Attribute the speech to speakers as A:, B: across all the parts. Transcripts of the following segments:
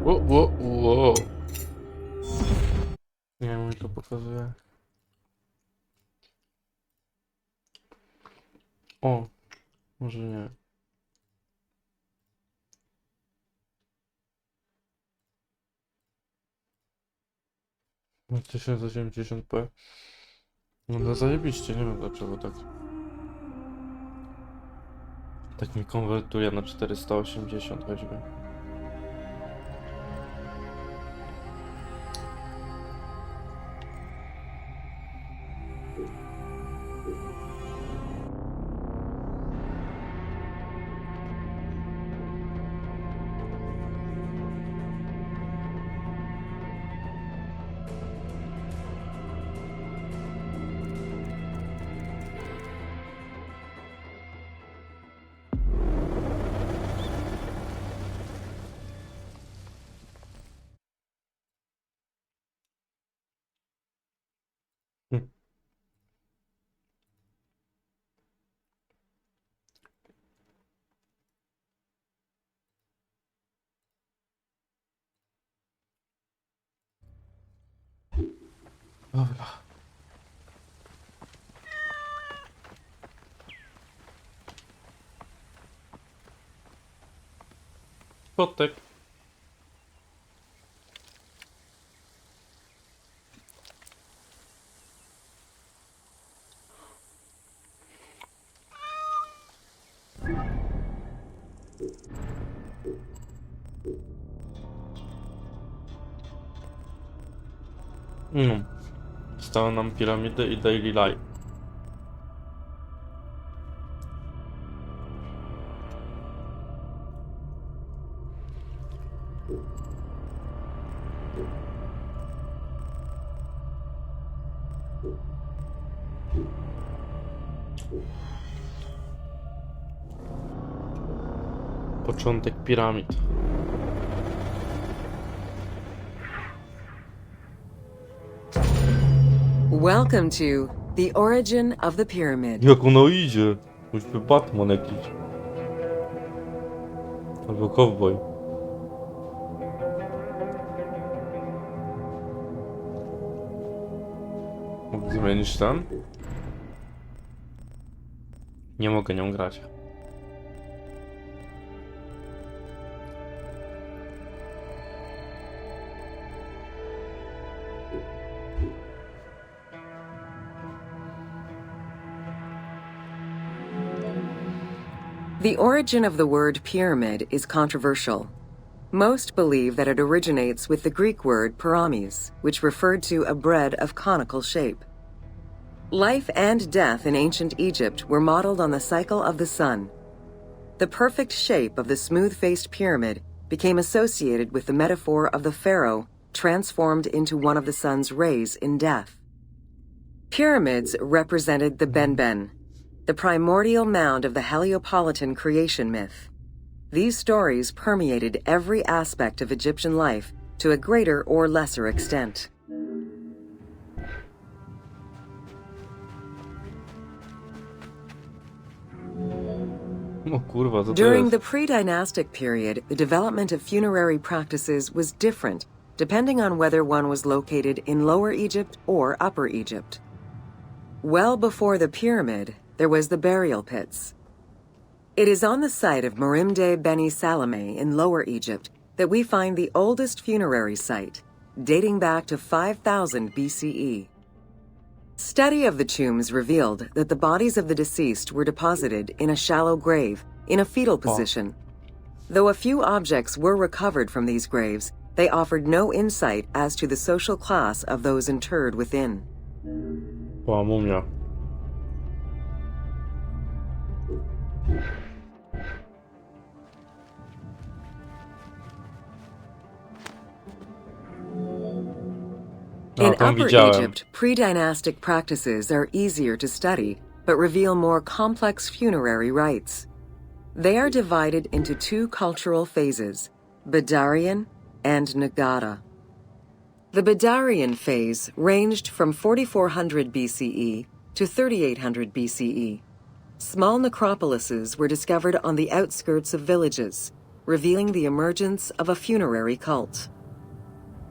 A: Ło. Nie wiem, mi to pokazuje. O, może nie. No 1080p. No to zajebiście, nie wiem dlaczego tak. Tak mi konwertuje na 480 choćby. Hm. Dobra. Kotek. Zostały nam piramidy i daily life. Początek piramid.
B: Welcome to the origin of the pyramid.
A: Jak ono idzie? Choćby Batman jakiś. Albo cowboy. Mogę zmienić ten? Nie mogę nią grać.
B: The origin of the word pyramid is controversial. Most believe that it originates with the Greek word pyramis, which referred to a bread of conical shape. Life and death in ancient Egypt were modeled on the cycle of the sun. The perfect shape of the smooth-faced pyramid became associated with the metaphor of the pharaoh transformed into one of the sun's rays in death. Pyramids represented the Benben, the primordial mound of the Heliopolitan creation myth. These stories permeated every aspect of Egyptian life to a greater or lesser extent.
A: O kurwa, co to
B: During
A: jest?
B: the pre-dynastic period, the development of funerary practices was different, depending on whether one was located in Lower Egypt or Upper Egypt. Well before the pyramid, there was the burial pits. It is on the site of Merimde Beni Salame in Lower Egypt that we find the oldest funerary site, dating back to 5000 BCE. Study of the tombs revealed that the bodies of the deceased were deposited in a shallow grave, in a fetal position. Though a few objects were recovered from these graves, they offered no insight as to the social class of those interred within.
A: O, mumia.
B: In
A: tam
B: Upper
A: widziałem.
B: Egypt, pre-dynastic practices are easier to study, but reveal more complex funerary rites. They are divided into two cultural phases, Badarian and Nagata. The Badarian phase ranged from 4400 BCE to 3800 BCE. Small necropolises were discovered on the outskirts of villages. revealing the emergence of a funerary cult.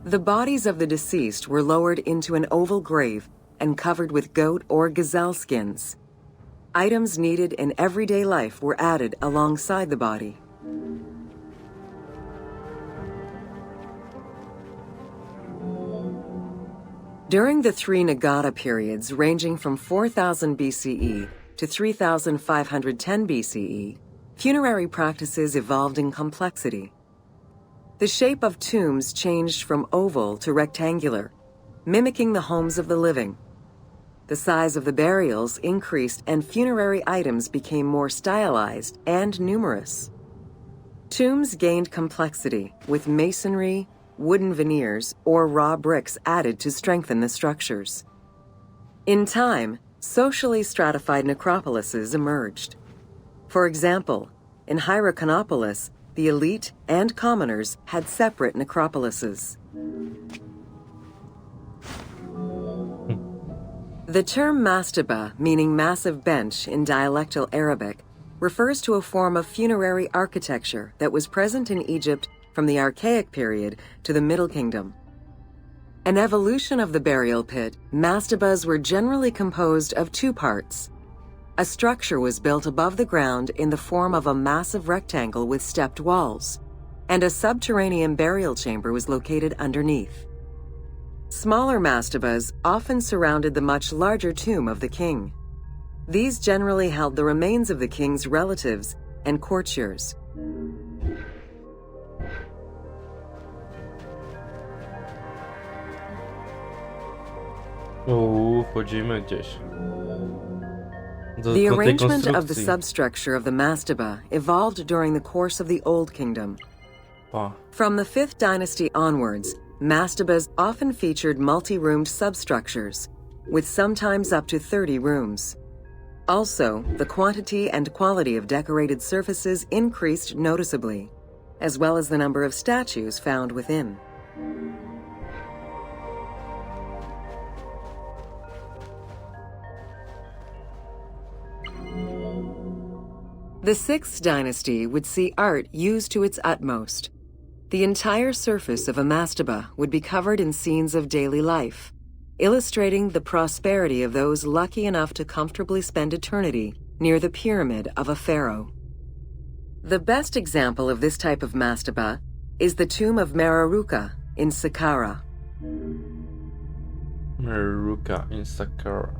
B: The bodies of the deceased were lowered into an oval grave and covered with goat or gazelle skins. Items needed in everyday life were added alongside the body. During the three Nagata periods ranging from 4000 BCE to 3510 BCE, funerary practices evolved in complexity. The shape of tombs changed from oval to rectangular, mimicking the homes of the living. The size of the burials increased and funerary items became more stylized and numerous. Tombs gained complexity, with masonry, wooden veneers, or raw bricks added to strengthen the structures. In time, socially stratified necropolises emerged. For example, in Hyrcanopolis, the elite and commoners had separate necropolises. The term mastaba, meaning massive bench in dialectal Arabic, refers to a form of funerary architecture that was present in Egypt from the Archaic period to the Middle Kingdom. An evolution of the burial pit, mastabas were generally composed of two parts. A structure was built above the ground in the form of a massive rectangle with stepped walls, and a subterranean burial chamber was located underneath. Smaller mastabas often surrounded the much larger tomb of the king. These generally held the remains of the king's relatives and courtiers.
A: Wchodzimy gdzieś.
B: The
A: Do tej
B: arrangement of the
A: konstrukcji.
B: substructure of the mastaba evolved during the course of the Old Kingdom.
A: Pa.
B: From the 5th dynasty onwards, mastabas often featured multi-roomed substructures, with sometimes up to 30 rooms. Also, the quantity and quality of decorated surfaces increased noticeably, as well as the number of statues found within. The 6th dynasty would see art used to its utmost. The entire surface of a mastaba would be covered in scenes of daily life, illustrating the prosperity of those lucky enough to comfortably spend eternity near the pyramid of a pharaoh. The best example of this type of mastaba is the tomb of Meroruka in Saqqara.
A: Meroruka in Saqqara.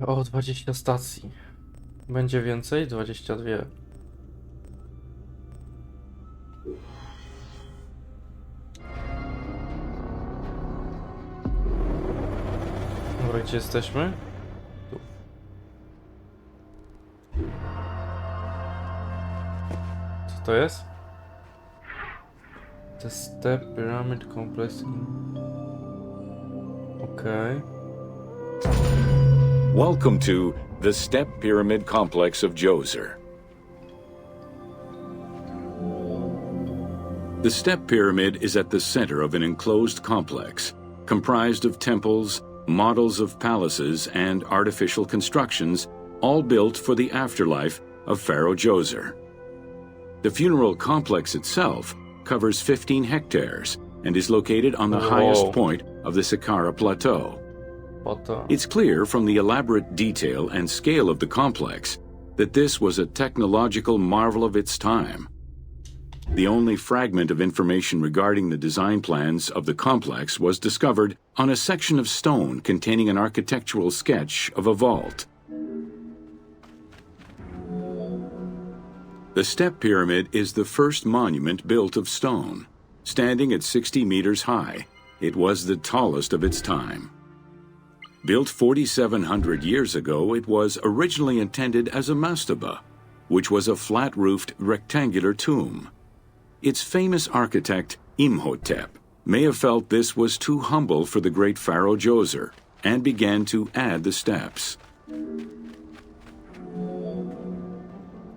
A: O, 20 stacji. Będzie więcej? 22. Dobra, gdzie jesteśmy? Tu. Co to jest? The Step Pyramid Complex. Okay.
C: Welcome to the Step Pyramid Complex of Djoser. The Step Pyramid is at the center of an enclosed complex, comprised of temples, models of palaces, and artificial constructions, all built for the afterlife of Pharaoh Djoser. The funeral complex itself covers 15 hectares and is located on the highest point of the Saqqara Plateau. It's clear from the elaborate detail and scale of the complex that this was a technological marvel of its time. The only fragment of information regarding the design plans of the complex was discovered on a section of stone containing an architectural sketch of a vault. The Step Pyramid is the first monument built of stone. Standing at 60 meters high, it was the tallest of its time. Built 4,700 years ago, it was originally intended as a mastaba, which was a flat-roofed rectangular tomb. Its famous architect, Imhotep, may have felt this was too humble for the great Pharaoh Djoser and began to add the steps.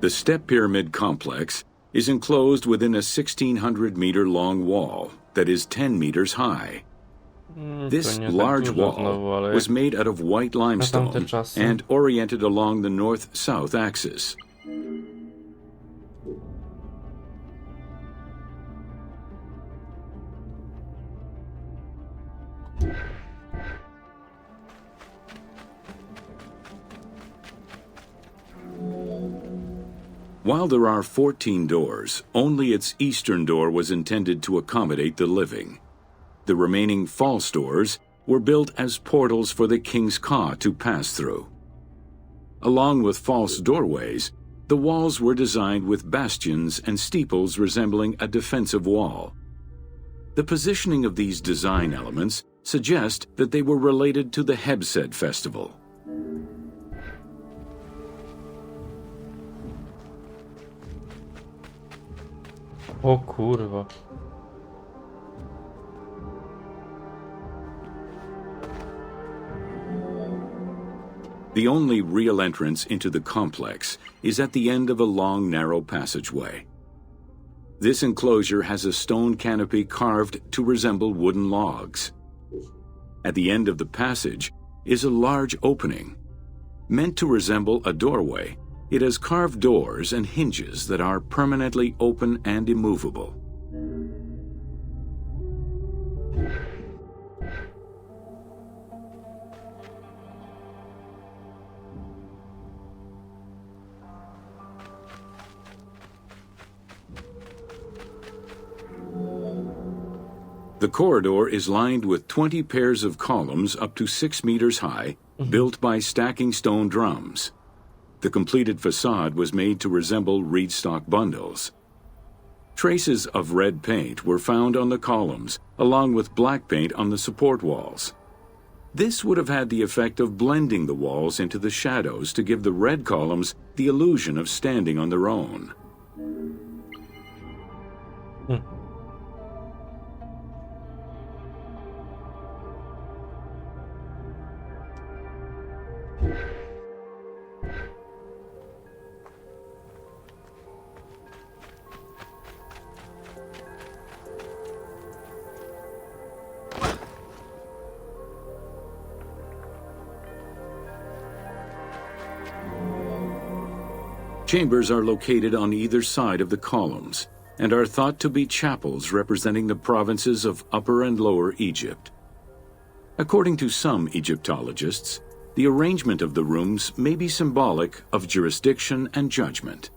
C: The Step Pyramid Complex is enclosed within a 1,600-meter-long wall that is 10 meters high. This
A: To nie tak
C: large
A: dużo
C: wall
A: znowu, ale
C: was made out of white limestone
A: tamte czasy.
C: and oriented along the north-south axis. While there are 14 doors, only its eastern door was intended to accommodate the living. The remaining false doors were built as portals for the king's ka to pass through. Along with false doorways, the walls were designed with bastions and steeples resembling a defensive wall. The positioning of these design elements suggest that they were related to the Hebsed festival.
A: O kurwa.
C: The only real entrance into the complex is at the end of a long, narrow passageway. This enclosure has a stone canopy carved to resemble wooden logs. At the end of the passage is a large opening. Meant to resemble a doorway, it has carved doors and hinges that are permanently open and immovable. The corridor is lined with 20 pairs of columns up to 6 meters high, built by stacking stone drums. The completed facade was made to resemble reed stock bundles. Traces of red paint were found on the columns, along with black paint on the support walls. This would have had the effect of blending the walls into the shadows to give the red columns the illusion of standing on their own. Chambers are located on either side of the columns and are thought to be chapels representing the provinces of Upper and Lower Egypt. According to some Egyptologists, the arrangement of the rooms may be symbolic of jurisdiction and judgment.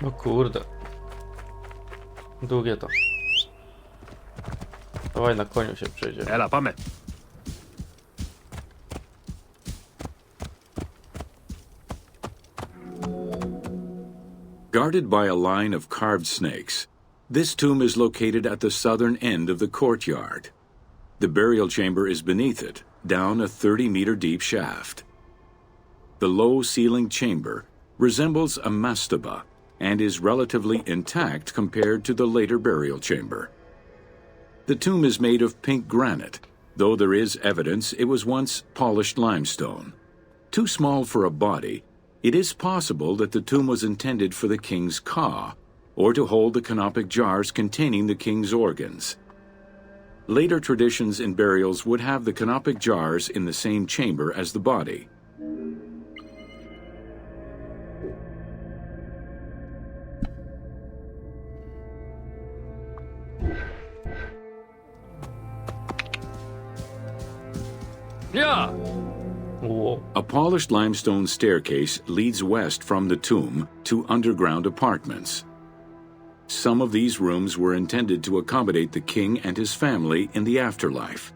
A: O kurde. Długie to. Dawaj, na koniu się przejdzie.
D: Ela, πάμε.
C: Guarded by a line of carved snakes, this tomb is located at the southern end of the courtyard. The burial chamber is beneath it, down a 30-meter deep shaft. The low-ceilinged chamber resembles a mastaba and is relatively intact compared to the later burial chamber. The tomb is made of pink granite, though there is evidence it was once polished limestone. Too small for a body, it is possible that the tomb was intended for the king's ka, or to hold the canopic jars containing the king's organs. Later traditions in burials would have the canopic jars in the same chamber as the body.
D: Ja!
A: Whoa.
C: A polished limestone staircase leads west from the tomb to underground apartments. Some of these rooms were intended to accommodate the king and his family in the afterlife.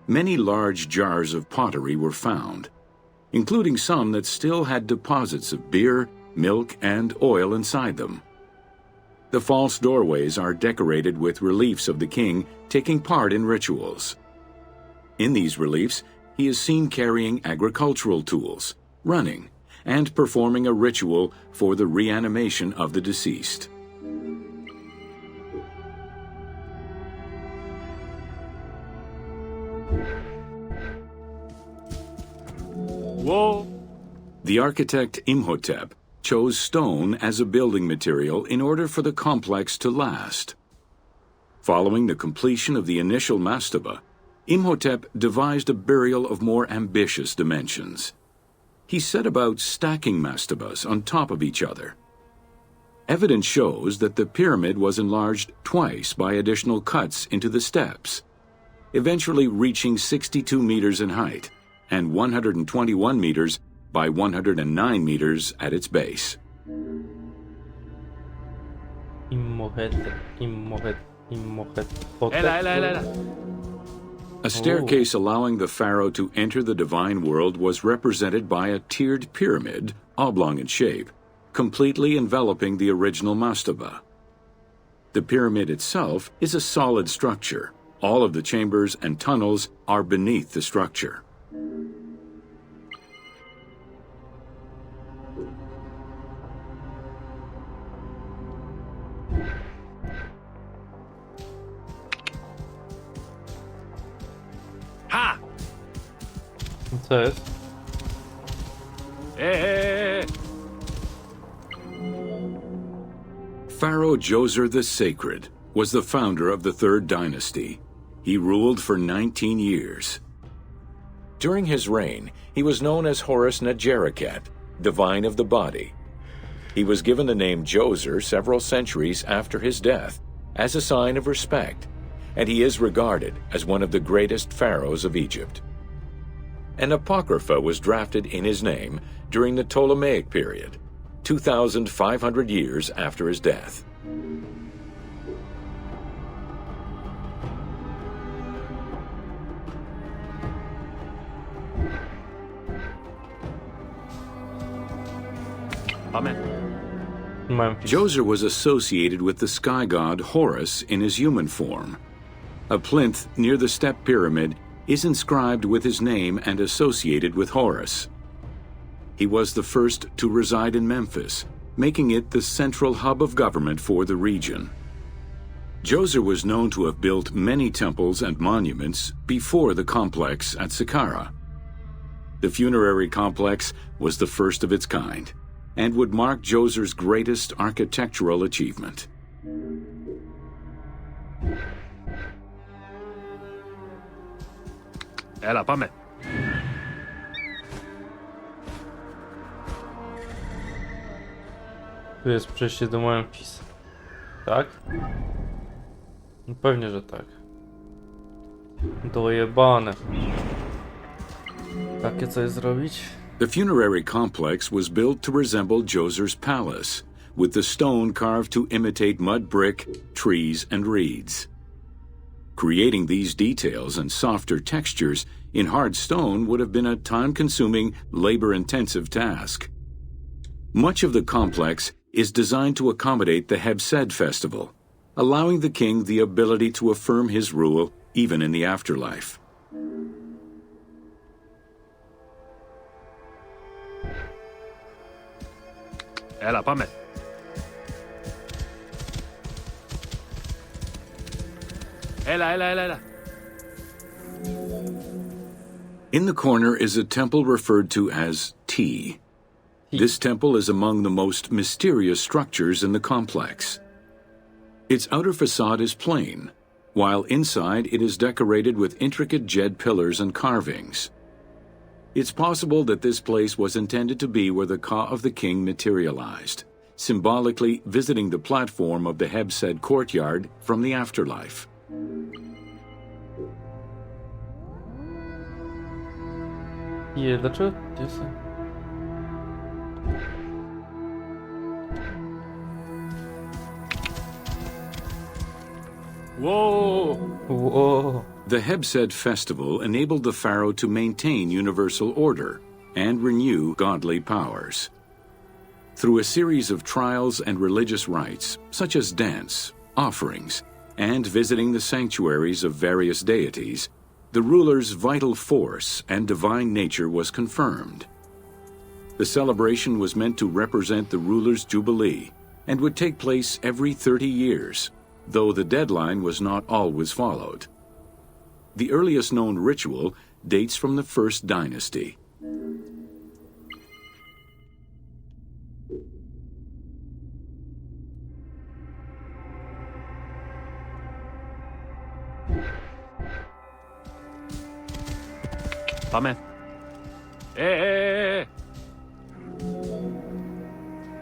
C: Many large jars of pottery were found, including some that still had deposits of beer, milk, and oil inside them. The false doorways are decorated with reliefs of the king taking part in rituals. In these reliefs, he is seen carrying agricultural tools, running, and performing a ritual for the reanimation of the deceased.
D: Whoa.
C: The architect Imhotep chose stone as a building material in order for the complex to last. Following the completion of the initial mastaba, Imhotep devised a burial of more ambitious dimensions. He set about stacking mastabas on top of each other. Evidence shows that the pyramid was enlarged twice by additional cuts into the steps, eventually reaching 62 meters in height and 121 meters by 109 meters at its base. A staircase allowing the pharaoh to enter the divine world was represented by a tiered pyramid, oblong in shape, completely enveloping the original mastaba. The pyramid itself is a solid structure. All of the chambers and tunnels are beneath the structure.
D: Ha!
A: Co jest?
C: Pharaoh Djoser the Sacred was the founder of the Third Dynasty. He ruled for 19 years. During his reign, he was known as Horus Negereket, divine of the body. He was given the name Djoser several centuries after his death as a sign of respect, and he is regarded as one of the greatest pharaohs of Egypt. An apocrypha was drafted in his name during the Ptolemaic period, 2,500 years after his death.
D: Amen.
C: Djoser was associated with the sky god Horus in his human form. A plinth near the step pyramid is inscribed with his name and associated with Horus. He was the first to reside in Memphis, making it the central hub of government for the region. Djoser was known to have built many temples and monuments before the complex at Saqqara. The funerary complex was the first of its kind and would mark Djoser's greatest architectural achievement.
D: Ela, πάμε.
A: Tu jest przejście do Memphis. Tak? No pewnie, że tak. Dojebane. Takie coś zrobić?
C: The funerary complex was built to resemble Djoser's palace, with the stone carved to imitate mud brick, trees, and reeds. Creating these details and softer textures in hard stone would have been a time-consuming, labor-intensive task. Much of the complex is designed to accommodate the Hebsed festival, allowing the king the ability to affirm his rule even in the afterlife.
D: Ela, πάμε. Ela.
C: In the corner is a temple referred to as T. This temple is among the most mysterious structures in the complex. Its outer facade is plain, while inside it is decorated with intricate jed pillars and carvings. It's possible that this place was intended to be where the Ka of the king materialized, symbolically visiting the platform of the Hebsed courtyard from the afterlife.
A: Dlaczego? Jest...
D: Whoa.
A: Whoa.
C: The Hebsed festival enabled the pharaoh to maintain universal order and renew godly powers. Through a series of trials and religious rites, such as dance, offerings, and visiting the sanctuaries of various deities, the ruler's vital force and divine nature was confirmed. The celebration was meant to represent the ruler's jubilee and would take place every 30 years, though the deadline was not always followed. The earliest known ritual dates from the First Dynasty.
D: Pame. Eh.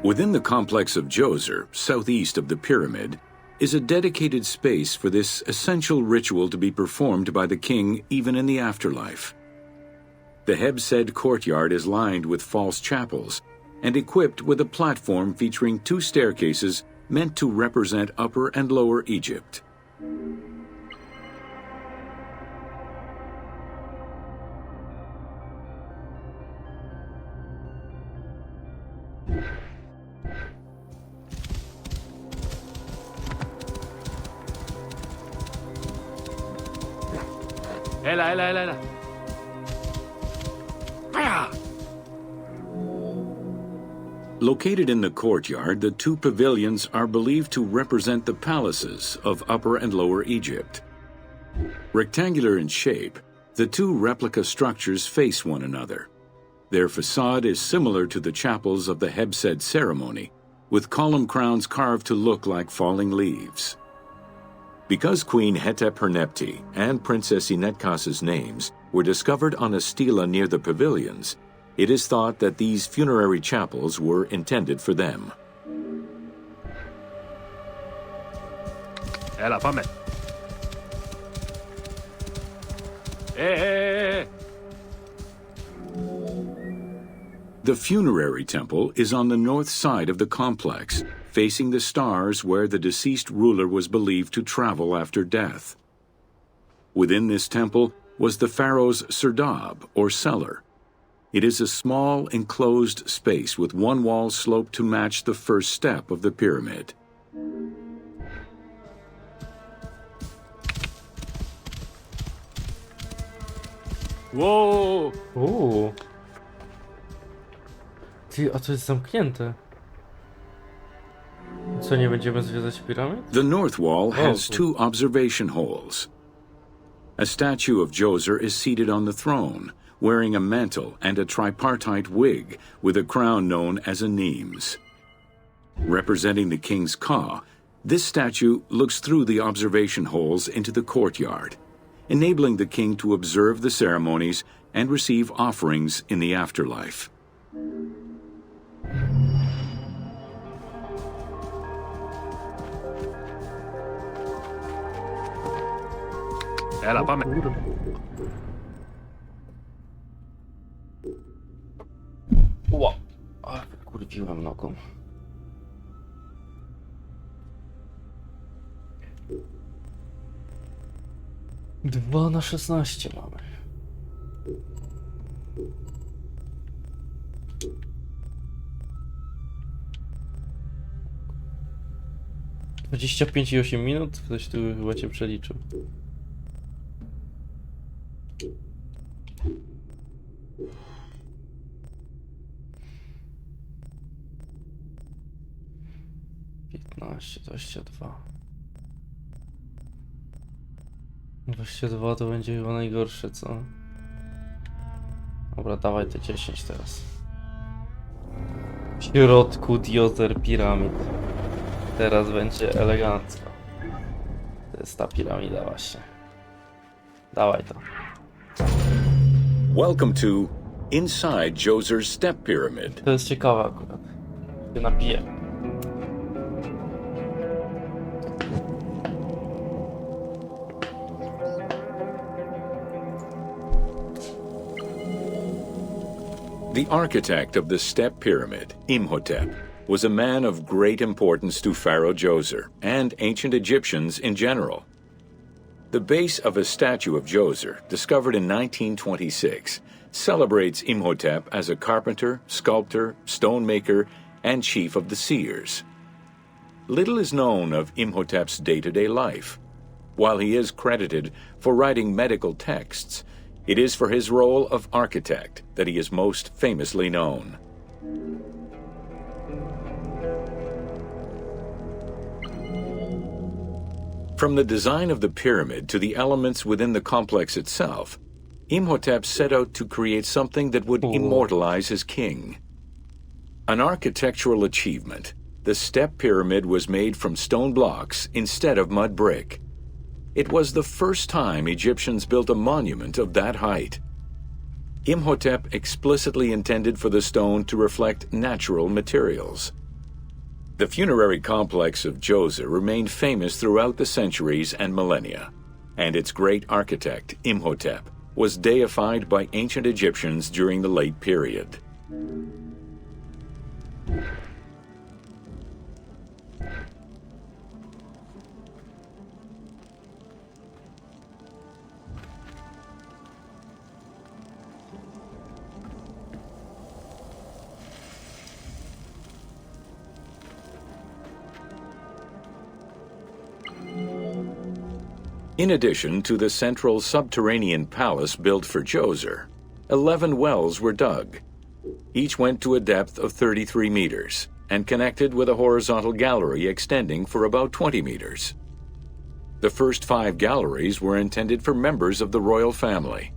C: Within the complex of Djoser, southeast of the pyramid, is a dedicated space for this essential ritual to be performed by the king even in the afterlife. The Hebsed courtyard is lined with false chapels and equipped with a platform featuring 2 staircases meant to represent Upper and Lower Egypt.
D: Ela. Ah!
C: Located in the courtyard, the 2 pavilions are believed to represent the palaces of Upper and Lower Egypt. Rectangular in shape, the 2 replica structures face one another. Their facade is similar to the chapels of the Hebsed ceremony, with column crowns carved to look like falling leaves. Because Queen Hetep-Hernepti and Princess Inetkas's names were discovered on a stela near the pavilions, it is thought that these funerary chapels were intended for them.
D: Ela, pame. Eh.
C: The funerary temple is on the north side of the complex, facing the stars where the deceased ruler was believed to travel after death. Within this temple was the pharaoh's serdab, or cellar. It is a small, enclosed space with one wall sloped to match the first step of the pyramid.
D: Whoa!
A: Ty, a to jest zamknięte. Co, nie będziemy zwiedzać piramid?
C: The north wall has 2 observation holes. A statue of Djoser is seated on the throne, wearing a mantle and a tripartite wig with a crown known as a Nemes. Representing the king's Ka, this statue looks through the observation holes into the courtyard, enabling the king to observe the ceremonies and receive offerings in the afterlife.
D: Ela, pame.
A: Ła! A, kurwiłem nogą. Dwa na 16 mamy. - 25,8 minut? Ktoś tu chyba cię przeliczył. Piętnaście, 22. 22 to będzie chyba najgorsze, co? Dobra, dawaj te 10 teraz. W środku Djoser piramid. Teraz będzie elegancko. To jest ta piramida właśnie. Dawaj to.
C: Welcome to inside Djoser's Step Pyramid.
A: To jest ciekawe akurat. Się napiję.
C: The architect of the Step Pyramid, Imhotep, was a man of great importance to Pharaoh Djoser and ancient Egyptians in general. The base of a statue of Djoser, discovered in 1926, celebrates Imhotep as a carpenter, sculptor, stonemaker, and chief of the seers. Little is known of Imhotep's day-to-day life. While he is credited for writing medical texts, it is for his role of architect that he is most famously known. From the design of the pyramid to the elements within the complex itself, Imhotep set out to create something that would immortalize his king. An architectural achievement, the step pyramid was made from stone blocks instead of mud brick. It was the first time Egyptians built a monument of that height. Imhotep explicitly intended for the stone to reflect natural materials. The funerary complex of Djoser remained famous throughout the centuries and millennia, and its great architect, Imhotep, was deified by ancient Egyptians during the late period. In addition to the central subterranean palace built for Djoser, 11 wells were dug. Each went to a depth of 33 meters and connected with a horizontal gallery extending for about 20 meters. The first 5 galleries were intended for members of the royal family.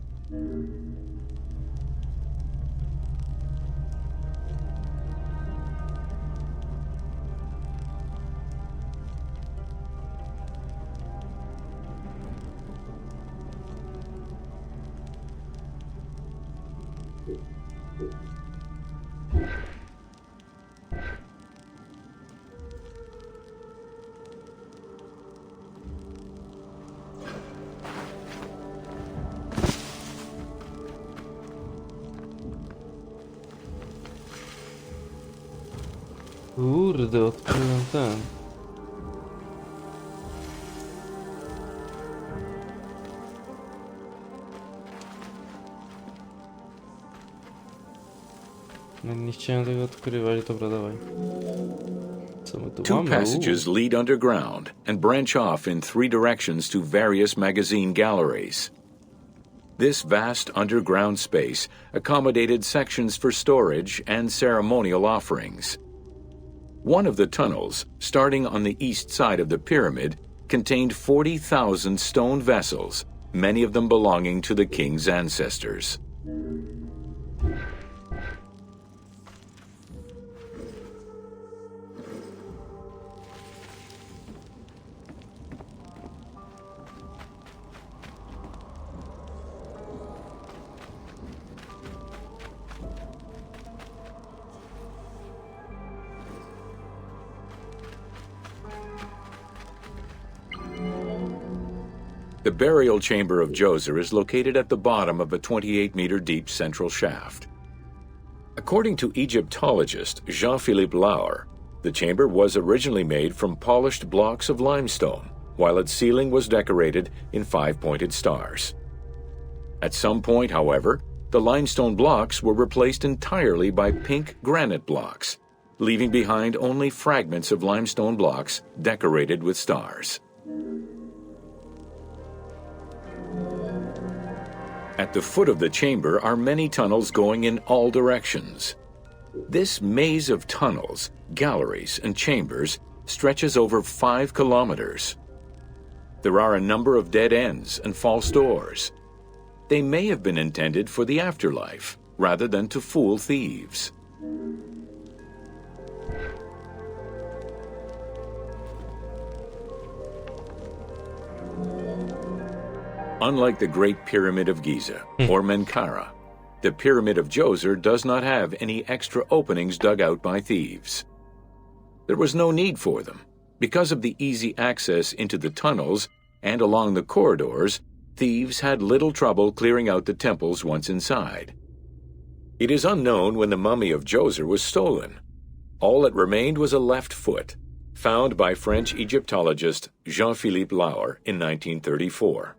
A: Kurde, odkryłem ten. No, nie chciałem tego odkrywać, dobra, dawaj. Co my tu
C: Two
A: mamy?
C: passages lead underground and branch off in 3 directions to various magazine galleries. This vast underground space accommodated sections for storage and ceremonial offerings. One of the tunnels, starting on the east side of the pyramid, contained 40,000 stone vessels, many of them belonging to the king's ancestors. The burial chamber of Djoser is located at the bottom of a 28-meter deep central shaft. According to Egyptologist Jean-Philippe Lauer, the chamber was originally made from polished blocks of limestone, while its ceiling was decorated in 5-pointed stars. At some point, however, the limestone blocks were replaced entirely by pink granite blocks, leaving behind only fragments of limestone blocks decorated with stars. At the foot of the chamber are many tunnels going in all directions. This maze of tunnels, galleries, and chambers stretches over 5 kilometers. There are a number of dead ends and false doors. They may have been intended for the afterlife, rather than to fool thieves. Unlike the Great Pyramid of Giza, or Menkaure, the Pyramid of Djoser does not have any extra openings dug out by thieves. There was no need for them. Because of the easy access into the tunnels and along the corridors, thieves had little trouble clearing out the temples once inside. It is unknown when the mummy of Djoser was stolen. All that remained was a left foot, found by French Egyptologist Jean-Philippe Lauer in 1934.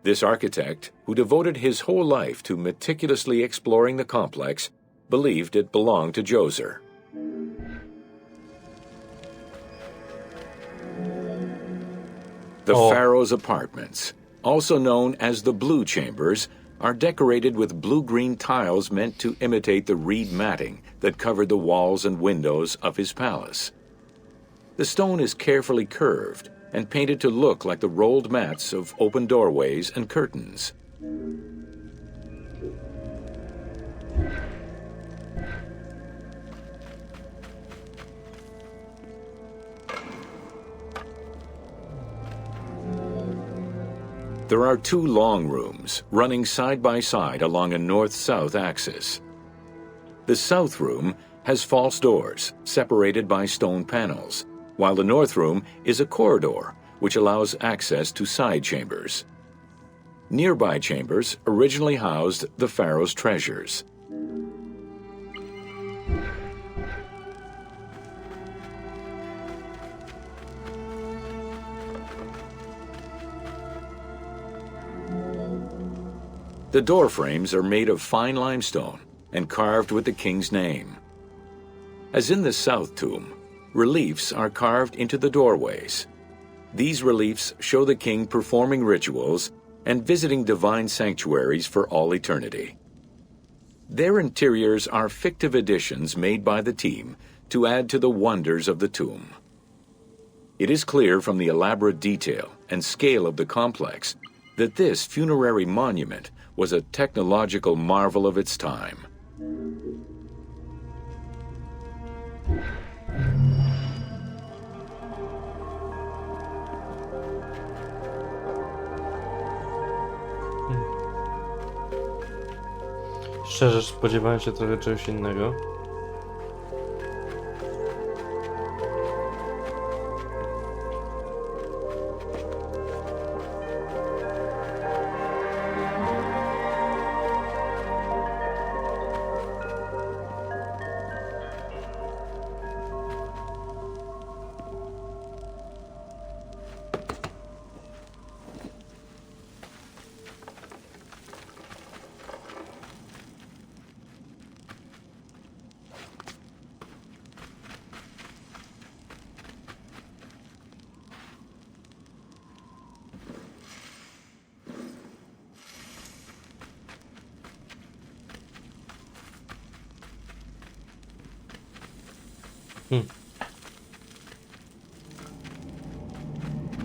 C: This architect, who devoted his whole life to meticulously exploring the complex, believed it belonged to Djoser. The Pharaoh's apartments, also known as the Blue Chambers, are decorated with blue-green tiles meant to imitate the reed matting that covered the walls and windows of his palace. The stone is carefully curved and painted to look like the rolled mats of open doorways and curtains. There are two long rooms running side by side along a north-south axis. The south room has false doors separated by stone panels, while the north room is a corridor which allows access to side chambers. Nearby chambers originally housed the pharaoh's treasures. The door frames are made of fine limestone and carved with the king's name. As in the south tomb, reliefs are carved into the doorways. These reliefs show the king performing rituals and visiting divine sanctuaries for all eternity. Their interiors are fictive additions made by the team to add to the wonders of the tomb. It is clear from the elaborate detail and scale of the complex that this funerary monument was a technological marvel of its time.
A: Szczerze spodziewałem się trochę czegoś innego.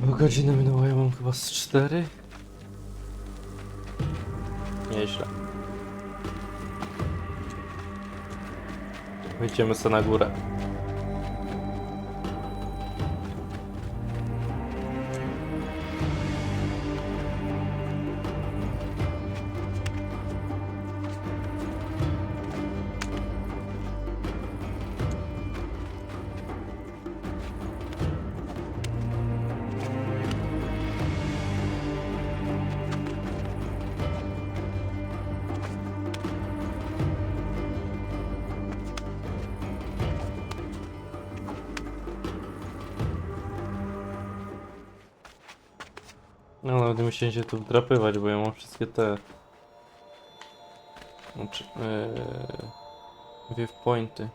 A: Bo godziny minęło, ja mam chyba z 4. Nieźle. Wyjdziemy sobie na górę. No, nawet musiałem się tu wdrapywać, bo ja mam wszystkie te... Znaczy... wave pointy.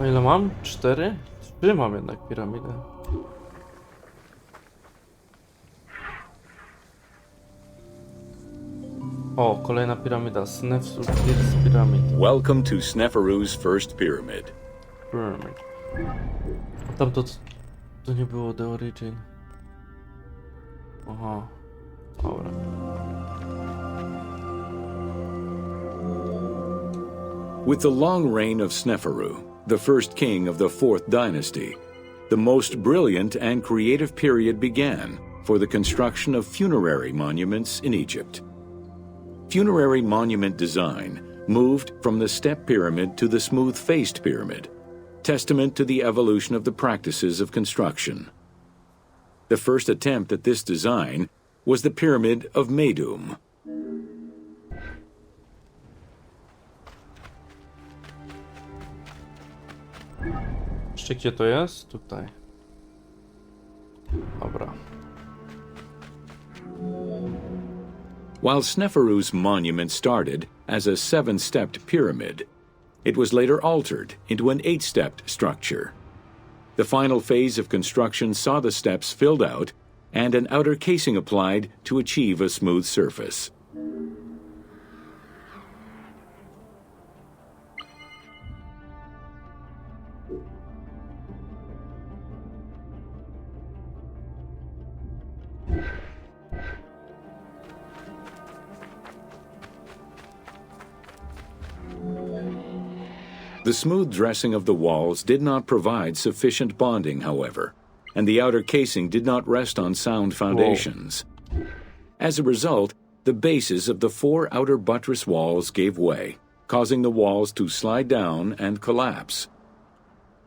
A: A ile mam? 4? 3 mam jednak piramidę. O, kolejna piramida. Snefru First Pyramid.
C: Welcome to Sneferu's first pyramid.
A: Pyramid. A tamto to nie było The Origin. Aha. Dobra.
C: With the long reign of Sneferu, the first king of the 4th dynasty, the most brilliant and creative period began for the construction of funerary monuments in Egypt. Funerary monument design moved from the step pyramid to the smooth-faced pyramid, testament to the evolution of the practices of construction. The first attempt at this design was the Pyramid of Meidum.
A: Jeszcze gdzie to jest? Tutaj. Dobra.
C: While Sneferu's monument started as a 7-stepped pyramid, it was later altered into an 8-stepped structure. The final phase of construction saw the steps filled out and an outer casing applied to achieve a smooth surface. The smooth dressing of the walls did not provide sufficient bonding, however, and the outer casing did not rest on sound foundations. As a result, the bases of the 4 outer buttress walls gave way, causing the walls to slide down and collapse.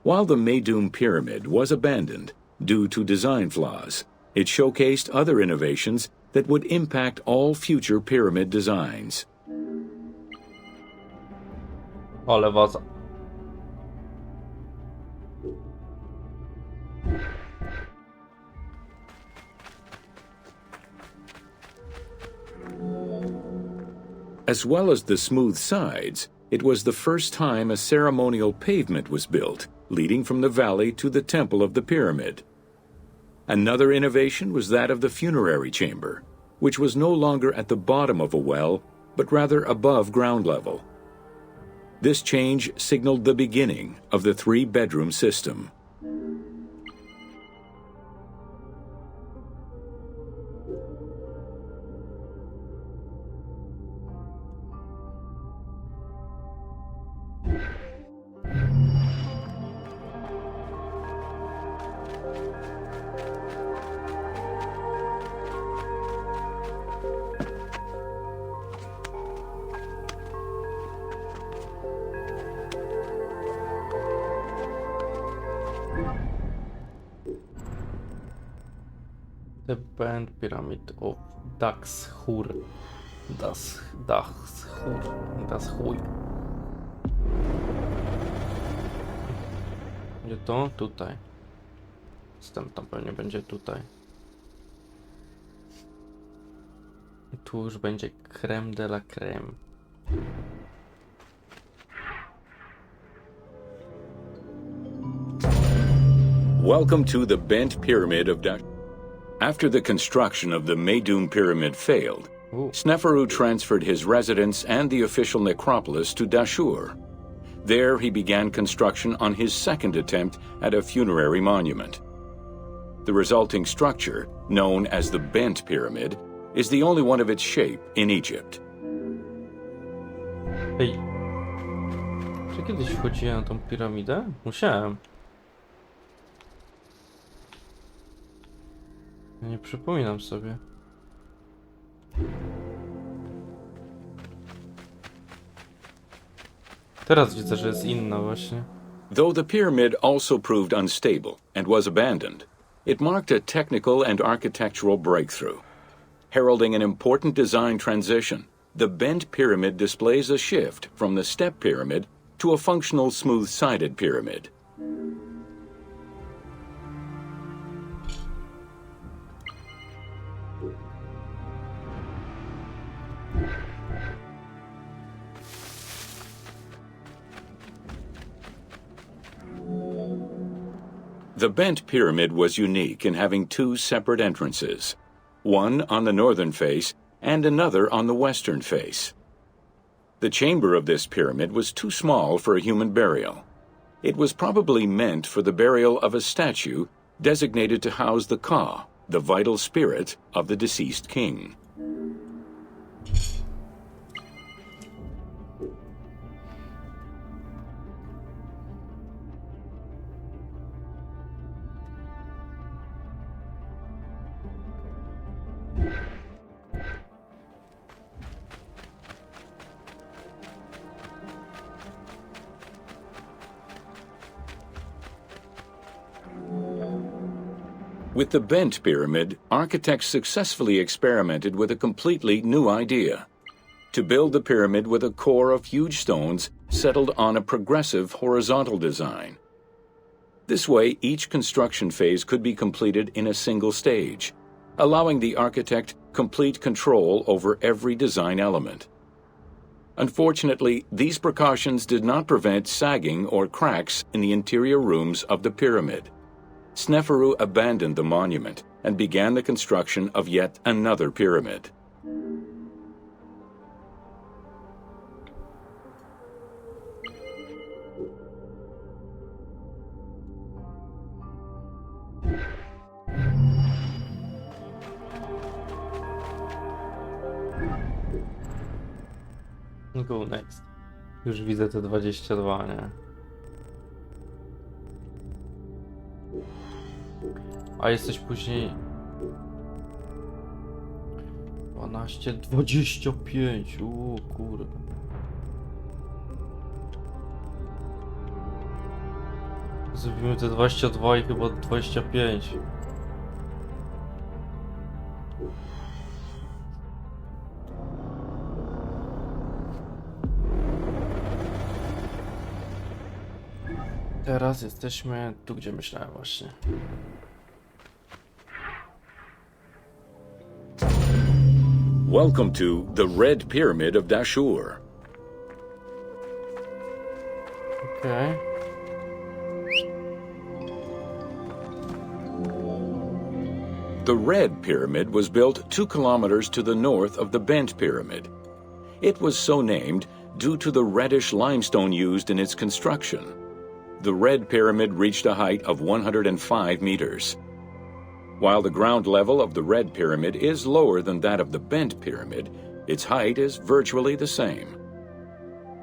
C: While the Meidum Pyramid was abandoned due to design flaws, it showcased other innovations that would impact all future pyramid designs.
A: Ale waza.
C: As well as the smooth sides, it was the first time a ceremonial pavement was built, leading from the valley to the temple of the pyramid. Another innovation was that of the funerary chamber, which was no longer at the bottom of a well, but rather above ground level. This change signaled the beginning of the 3-bedroom system.
A: The Band Pyramid of Daxhur. Daxhur. Gdzie to? Tutaj. Następna pewnie będzie tutaj. I tu już będzie creme de la creme.
C: Welcome to the Bent Pyramid of Dashur. After the construction of the Meidum Pyramid failed, Sneferu transferred his residence and the official necropolis to Dashur. There he began construction on his second attempt at a funerary monument. The resulting structure, known as the Bent Pyramid, is the only one of its shape in Egypt.
A: Hej. Czy kiedyś wchodziłem na tą piramidę? Musiałem. Ja nie przypominam sobie. Teraz widzę, że jest inna właśnie.
C: Though the pyramid also proved unstable and was abandoned, it marked a technical and architectural breakthrough. Heralding an important design transition, the Bent Pyramid displays a shift from the step pyramid to a functional smooth-sided pyramid. The Bent Pyramid was unique in having 2 separate entrances, one on the northern face and another on the western face. The chamber of this pyramid was too small for a human burial. It was probably meant for the burial of a statue designated to house the Ka, the vital spirit of the deceased king. With the bent pyramid, architects successfully experimented with a completely new idea: to build the pyramid with a core of huge stones settled on a progressive horizontal design. This way, each construction phase could be completed in a single stage, allowing the architect complete control over every design element. Unfortunately, these precautions did not prevent sagging or cracks in the interior rooms of the pyramid. Sneferu abandoned the monument and began the construction of yet another pyramid.
A: Go next. Już widzę te 22, nie? A jesteś później... 12, 25, kurde. Zrobimy te 22 i chyba 25. Teraz jesteśmy tu, gdzie myślałem właśnie.
C: Welcome to the Red Pyramid of Dashur.
A: Okej.
C: The Red Pyramid was built 2 kilometers to the north of the Bent Pyramid. It was so named due to the reddish limestone used in its construction. The Red Pyramid reached a height of 105 meters. While the ground level of the Red Pyramid is lower than that of the Bent Pyramid, its height is virtually the same.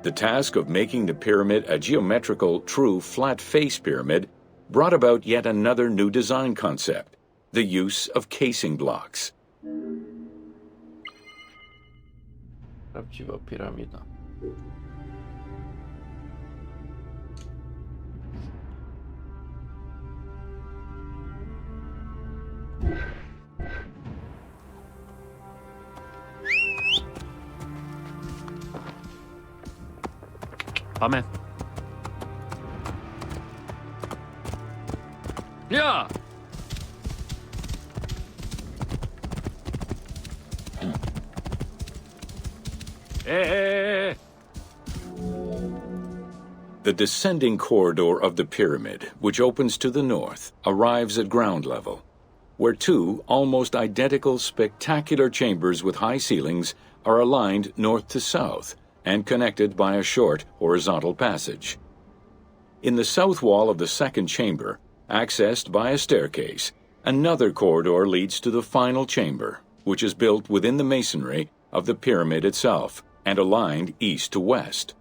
C: The task of making the pyramid a geometrical, true flat-face pyramid brought about yet another new design concept: the use of casing blocks.
A: Prawdziwa piramida.
D: Πάμε. Ja! Hey!
C: The descending corridor of the pyramid, which opens to the north, arrives at ground level, where 2 almost identical spectacular chambers with high ceilings are aligned north to south and connected by a short horizontal passage. In the south wall of the second chamber, accessed by a staircase, another corridor leads to the final chamber, which is built within the masonry of the pyramid itself and aligned east to west.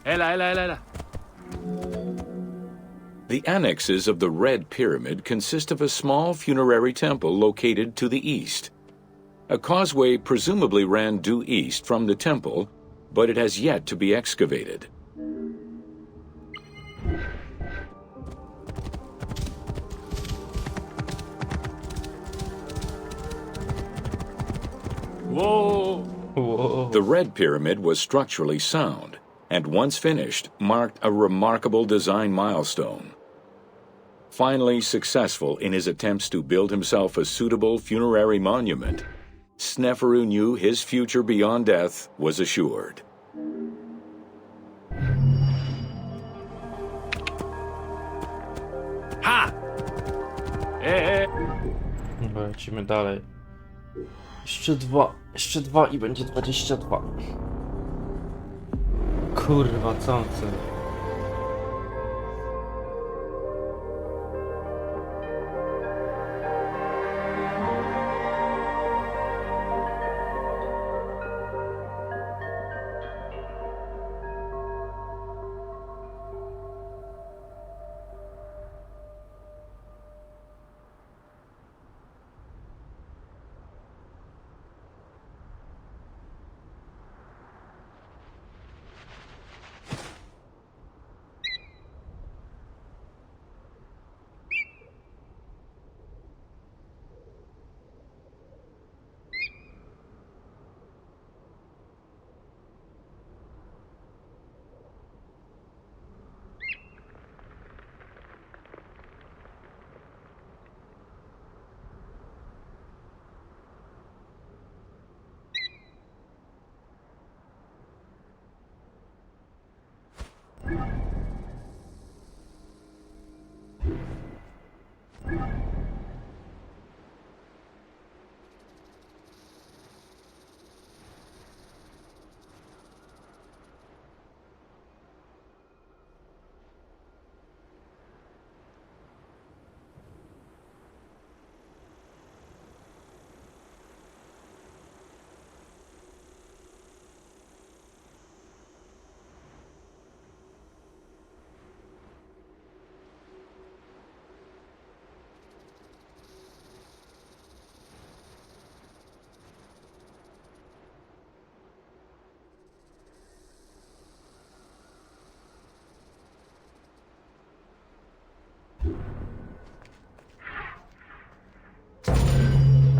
D: Ela.
C: The annexes of the Red Pyramid consist of a small funerary temple located to the east. A causeway presumably ran due east from the temple, but it has yet to be excavated.
D: Whoa!
A: Whoa.
C: The Red Pyramid was structurally sound, and once finished, marked a remarkable design milestone. Finally successful in his attempts to build himself a suitable funerary monument, Sneferu knew his future beyond death was assured.
D: Ha!
A: Dobra, lecimy dalej. Jeszcze dwa i będzie 22. Kurwa, co on chce?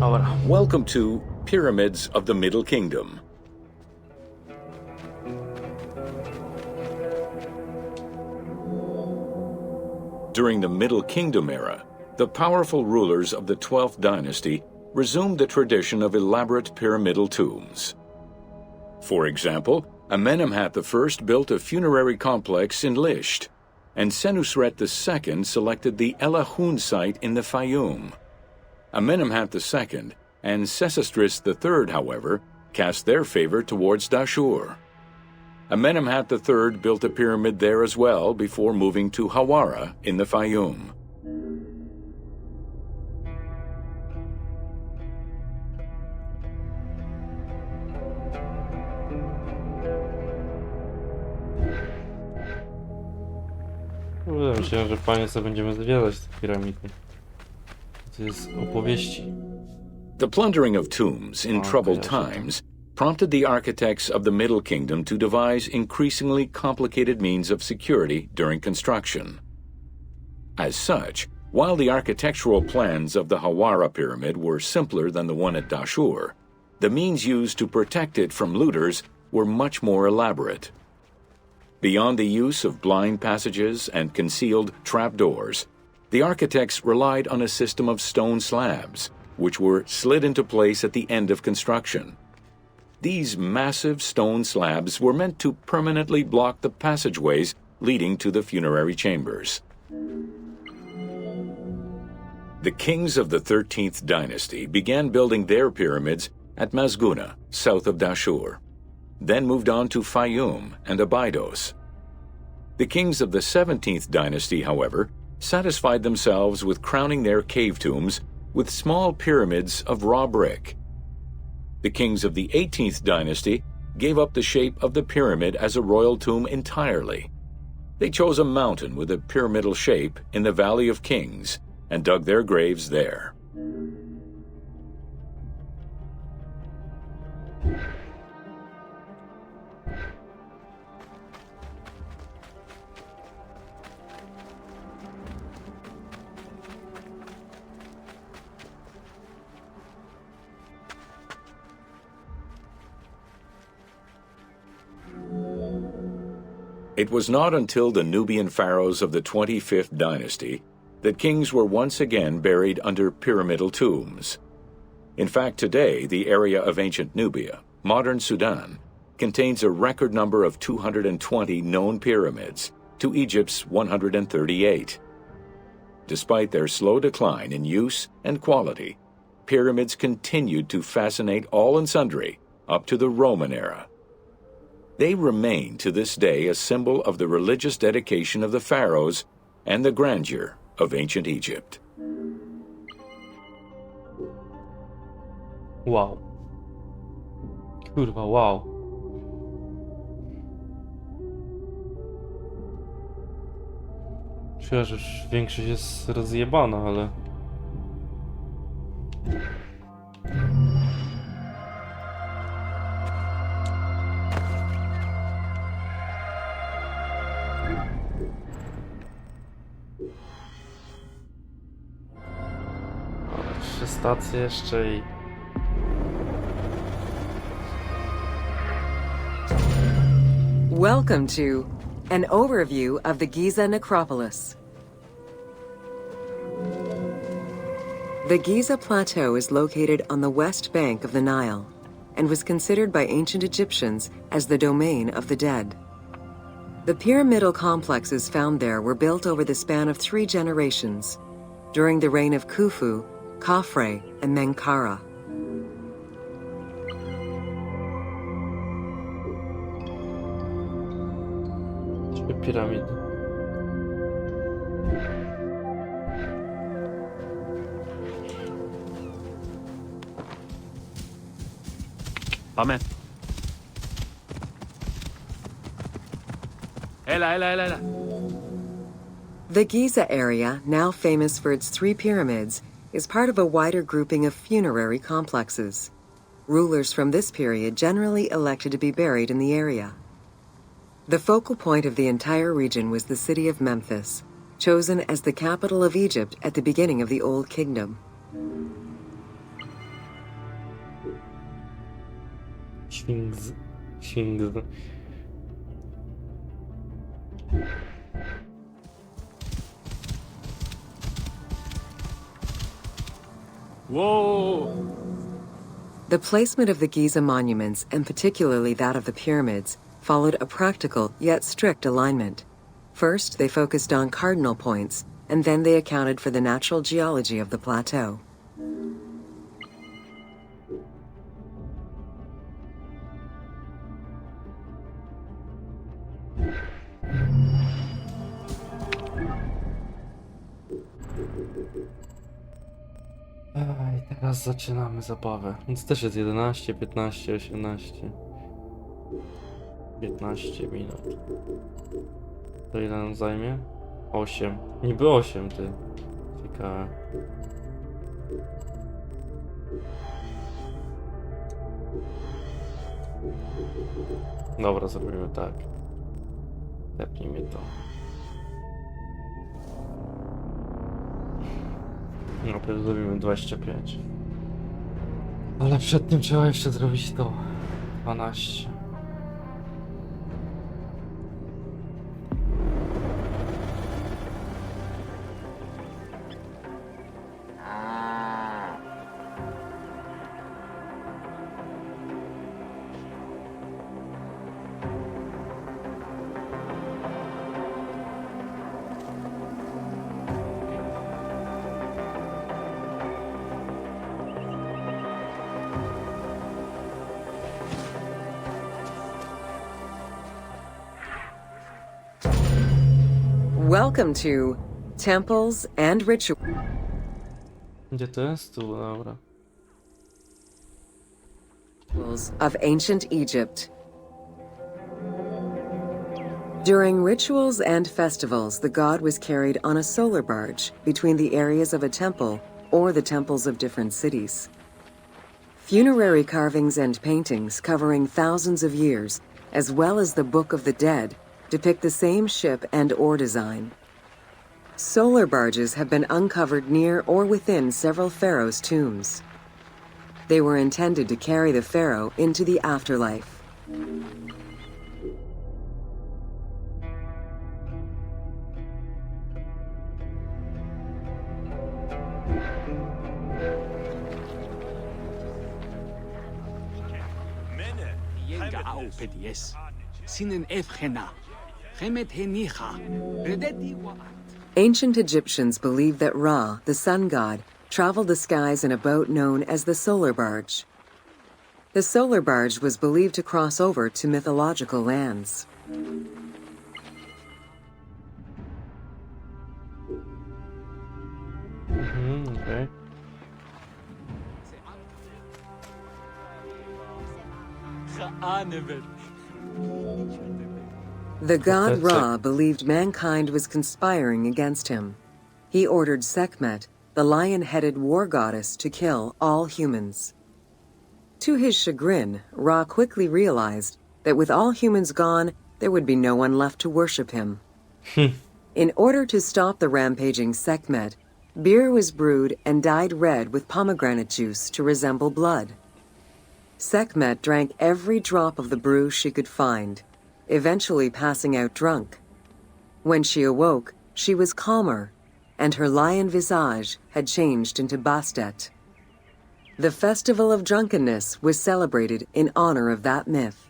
A: Dobra.
C: Welcome to Pyramids of the Middle Kingdom. During the Middle Kingdom era, the powerful rulers of the 12th dynasty resumed the tradition of elaborate pyramidal tombs. For example, Amenemhat I built a funerary complex in Lisht, and Senusret II selected the Elahun site in the Fayoum. Amenemhat II and Sesostris III, however, cast their favor towards Dashur. Amenemhat III built a pyramid there as well before moving to Hawara in the Fayoum.
A: Myślałem, że fajnie sobie będziemy zwiedzać te piramidy. To jest opowieści.
C: The plundering of tombs in troubled times prompted the architects of the Middle Kingdom to devise increasingly complicated means of security during construction. As such, while the architectural plans of the Hawara pyramid were simpler than the one at Dashur, the means used to protect it from looters were much more elaborate. Beyond the use of blind passages and concealed trapdoors, the architects relied on a system of stone slabs, which were slid into place at the end of construction. These massive stone slabs were meant to permanently block the passageways leading to the funerary chambers. The kings of the 13th dynasty began building their pyramids at Mazguna, south of Dashur, then moved on to Fayoum and Abydos. The kings of the 17th dynasty, however, satisfied themselves with crowning their cave tombs with small pyramids of raw brick. The kings of the 18th dynasty gave up the shape of the pyramid as a royal tomb entirely. They chose a mountain with a pyramidal shape in the Valley of Kings and dug their graves there. It was not until the Nubian pharaohs of the 25th dynasty that kings were once again buried under pyramidal tombs. In fact, today, the area of ancient Nubia, modern Sudan, contains a record number of 220 known pyramids to Egypt's 138. Despite their slow decline in use and quality, pyramids continued to fascinate all and sundry up to the Roman era. They remain to this day a symbol of the religious dedication of the pharaohs and the grandeur of ancient Egypt.
A: Wow. Kurwa, wow. Czuję, że już większość jest rozjebana, ale... Trzy stacje jeszcze i...
B: Welcome to an overview of the Giza necropolis. The Giza Plateau is located on the west bank of the Nile and was considered by ancient Egyptians as the domain of the dead. The pyramidal complexes found there were built over the span of 3 generations, during the reign of Khufu, Khafre, and Menkaura.
A: Trzy piramidy.
D: Πάμε. Έλα.
B: The Giza area, now famous for its 3 pyramids, is part of a wider grouping of funerary complexes. Rulers from this period generally elected to be buried in the area. The focal point of the entire region was the city of Memphis, chosen as the capital of Egypt at the beginning of the Old Kingdom.
A: Świngz.
D: Whoa!
B: The placement of the Giza monuments, and particularly that of the pyramids, followed a practical yet strict alignment. First, they focused on cardinal points, and then they accounted for the natural geology of the plateau.
A: I teraz zaczynamy zabawę. Więc też jest 11, 15, 18. 15 minut. To ile nam zajmie? 8. Niby 8, ty. Ciekawe. Dobra, zrobimy tak. Tepnij mnie to. No, to zrobimy 25. Ale przed tym trzeba jeszcze zrobić to. 12.
B: Welcome to Temples and Rituals
A: Gdzie to jest? Tu, dobra.
B: of Ancient Egypt. During rituals and festivals, the god was carried on a solar barge between the areas of a temple or the temples of different cities. Funerary carvings and paintings covering thousands of years, as well as the Book of the Dead, depict the same ship and oar design. Solar barges have been uncovered near or within several pharaohs' tombs. They were intended to carry the pharaoh into the afterlife. Ancient Egyptians believed that Ra, the sun god, traveled the skies in a boat known as the solar barge. The solar barge was believed to cross over to mythological lands.
A: Okay.
B: The god
A: That's
B: Ra believed mankind was conspiring against him. He ordered Sekhmet, the lion-headed war goddess, to kill all humans. To his chagrin, Ra quickly realized that with all humans gone, there would be no one left to worship him. In order to stop the rampaging Sekhmet, beer was brewed and dyed red with pomegranate juice to resemble blood. Sekhmet drank every drop of the brew she could find, eventually passing out drunk. When she awoke, she was calmer, and her lion visage had changed into Bastet. The festival of drunkenness was celebrated in honor of that myth.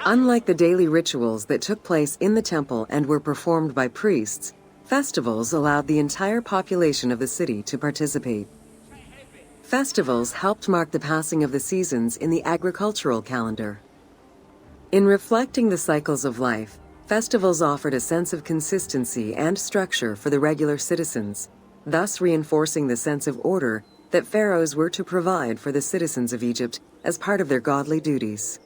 B: Unlike the daily rituals that took place in the temple and were performed by priests, festivals allowed the entire population of the city to participate. Festivals helped mark the passing of the seasons in the agricultural calendar. In reflecting the cycles of life, festivals offered a sense of consistency and structure for the regular citizens, thus reinforcing the sense of order that pharaohs were to provide for the citizens of Egypt as part of their godly duties.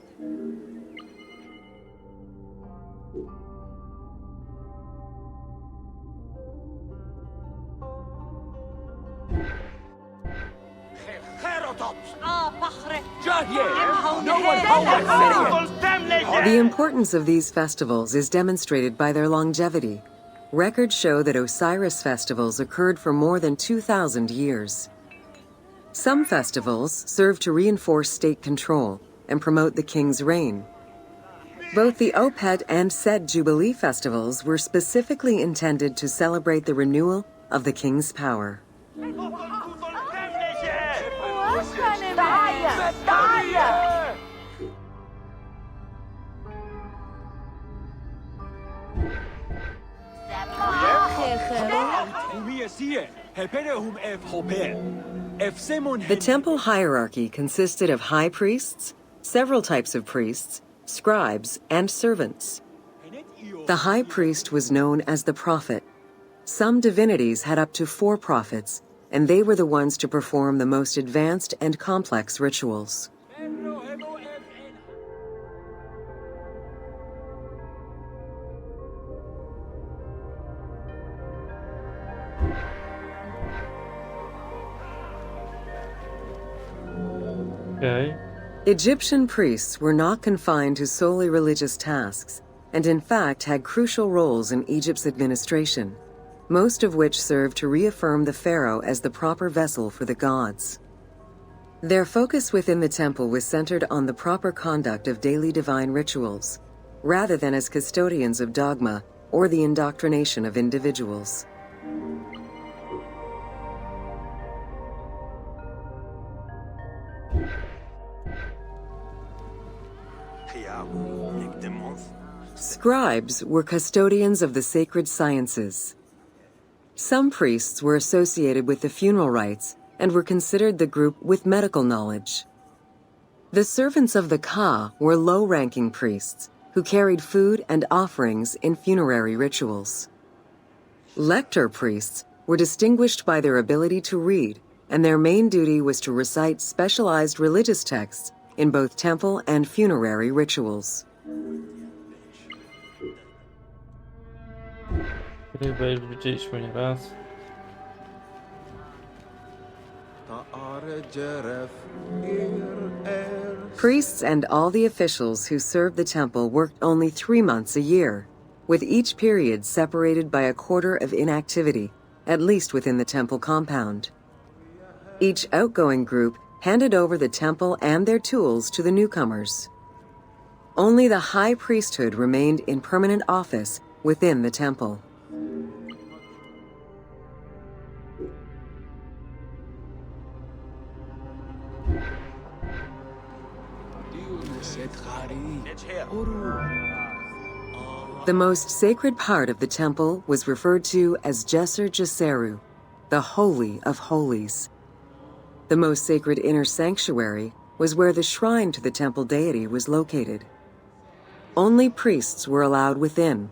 B: The importance of these festivals is demonstrated by their longevity. Records show that Osiris festivals occurred for more than 2,000 years. Some festivals serve to reinforce state control and promote the king's reign. Both the Opet and Set Jubilee festivals were specifically intended to celebrate the renewal of the king's power. The temple hierarchy consisted of high priests, several types of priests, scribes, and servants. The high priest was known as the prophet. Some divinities had up to 4 prophets, and they were the ones to perform the most advanced and complex rituals.
A: Okay.
B: Egyptian priests were not confined to solely religious tasks, and in fact had crucial roles in Egypt's administration, most of which served to reaffirm the pharaoh as the proper vessel for the gods. Their focus within the temple was centered on the proper conduct of daily divine rituals, rather than as custodians of dogma or the indoctrination of individuals. Scribes were custodians of the sacred sciences. Some priests were associated with the funeral rites and were considered the group with medical knowledge. The servants of the Ka were low-ranking priests who carried food and offerings in funerary rituals. Lector priests were distinguished by their ability to read, and their main duty was to recite specialized religious texts in both temple and funerary rituals.
A: Chyba już widzieliśmy nieraz.
B: Priests and all the officials who served the temple worked only 3 months a year, with each period separated by a quarter of inactivity, at least within the temple compound. Each outgoing group handed over the temple and their tools to the newcomers. Only the high priesthood remained in permanent office within the temple. The most sacred part of the temple was referred to as Jeser Jeseru, the Holy of Holies. The most sacred inner sanctuary was where the shrine to the temple deity was located. Only priests were allowed within.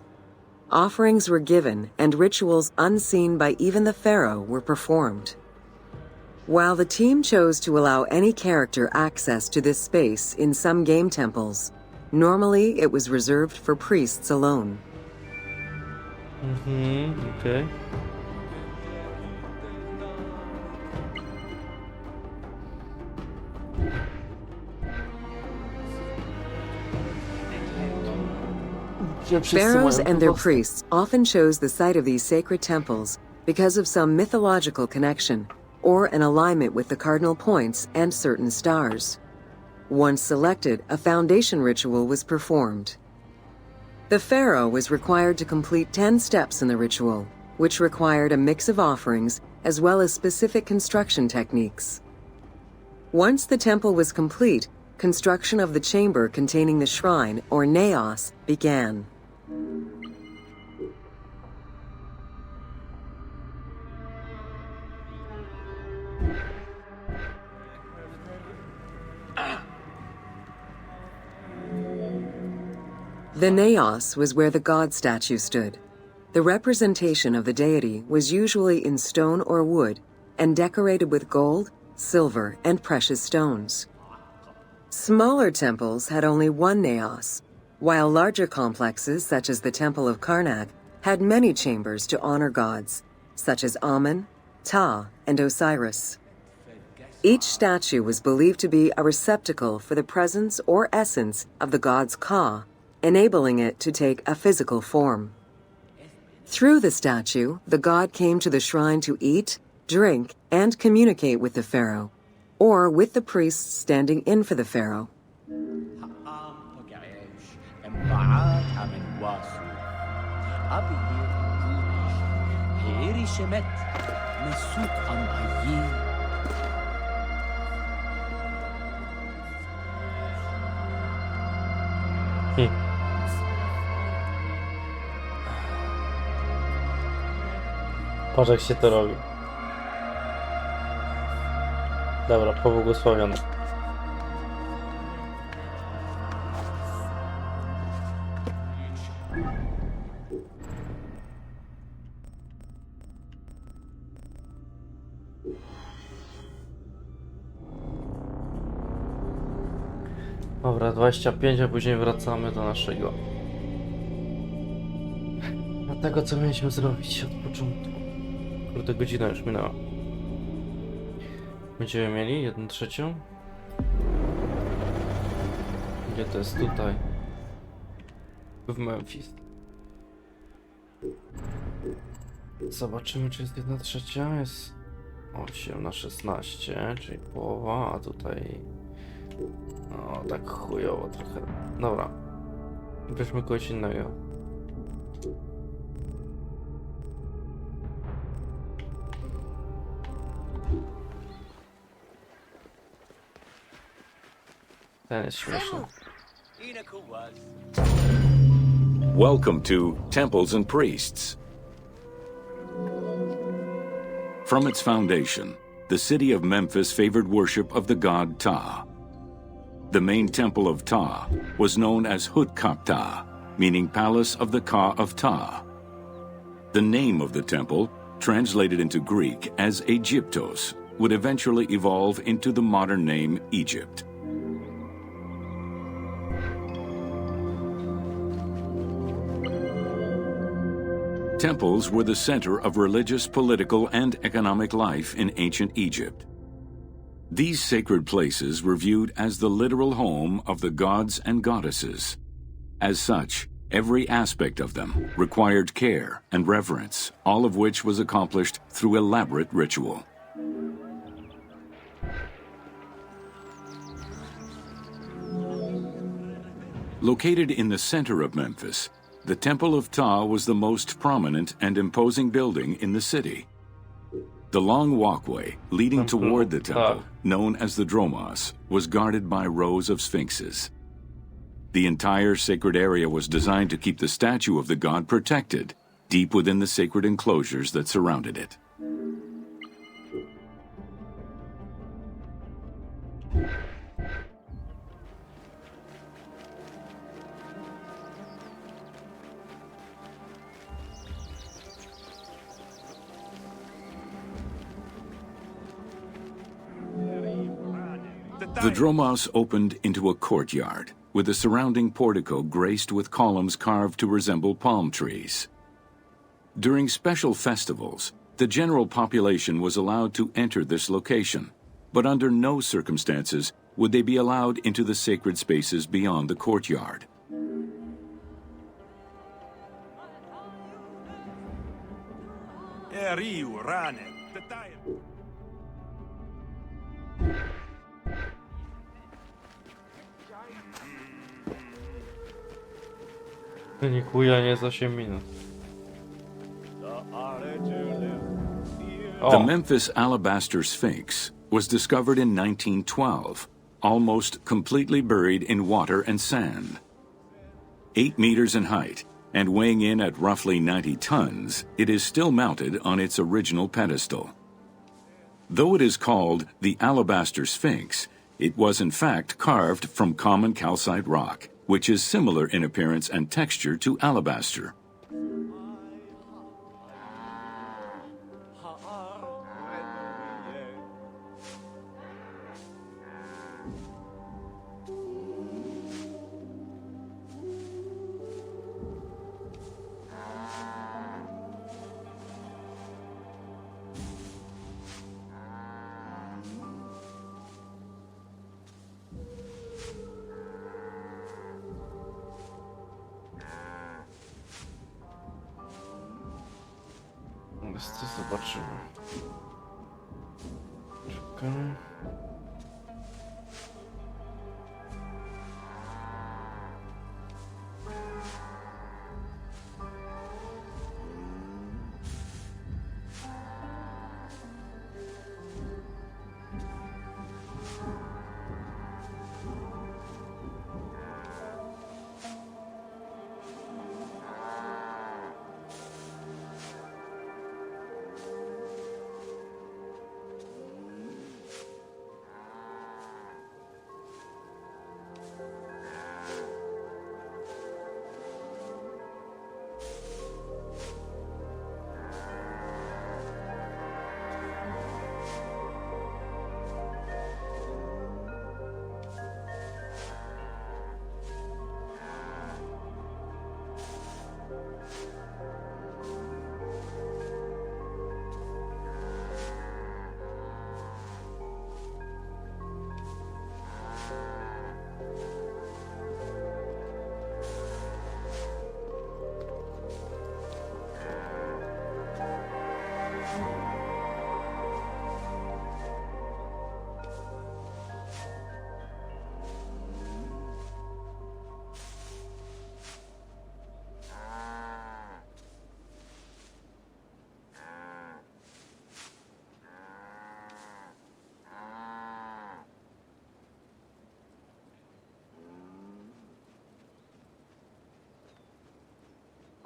B: Offerings were given and rituals unseen by even the pharaoh were performed. While the team chose to allow any character access to this space in some game temples, normally it was reserved for priests alone.
A: Okay.
B: Pharaohs and their priests often chose the site of these sacred temples because of some mythological connection or an alignment with the cardinal points and certain stars. Once selected, a foundation ritual was performed. The pharaoh was required to complete 10 steps in the ritual, which required a mix of offerings as well as specific construction techniques. Once the temple was complete, construction of the chamber containing the shrine, or naos, began. The naos was where the god statue stood. The representation of the deity was usually in stone or wood and decorated with gold, silver, and precious stones. Smaller temples had only one naos, while larger complexes, such as the Temple of Karnak, had many chambers to honor gods, such as Amun, Ptah, and Osiris. Each statue was believed to be a receptacle for the presence or essence of the god's Ka, enabling it to take a physical form. Through the statue, the god came to the shrine to eat, drink, and communicate with the pharaoh, or with the priests standing in for the pharaoh.
A: Patrz jak się to robi. Dobra, pobłogosławiony. Dobra, 25, a później wracamy do naszego. Do tego, co mieliśmy zrobić od początku. Kurde, godzina już minęła. Będziemy mieli 1/3. Gdzie to jest? Tutaj. W Memphis. Zobaczymy, czy jest 1/3. Jest 8/16, czyli połowa, a tutaj... No, tak chujowo trochę. Dobra. Weźmy kogoś innego. Ten jest śmieszny.
C: Welcome to Temples and Priests. From its foundation, the city of Memphis favored worship of the god Ptah. The main temple of Ptah was known as Hutkaptah, meaning Palace of the Ka of Ptah. The name of the temple, translated into Greek as Aegyptos, would eventually evolve into the modern name Egypt. Temples were the center of religious, political, and economic life in ancient Egypt. These sacred places were viewed as the literal home of the gods and goddesses. As such, every aspect of them required care and reverence, all of which was accomplished through elaborate ritual. Located in the center of Memphis, the Temple of Ptah was the most prominent and imposing building in the city. The long walkway leading toward the temple, known as the Dromos, was guarded by rows of sphinxes. The entire sacred area was designed to keep the statue of the god protected, deep within the sacred enclosures that surrounded it. The Dromos opened into a courtyard, with the surrounding portico graced with columns carved to resemble palm trees. During special festivals, the general population was allowed to enter this location, but under no circumstances would they be allowed into the sacred spaces beyond the courtyard.
A: Nikuja nie jest 8 minut.
C: The Memphis Alabaster Sphinx was discovered in 1912, almost completely buried in water and sand. 8 meters in height and weighing in at roughly 90 tons, it is still mounted on its original pedestal. Though it is called the Alabaster Sphinx, it was in fact carved from common calcite rock, which is similar in appearance and texture to alabaster.
A: Co zobaczymy? Czekamy.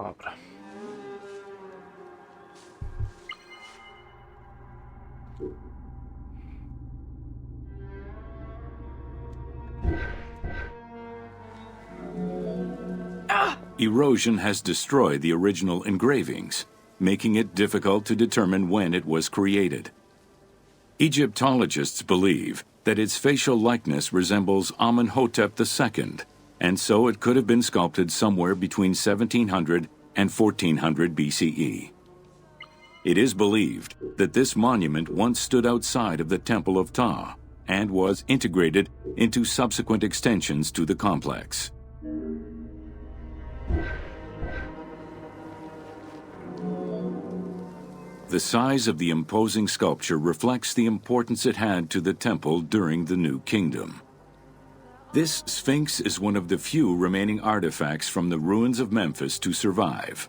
A: Dobra.
C: Erosion has destroyed the original engravings, making it difficult to determine when it was created. Egyptologists believe that its facial likeness resembles Amenhotep II, and so it could have been sculpted somewhere between 1700 and 1400 BCE. It is believed that this monument once stood outside of the Temple of Ptah and was integrated into subsequent extensions to the complex. The size of the imposing sculpture reflects the importance it had to the temple during the New Kingdom. This Sphinx is one of the few remaining artifacts from the ruins of Memphis to survive.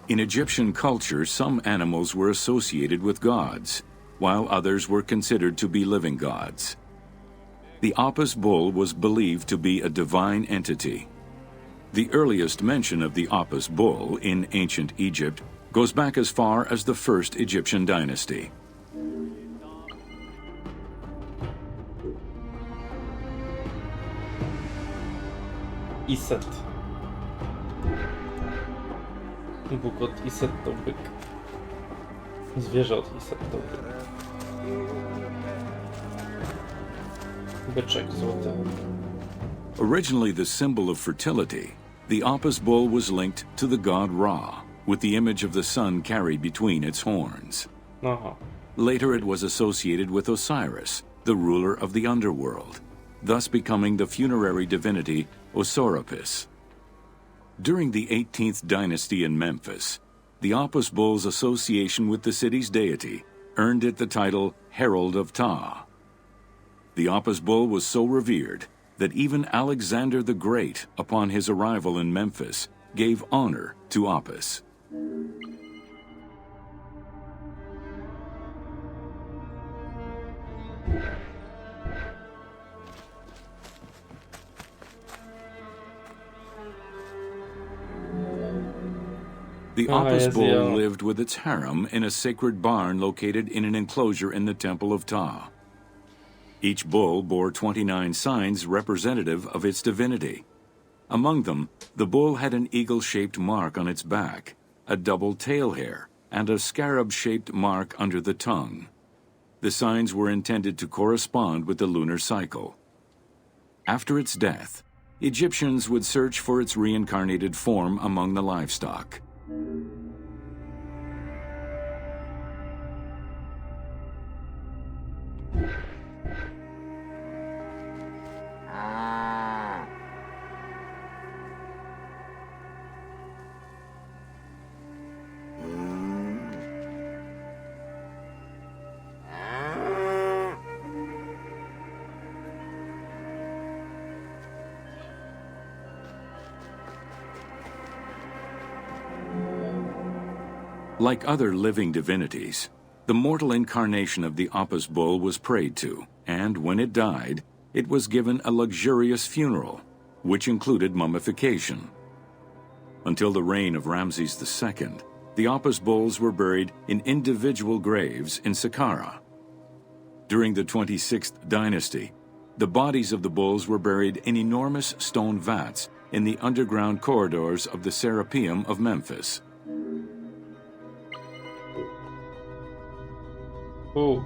C: In Egyptian culture, some animals were associated with gods, while others were considered to be living gods. The Apis bull was believed to be a divine entity. The earliest mention of the Apis bull in ancient Egypt goes back as far as the first Egyptian dynasty.
A: Iset. Bóg od Iset to byk. Zwierzę od Iset to byk. Byczek złoty.
C: Originally the symbol of fertility, the Apis bull was linked to the god Ra, with the image of the sun carried between its horns.
A: Aha.
C: Later it was associated with Osiris, the ruler of the underworld, thus becoming the funerary divinity Osorapis. During the 18th dynasty in Memphis, the Apis bull's association with the city's deity earned it the title Herald of Ptah. The Apis bull was so revered that even Alexander the Great, upon his arrival in Memphis, gave honor to Apis. The Apis
A: yes,
C: bull
A: yeah.
C: lived with its harem in a sacred barn located in an enclosure in the Temple of Ptah. Each bull bore 29 signs representative of its divinity. Among them, the bull had an eagle-shaped mark on its back, a double tail hair, and a scarab-shaped mark under the tongue. The signs were intended to correspond with the lunar cycle. After its death, Egyptians would search for its reincarnated form among the livestock. Like other living divinities, the mortal incarnation of the Apis bull was prayed to, and when it died, it was given a luxurious funeral, which included mummification. Until the reign of Ramses II, the Apis bulls were buried in individual graves in Saqqara. During the 26th dynasty, the bodies of the bulls were buried in enormous stone vats in the underground corridors of the Serapeum of Memphis.
A: Oh.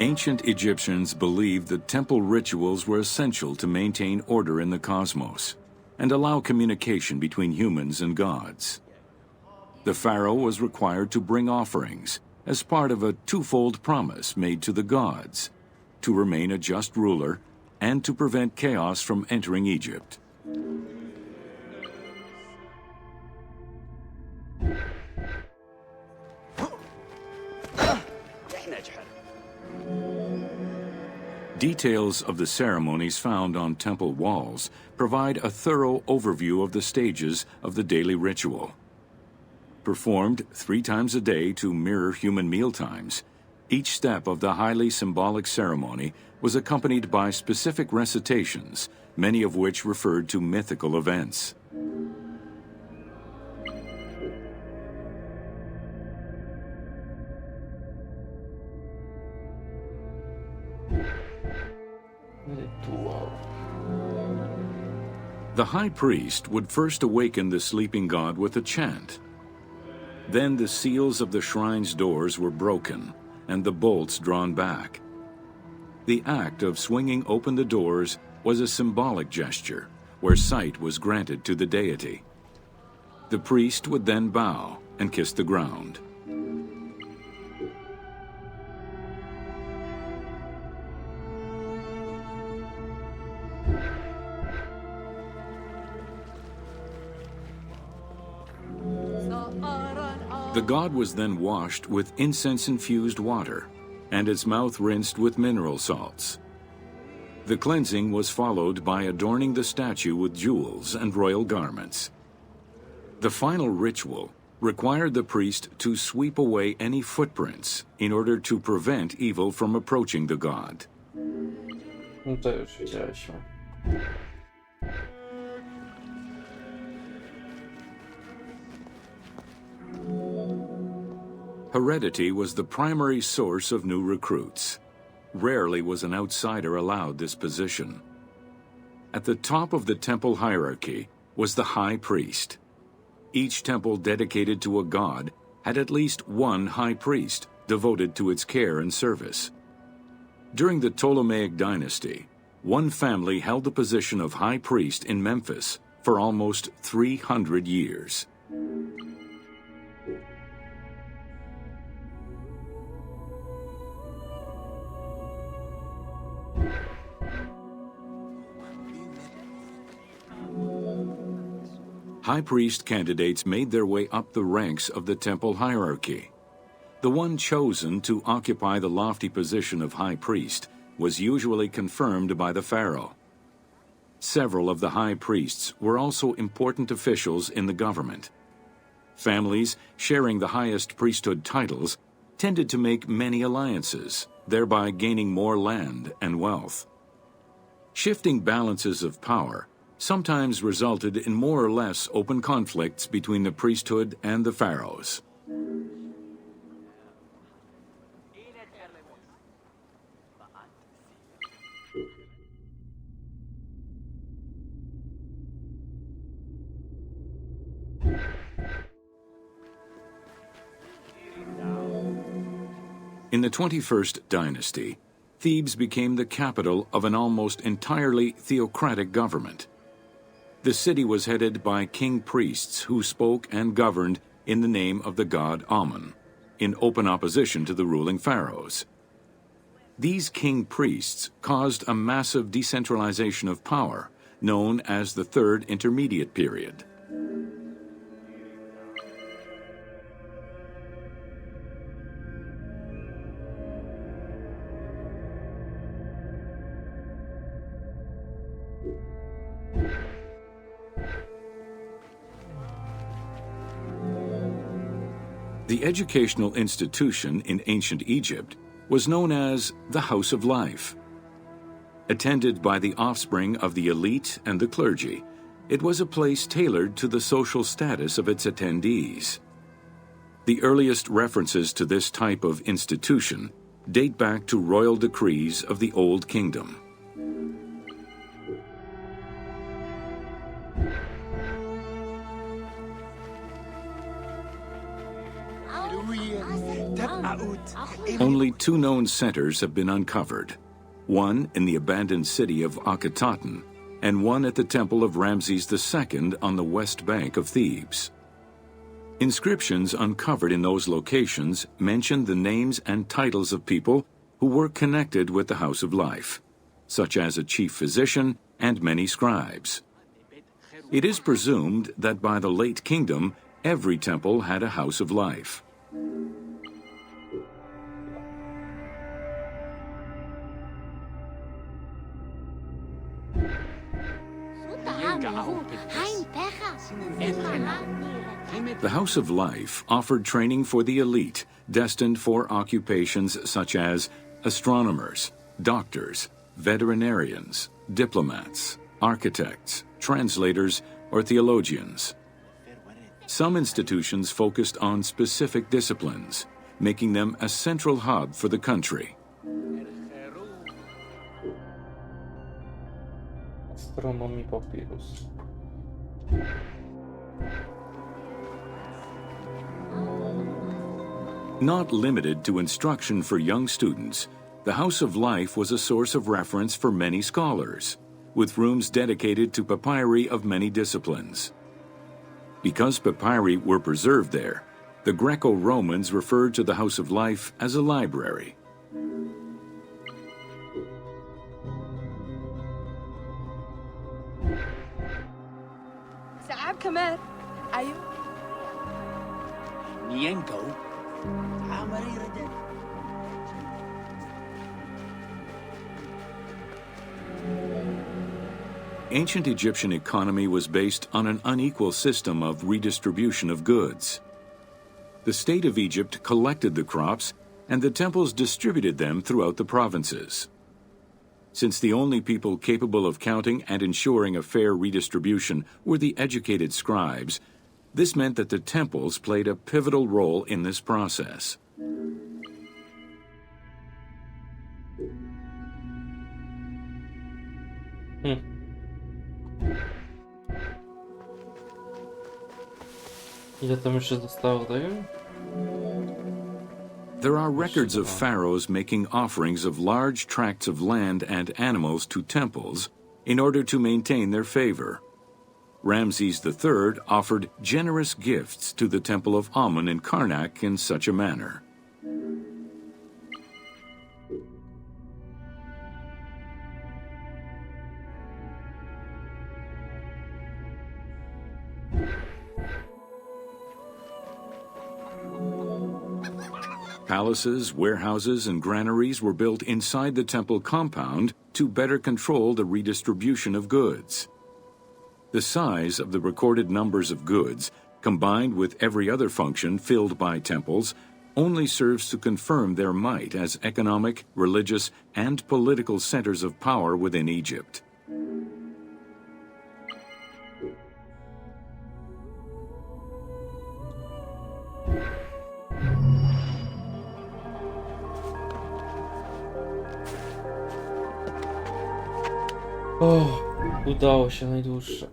C: Ancient Egyptians believed that temple rituals were essential to maintain order in the cosmos and allow communication between humans and gods. The pharaoh was required to bring offerings as part of a twofold promise made to the gods, to remain a just ruler and to prevent chaos from entering Egypt. Details of the ceremonies found on temple walls provide a thorough overview of the stages of the daily ritual. Performed 3 times a day to mirror human mealtimes, each step of the highly symbolic ceremony was accompanied by specific recitations, many of which referred to mythical events. The high priest would first awaken the sleeping god with a chant. Then the seals of the shrine's doors were broken and the bolts drawn back. The act of swinging open the doors was a symbolic gesture where sight was granted to the deity. The priest would then bow and kiss the ground. The god was then washed with incense-infused water, and its mouth rinsed with mineral salts. The cleansing was followed by adorning the statue with jewels and royal garments. The final ritual required the priest to sweep away any footprints in order to prevent evil from approaching the god.
A: No to już widzieliśmy.
C: Heredity was the primary source of new recruits. Rarely was an outsider allowed this position. At the top of the temple hierarchy was the high priest. Each temple dedicated to a god had at least one high priest devoted to its care and service. During the Ptolemaic dynasty, one family held the position of high priest in Memphis for almost 300 years. High priest candidates made their way up the ranks of the temple hierarchy. The one chosen to occupy the lofty position of high priest was usually confirmed by the pharaoh. Several of the high priests were also important officials in the government. Families sharing the highest priesthood titles tended to make many alliances, thereby gaining more land and wealth. Shifting balances of power sometimes resulted in more or less open conflicts between the priesthood and the pharaohs. In the 21st dynasty, Thebes became the capital of an almost entirely theocratic government. The city was headed by king priests who spoke and governed in the name of the god Amun, in open opposition to the ruling pharaohs. These king priests caused a massive decentralization of power, known as the Third Intermediate Period. The educational institution in ancient Egypt was known as the House of Life. Attended by the offspring of the elite and the clergy, it was a place tailored to the social status of its attendees. The earliest references to this type of institution date back to royal decrees of the Old Kingdom. Only two known centers have been uncovered, one in the abandoned city of Akhetaten and one at the temple of Ramses II on the west bank of Thebes. Inscriptions uncovered in those locations mention the names and titles of people who were connected with the House of Life, such as a chief physician and many scribes. It is presumed that by the late kingdom, every temple had a House of Life. The House of Life offered training for the elite, destined for occupations such as astronomers, doctors, veterinarians, diplomats, architects, translators, or theologians. Some institutions focused on specific disciplines, making them a central hub for the country.
A: Astronomy papyrus.
C: Not limited to instruction for young students, the House of Life was a source of reference for many scholars, with rooms dedicated to papyri of many disciplines. Because papyri were preserved there, the Greco-Romans referred to the House of Life as a library.
E: ساعات كمان أيوه
D: نينكو
C: Ancient Egyptian economy was based on an unequal system of redistribution of goods. The state of Egypt collected the crops, and the temples distributed them throughout the provinces. Since the only people capable of counting and ensuring a fair redistribution were the educated scribes, this meant that the temples played a pivotal role in this process.
A: Ile tam jeszcze zostało tego?
C: There are records of pharaohs making offerings of large tracts of land and animals to temples in order to maintain their favor. Ramses III offered generous gifts to the temple of Amun in Karnak in such a manner. Palaces, warehouses, and granaries were built inside the temple compound to better control the redistribution of goods. The size of the recorded numbers of goods, combined with every other function filled by temples, only serves to confirm their might as economic, religious, and political centers of power within Egypt.
A: O, udało się najdłuższe.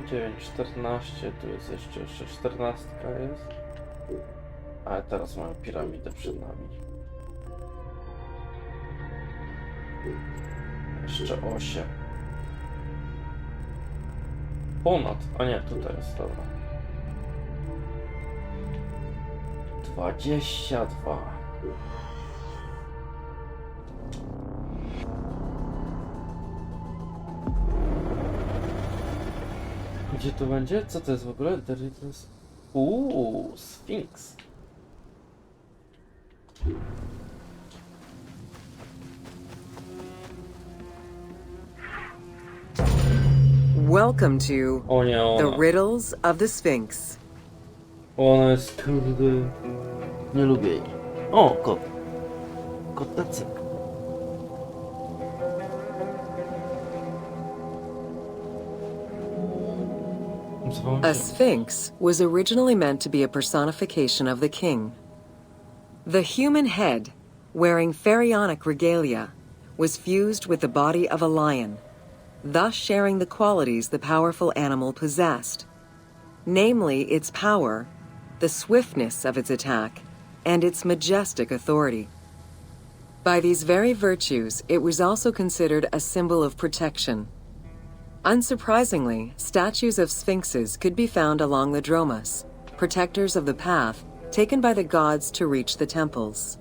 A: Dziewięć, 14, tu jest jeszcze 14 jest. Ale teraz mamy piramidę przed nami. Jeszcze 8. Ponad, a nie, tutaj jest, dobra. 22. Gdzie to będzie? Co to jest w ogóle? To jest... Sfinks.
B: Welcome to
A: O nie, ona.
B: The Riddles of the Sphinx.
A: Ona jest, kurde... Nie lubię jej. O, kot. Kotecek.
B: A sphinx was originally meant to be a personification of the king. The human head, wearing pharaonic regalia, was fused with the body of a lion, thus sharing the qualities the powerful animal possessed, namely its power, the swiftness of its attack, and its majestic authority. By these very virtues, it was also considered a symbol of protection. Unsurprisingly, statues of sphinxes could be found along the dromas, protectors of the path taken by the gods to reach the temples.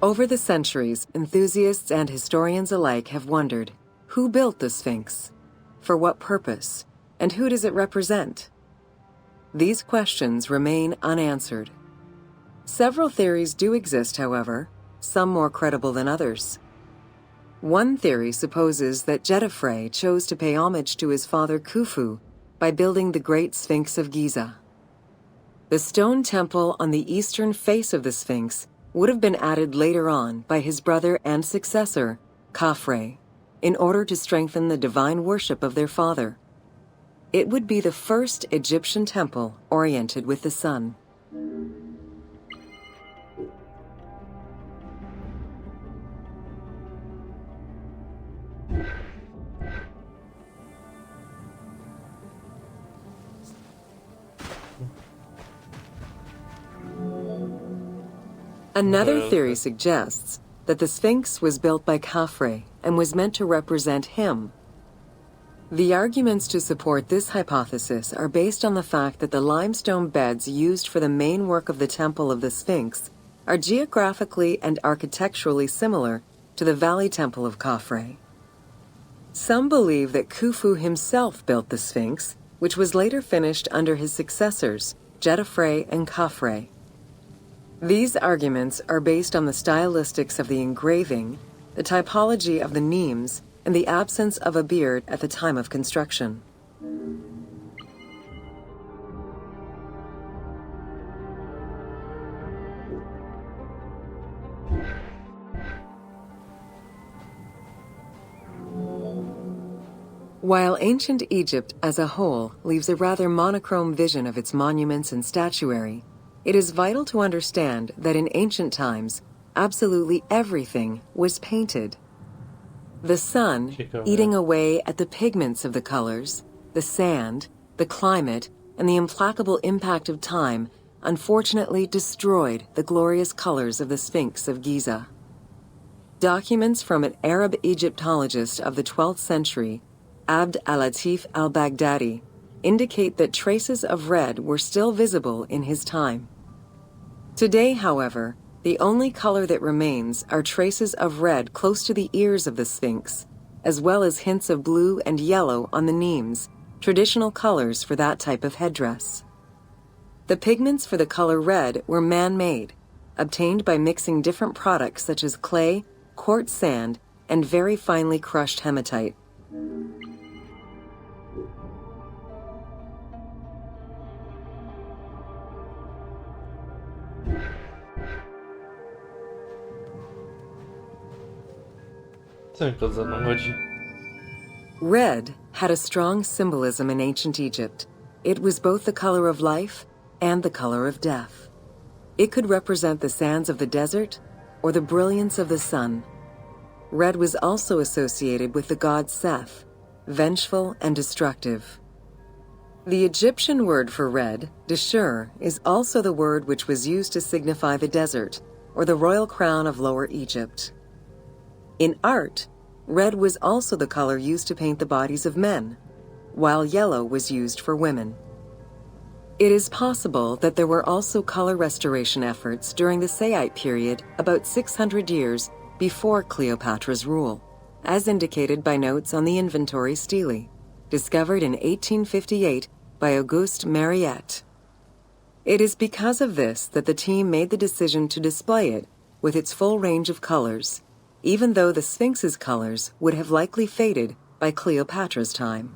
B: Over the centuries, enthusiasts and historians alike have wondered, who built the Sphinx? For what purpose? And who does it represent? These questions remain unanswered. Several theories do exist, however, some more credible than others. One theory supposes that Jedefre chose to pay homage to his father Khufu by building the Great Sphinx of Giza. The stone temple on the eastern face of the Sphinx would have been added later on by his brother and successor, Khafre, in order to strengthen the divine worship of their father. It would be the first Egyptian temple oriented with the sun. Another theory suggests that the Sphinx was built by Khafre and was meant to represent him. The arguments to support this hypothesis are based on the fact that the limestone beds used for the main work of the Temple of the Sphinx are geographically and architecturally similar to the Valley Temple of Khafre. Some believe that Khufu himself built the Sphinx, which was later finished under his successors, Jedefre and Khafre. These arguments are based on the stylistics of the engraving, the typology of the nemes, and the absence of a beard at the time of construction. While ancient Egypt as a whole leaves a rather monochrome vision of its monuments and statuary, it is vital to understand that in ancient times, absolutely everything was painted. The sun,
A: Ciekawe.
B: eating away at the pigments of the colors, the sand, the climate, and the implacable impact of time, unfortunately destroyed the glorious colors of the Sphinx of Giza. Documents from an Arab Egyptologist of the 12th century, Abd al-Latif al-Baghdadi, indicate that traces of red were still visible in his time. Today, however, the only color that remains are traces of red close to the ears of the Sphinx, as well as hints of blue and yellow on the nemes, traditional colors for that type of headdress. The pigments for the color red were man-made, obtained by mixing different products such as clay, quartz sand, and very finely crushed hematite.
A: Co ten kot za mną chodzi?
B: Red had a strong symbolism in ancient Egypt. It was both the color of life and the color of death. It could represent the sands of the desert or the brilliance of the sun. Red was also associated with the god Seth, vengeful and destructive. The Egyptian word for red, deshur, is also the word which was used to signify the desert, or the royal crown of Lower Egypt. In art, red was also the color used to paint the bodies of men, while yellow was used for women. It is possible that there were also color restoration efforts during the Saite period about 600 years before Cleopatra's rule, as indicated by notes on the inventory stele, discovered in 1858 by Auguste Mariette. It is because of this that the team made the decision to display it with its full range of colors, even though the Sphinx's colors would have likely faded by Cleopatra's time.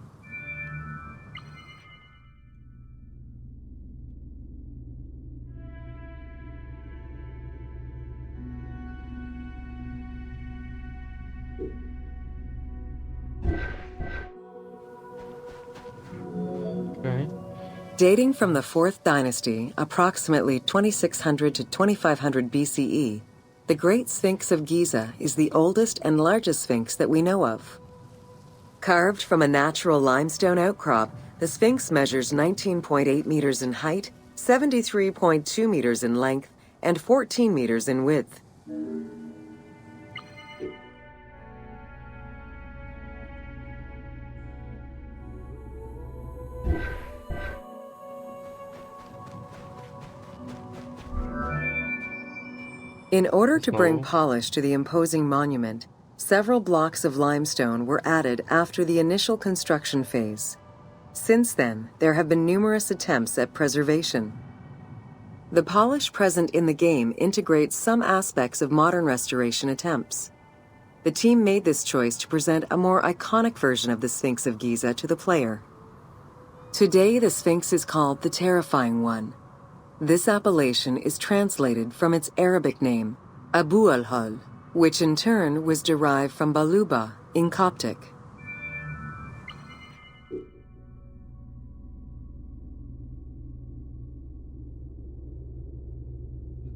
A: Okej.
B: Dating from the 4th dynasty, approximately 2600 to 2500 BCE, the Great Sphinx of Giza is the oldest and largest sphinx that we know of. Carved from a natural limestone outcrop, the Sphinx measures 19.8 meters in height, 73.2 meters in length, and 14 meters in width. In order to bring polish to the imposing monument, several blocks of limestone were added after the initial construction phase. Since then, there have been numerous attempts at preservation. The polish present in the game integrates some aspects of modern restoration attempts. The team made this choice to present a more iconic version of the Sphinx of Giza to the player. Today, the Sphinx is called the Terrifying One. This appellation is translated from its Arabic name, Abu al-Hal, which in turn was derived from Baluba in Coptic.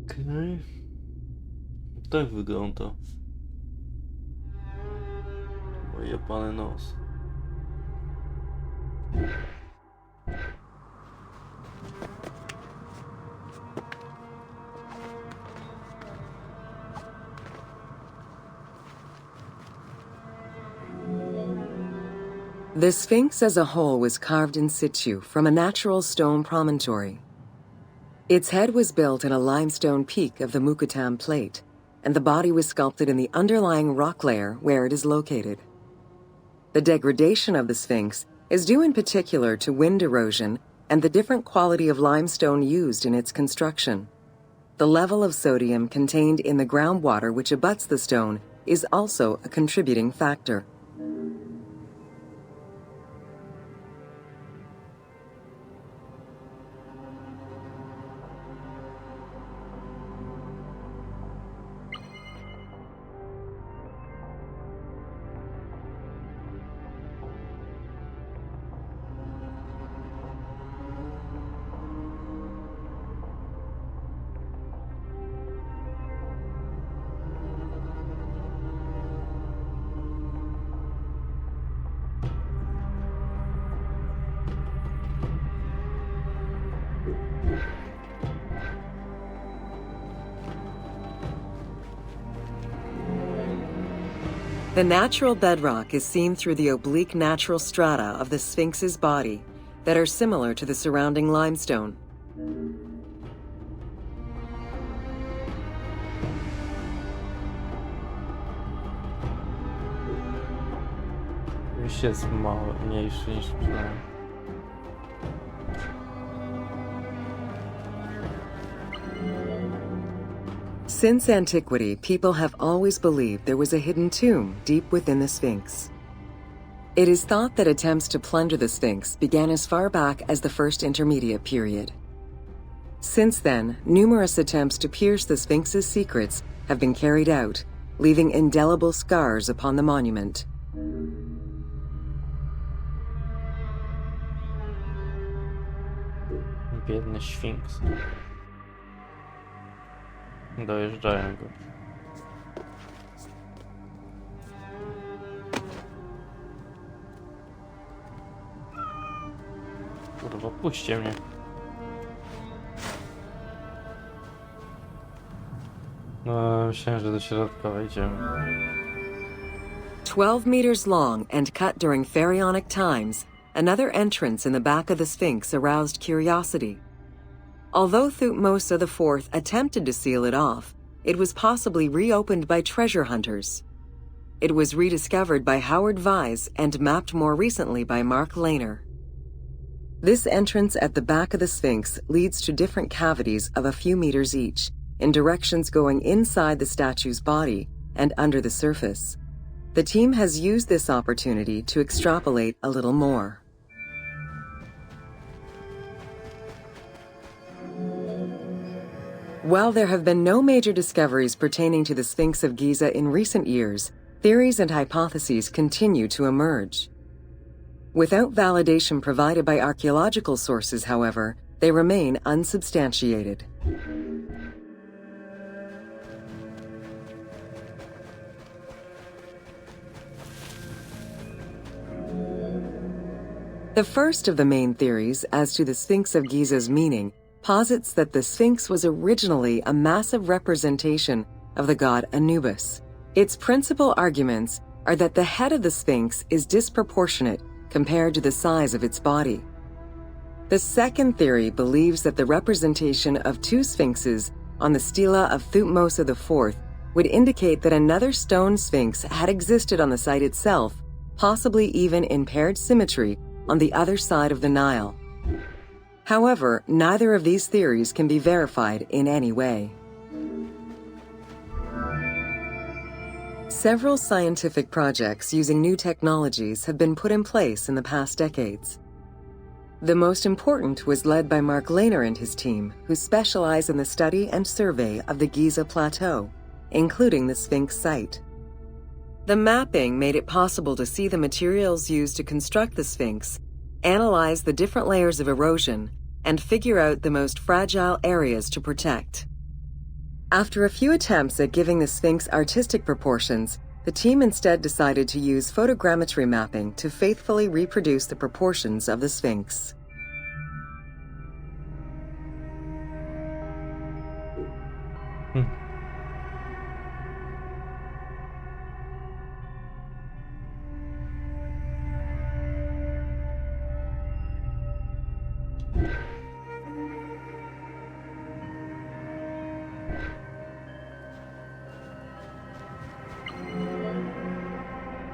A: Okej. Tak wygląda. Ojebany nos.
B: The Sphinx as a whole was carved in situ from a natural stone promontory. Its head was built in a limestone peak of the Mukattam Plate, and the body was sculpted in the underlying rock layer where it is located. The degradation of the Sphinx is due in particular to wind erosion and the different quality of limestone used in its construction. The level of sodium contained in the groundwater which abuts the stone is also a contributing factor. The natural bedrock is seen through the oblique natural strata of the Sphinx's body that are similar to the surrounding limestone.
A: Już jest mały, mniejszy niż myślałem.
B: Since antiquity, people have always believed there was a hidden tomb deep within the Sphinx. It is thought that attempts to plunder the Sphinx began as far back as the First Intermediate period. Since then, numerous attempts to pierce the Sphinx's secrets have been carried out, leaving indelible scars upon the monument.
A: Biedny Sfinks. Dojeżdżają go. Kurwa, puśćcie mnie. No, myślałem, że do środka wejdziemy.
B: 12 meters long and cut during pharaonic times, another entrance in the back of the Sphinx aroused curiosity. Although Thutmose IV attempted to seal it off, it was possibly reopened by treasure hunters. It was rediscovered by Howard Vyse and mapped more recently by Mark Lehner. This entrance at the back of the Sphinx leads to different cavities of a few meters each, in directions going inside the statue's body and under the surface. The team has used this opportunity to extrapolate a little more. While there have been no major discoveries pertaining to the Sphinx of Giza in recent years, theories and hypotheses continue to emerge. Without validation provided by archaeological sources, however, they remain unsubstantiated. The first of the main theories as to the Sphinx of Giza's meaning posits that the Sphinx was originally a massive representation of the god Anubis. Its principal arguments are that the head of the Sphinx is disproportionate compared to the size of its body. The second theory believes that the representation of two sphinxes on the stela of Thutmose IV would indicate that another stone sphinx had existed on the site itself, possibly even in paired symmetry on the other side of the Nile. However, neither of these theories can be verified in any way. Several scientific projects using new technologies have been put in place in the past decades. The most important was led by Mark Lehner and his team, who specialize in the study and survey of the Giza Plateau, including the Sphinx site. The mapping made it possible to see the materials used to construct the Sphinx, analyze the different layers of erosion, and figure out the most fragile areas to protect. After a few attempts at giving the Sphinx artistic proportions, the team instead decided to use photogrammetry mapping to faithfully reproduce the proportions of the Sphinx.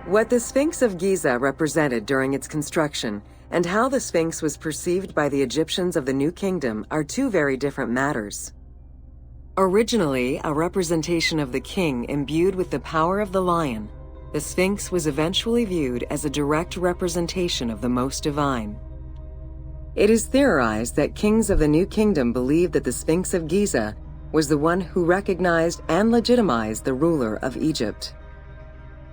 B: What the Sphinx of Giza represented during its construction and how the Sphinx was perceived by the Egyptians of the New Kingdom are two very different matters. Originally a representation of the king imbued with the power of the lion, the Sphinx was eventually viewed as a direct representation of the Most Divine. It is theorized that kings of the New Kingdom believed that the Sphinx of Giza was the one who recognized and legitimized the ruler of Egypt.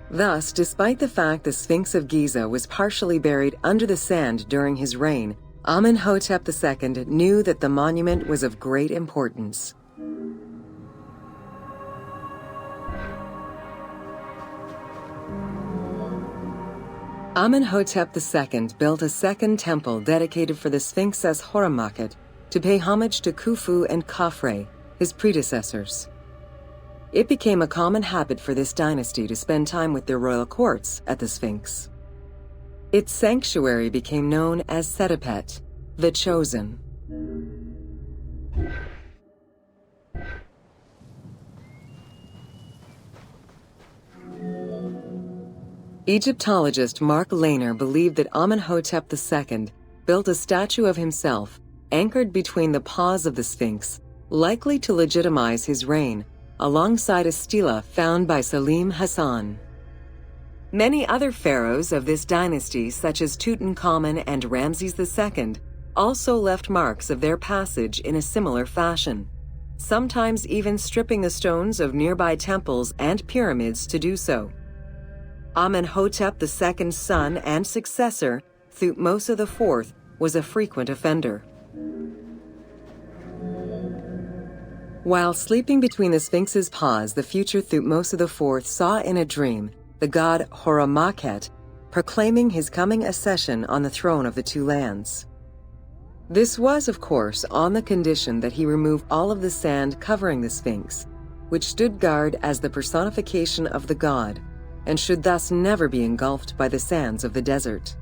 B: Thus, despite the fact the Sphinx of Giza was partially buried under the sand during his reign, Amenhotep II knew that the monument was of great importance. Amenhotep II built a second temple dedicated for the Sphinx as Horemakhet to pay homage to Khufu and Khafre, his predecessors. It became a common habit for this dynasty to spend time with their royal courts at the Sphinx. Its sanctuary became known as Setepet, the Chosen. Egyptologist Mark Lehner believed that Amenhotep II built a statue of himself anchored between the paws of the Sphinx, likely to legitimize his reign, alongside a stela found by Salim Hassan. Many other pharaohs of this dynasty, such as Tutankhamun and Ramses II, also left marks of their passage in a similar fashion, sometimes even stripping the stones of nearby temples and pyramids to do so. Amenhotep II's son and successor, Thutmose IV, was a frequent offender. While sleeping between the Sphinx's paws, the future Thutmose IV saw in a dream the god Horamakhet proclaiming his coming accession on the throne of the two lands. This was, of course, on the condition that he remove all of the sand covering the Sphinx, which stood guard as the personification of the god, and should thus never be engulfed by the sands of the desert.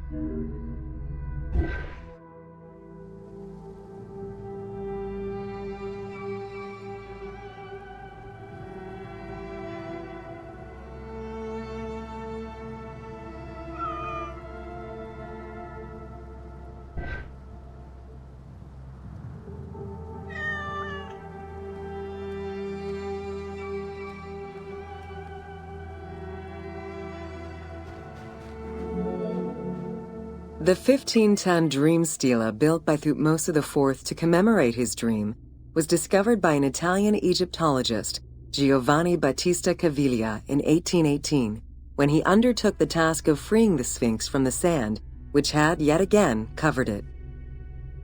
B: The 15-ton dream stela built by Thutmose IV to commemorate his dream was discovered by an Italian Egyptologist, Giovanni Battista Caviglia, in 1818, when he undertook the task of freeing the Sphinx from the sand, which had yet again covered it.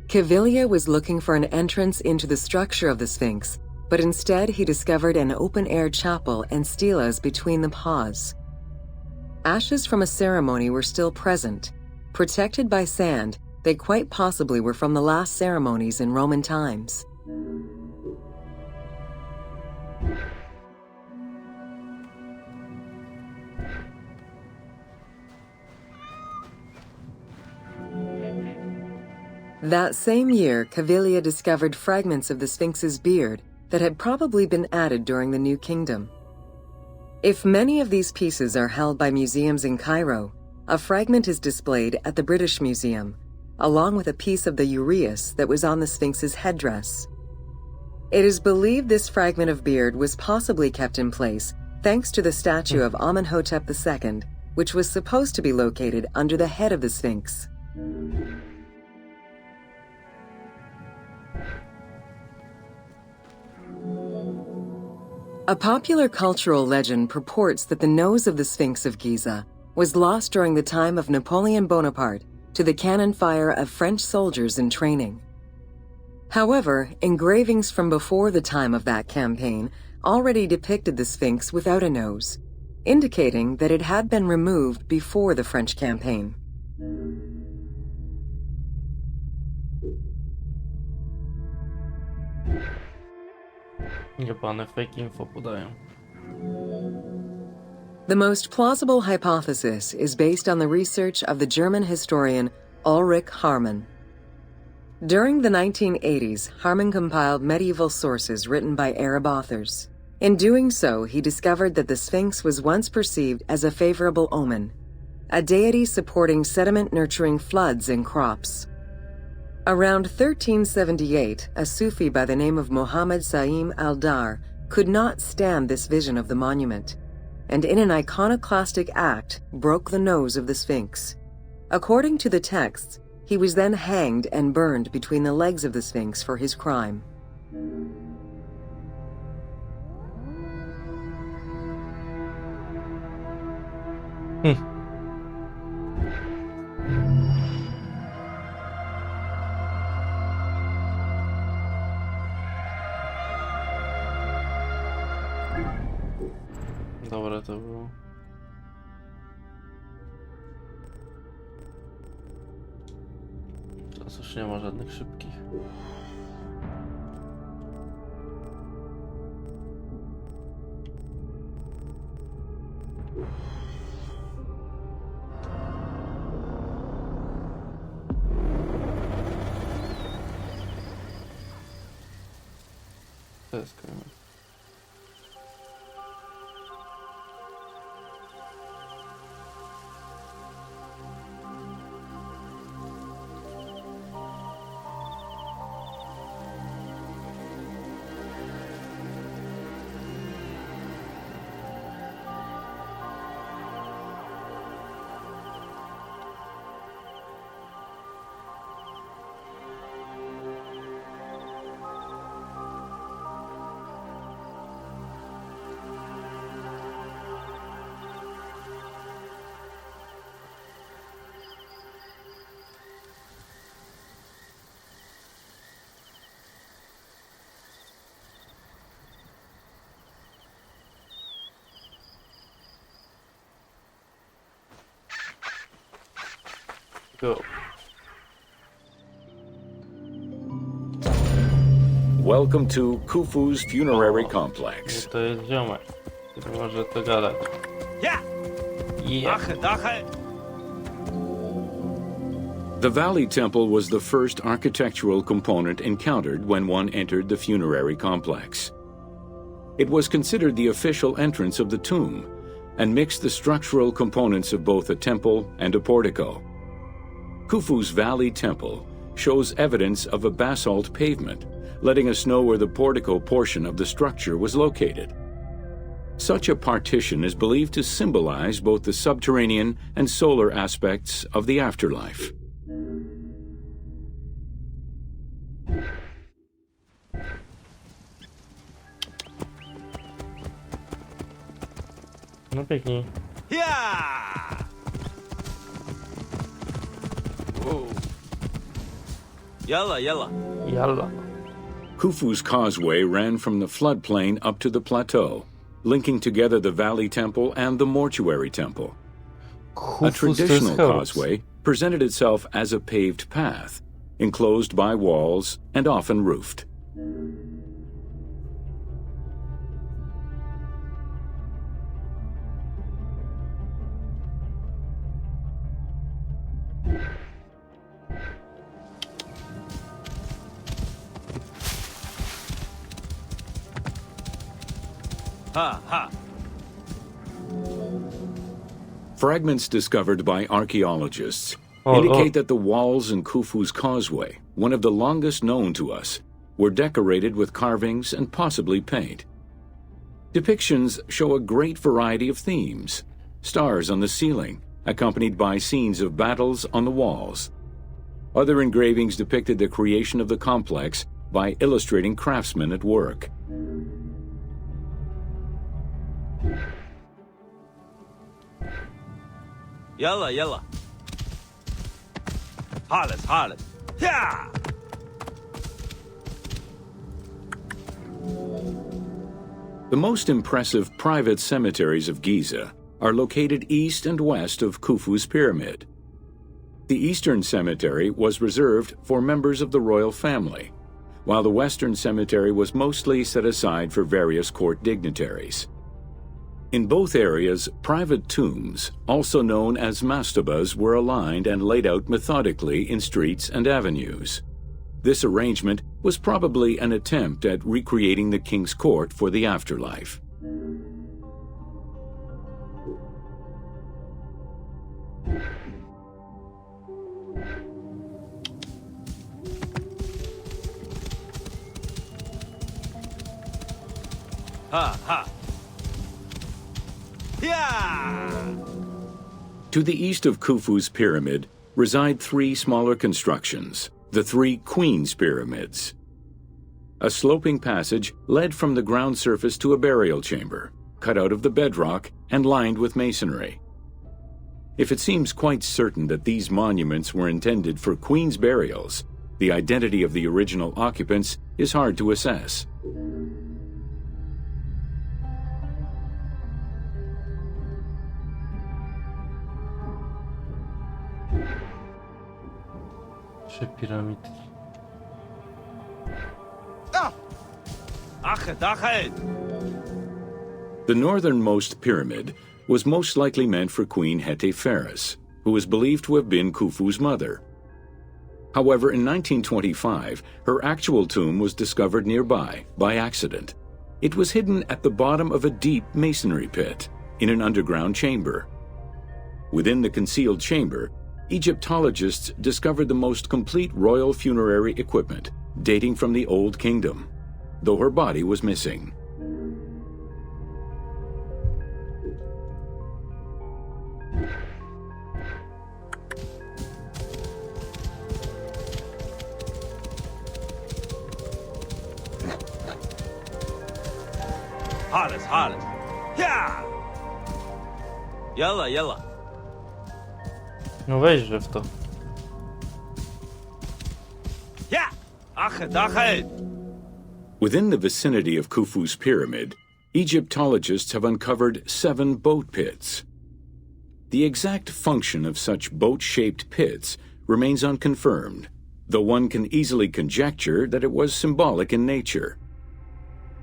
B: Caviglia was looking for an entrance into the structure of the Sphinx, but instead he discovered an open-air chapel and stelas between the paws. Ashes from a ceremony were still present. Protected by sand, they quite possibly were from the last ceremonies in Roman times. That same year, Caviglia discovered fragments of the Sphinx's beard that had probably been added during the New Kingdom. If many of these pieces are held by museums in Cairo, a fragment is displayed at the British Museum, along with a piece of the uraeus that was on the Sphinx's headdress. It is believed this fragment of beard was possibly kept in place thanks to the statue of Amenhotep II, which was supposed to be located under the head of the Sphinx. A popular cultural legend purports that the nose of the Sphinx of Giza was lost during the time of Napoleon Bonaparte to the cannon fire of French soldiers in training. However, engravings from before the time of that campaign already depicted the Sphinx without a nose, indicating that it had been removed before the French campaign.
A: Jebane fake info podają.
B: The most plausible hypothesis is based on the research of the German historian Ulrich Harman. During the 1980s, Harman compiled medieval sources written by Arab authors. In doing so, he discovered that the Sphinx was once perceived as a favorable omen, a deity supporting sediment-nurturing floods and crops. Around 1378, a Sufi by the name of Muhammad Sa'im al-Dar could not stand this vision of the monument, and in an iconoclastic act broke the nose of the Sphinx. According to the texts, he was then hanged and burned between the legs of the Sphinx for his crime.
A: Dobre to było. Teraz już nie ma żadnych szybkich. jest kamień? Go.
C: Welcome to Khufu's funerary complex.
A: To jest ziomek, który może to gadać.
D: Ja!
A: Yeah.
D: Dache!
C: The Valley Temple was the first architectural component encountered when one entered the funerary complex. It was considered the official entrance of the tomb and mixed the structural components of both a temple and a portico. Khufu's Valley Temple shows evidence of a basalt pavement, letting us know where the portico portion of the structure was located. Such a partition is believed to symbolize both the subterranean and solar aspects of the afterlife.
A: No pięknie.
D: Ja! Whoa. Yalla, yalla.
A: Jalla.
C: Khufu's causeway ran from the floodplain up to the plateau, linking together the Valley Temple and the Mortuary Temple. A traditional causeway presented itself as a paved path, enclosed by walls and often roofed.
D: Ha, ha.
C: Fragments discovered by archaeologists indicate that the walls in Khufu's causeway, one of the longest known to us, were decorated with carvings and possibly paint. Depictions show a great variety of themes: stars on the ceiling, accompanied by scenes of battles on the walls. Other engravings depicted the creation of the complex by illustrating craftsmen at work.
D: Yalla, yalla. Harles, harles. Ja!
C: The most impressive private cemeteries of Giza are located east and west of Khufu's pyramid. The Eastern Cemetery was reserved for members of the royal family, while the Western Cemetery was mostly set aside for various court dignitaries. In both areas, private tombs, also known as mastabas, were aligned and laid out methodically in streets and avenues. This arrangement was probably an attempt at recreating the king's court for the afterlife.
D: Ha, ha. Yeah!
C: To the east of Khufu's pyramid reside three smaller constructions, the three Queen's Pyramids. A sloping passage led from the ground surface to a burial chamber, cut out of the bedrock and lined with masonry. If it seems quite certain that these monuments were intended for queen's burials, the identity of the original occupants is hard to assess.
A: Trzy piramidki.
D: Dache.
C: The northernmost pyramid was most likely meant for Queen Hetepheres, who is believed to have been Khufu's mother. However, in 1925, her actual tomb was discovered nearby by accident. It was hidden at the bottom of a deep masonry pit in an underground chamber. Within the concealed chamber, Egyptologists discovered the most complete royal funerary equipment dating from the Old Kingdom, though her body was missing.
D: خالص خالص يا يلا يلا
A: No weźże w to.
D: يا أخذ
C: Within the vicinity of Khufu's pyramid, Egyptologists have uncovered 7 boat pits. The exact function of such boat-shaped pits remains unconfirmed, though one can easily conjecture that it was symbolic in nature.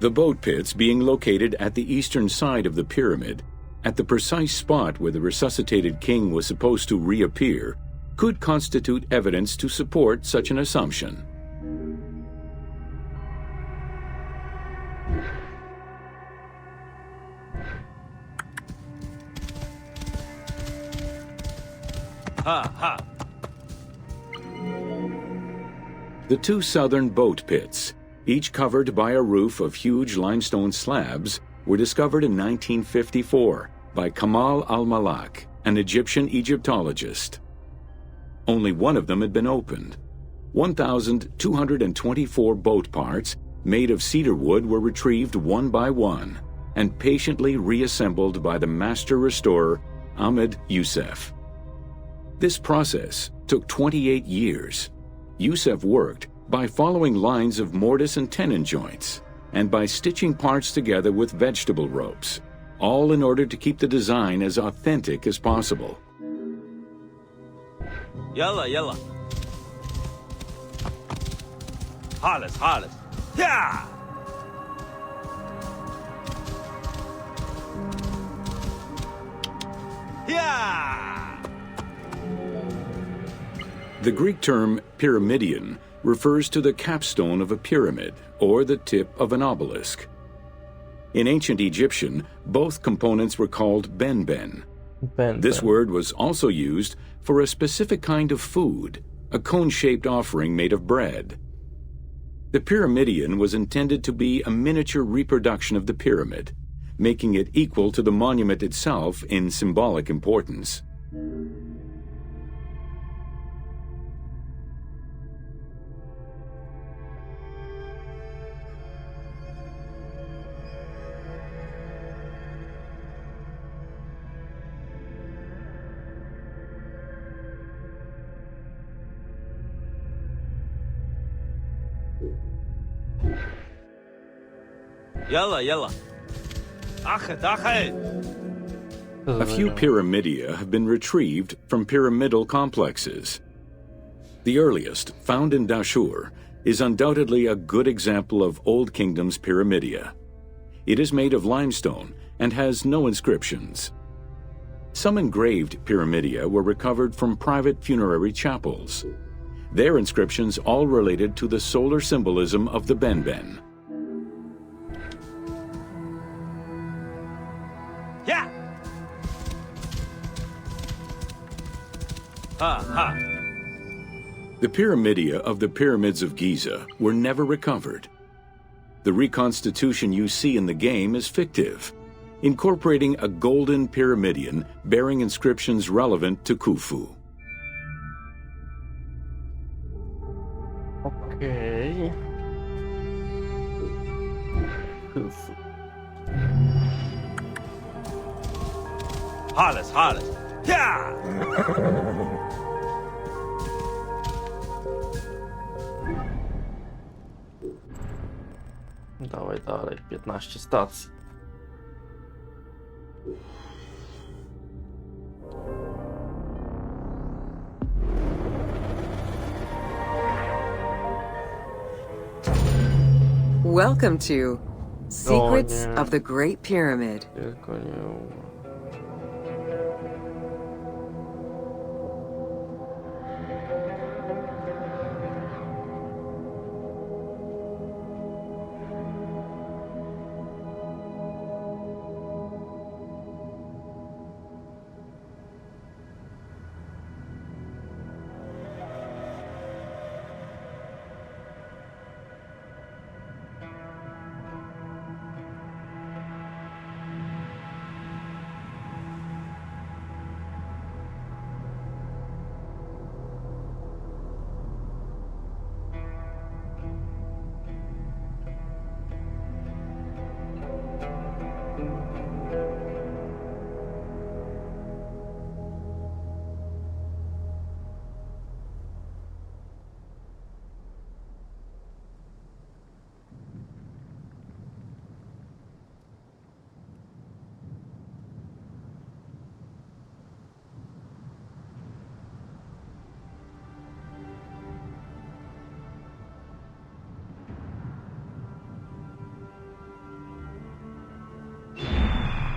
C: The boat pits being located at the eastern side of the pyramid, at the precise spot where the resuscitated king was supposed to reappear, could constitute evidence to support such an assumption.
D: ها
C: The 2 southern boat pits, each covered by a roof of huge limestone slabs, were discovered in 1954 by Kamal al-Malak, an Egyptian Egyptologist. Only one of them had been opened. 1,224 boat parts made of cedar wood were retrieved one by one and patiently reassembled by the master restorer Ahmed Youssef. This process took 28 years. Youssef worked by following lines of mortise and tenon joints and by stitching parts together with vegetable ropes, all in order to keep the design as authentic as possible.
D: يلا يلا خالص خالص يا يا
C: The Greek term pyramidion refers to the capstone of a pyramid or the tip of an obelisk. In ancient Egyptian, both components were called benben. This word was also used for a specific kind of food, a cone-shaped offering made of bread. The pyramidion was intended to be a miniature reproduction of the pyramid, making it equal to the monument itself in symbolic importance.
D: يلا يلا أخذ
C: A few pyramidia have been retrieved from pyramidal complexes. The earliest, found in Dashur, is undoubtedly a good example of Old Kingdom's pyramidia. It is made of limestone and has no inscriptions. Some engraved pyramidia were recovered from private funerary chapels. Their inscriptions all related to the solar symbolism of the benben.
D: يا ها
C: The pyramidia of the pyramids of Giza were never recovered. The reconstitution you see in the game is fictive, incorporating a golden pyramidion bearing inscriptions relevant to Khufu.
A: Okej. Khufu.
D: خالص خالص يا
A: Dawaj dalej, 15 stacji.
B: Welcome to Secrets
A: nie.
B: of the Great Pyramid.
A: Tylko nie...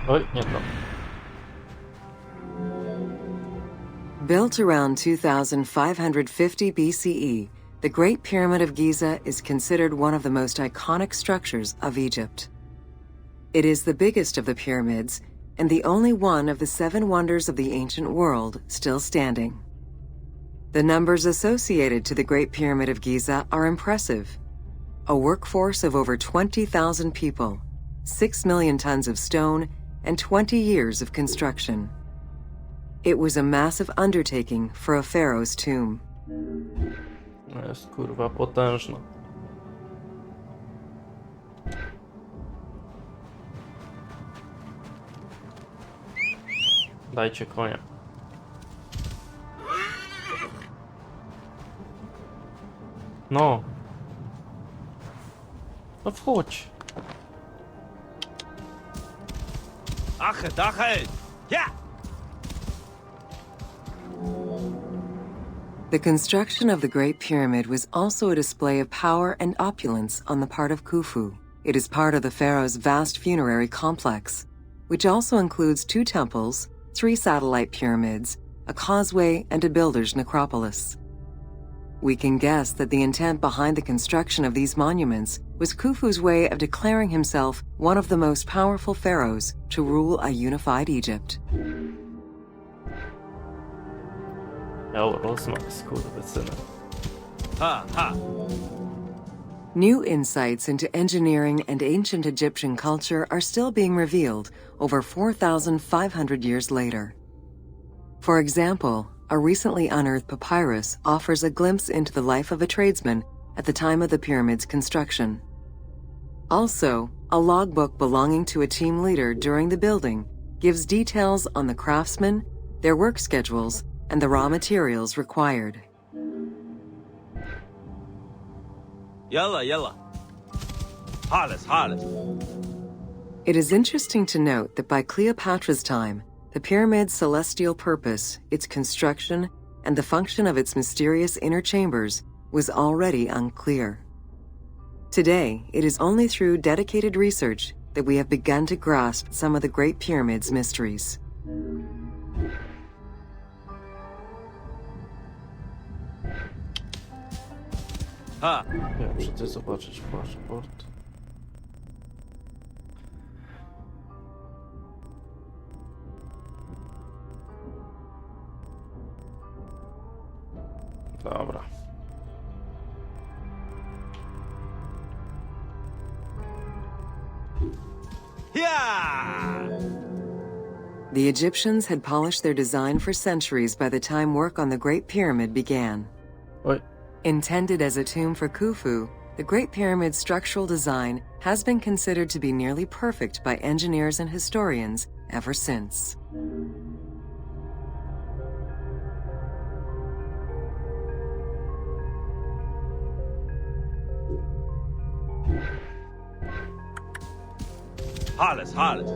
A: Oj, nie to.
B: Built around 2550 BCE, the Great Pyramid of Giza is considered one of the most iconic structures of Egypt. It is the biggest of the pyramids and the only one of the 7 wonders of the ancient world still standing. The numbers associated to the Great Pyramid of Giza are impressive. A workforce of over 20,000 people, 6 million tons of stone, and 20 years of construction. It was a massive undertaking for a pharaoh's tomb.
A: Jest kurwa potężna. Dajcie konia. No. No wchodź.
D: Achet, achet! Yeah!
B: The construction of the Great Pyramid was also a display of power and opulence on the part of Khufu. It is part of the pharaoh's vast funerary complex, which also includes 2 temples, 3 satellite pyramids, a causeway, and a builder's necropolis. We can guess that the intent behind the construction of these monuments was Khufu's way of declaring himself one of the most powerful pharaohs to rule a unified Egypt.
A: Miał rozmach, skurwysyny.
D: Ha, ha!
B: New insights into engineering and ancient Egyptian culture are still being revealed over 4,500 years later. For example, a recently unearthed papyrus offers a glimpse into the life of a tradesman at the time of the pyramid's construction. Also, a logbook belonging to a team leader during the building gives details on the craftsmen, their work schedules, and the raw materials required.
D: Yalla, yalla. Halas, halas.
B: It is interesting to note that by Cleopatra's time, the pyramid's celestial purpose, its construction, and the function of its mysterious inner chambers was already unclear. Today, it is only through dedicated research that we have begun to grasp some of the Great Pyramid's mysteries.
D: Ha!
A: Ja muszę coś zobaczyć paszport. Dobra.
D: Yeah!
B: The Egyptians had polished their design for centuries by the time work on the Great Pyramid began.
A: Oj.
B: Intended as a tomb for Khufu, the Great Pyramid's structural design has been considered to be nearly perfect by engineers and historians ever since.
D: Halas, halas.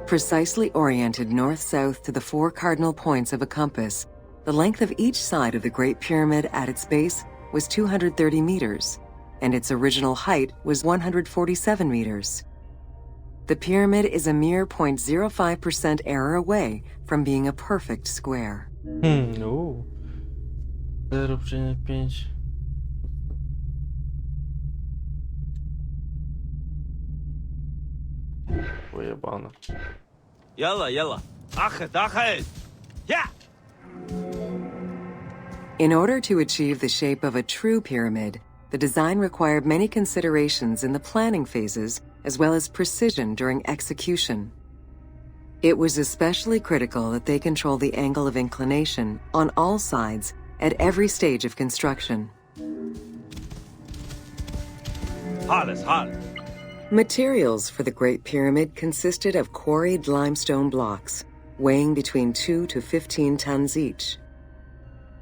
B: Precisely oriented north-south to the 4 cardinal points of a compass, the length of each side of the Great Pyramid at its base was 230 meters, and its original height was 147 meters. The pyramid is a mere 0.05% error away from being a perfect square.
A: No. 0,5. Pojebane.
D: Yalla, yalla. Achet, achet! Yeah!
B: In order to achieve the shape of a true pyramid, the design required many considerations in the planning phases as well as precision during execution. It was especially critical that they control the angle of inclination on all sides at every stage of construction.
D: Halas, halas.
B: Materials for the Great Pyramid consisted of quarried limestone blocks, weighing between 2 to 15 tons each.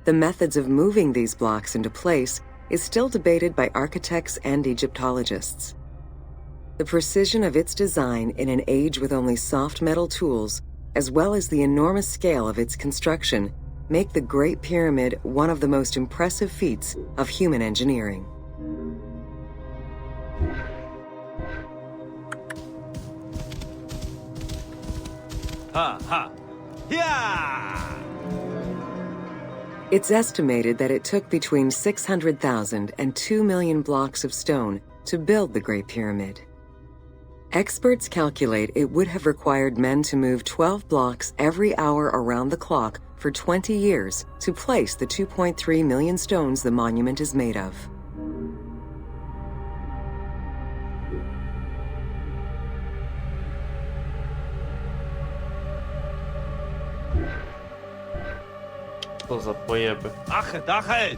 B: The methods of moving these blocks into place is still debated by architects and Egyptologists. The precision of its design in an age with only soft metal tools, as well as the enormous scale of its construction, make the Great Pyramid one of the most impressive feats of human engineering.
D: Ha ha! Yeah!
B: It's estimated that it took between 600,000 and 2 million blocks of stone to build the Great Pyramid. Experts calculate it would have required men to move 12 blocks every hour around the clock for 20 years to place the 2.3 million stones the monument is made of.
A: Co za pojeby.
D: Achet, achet!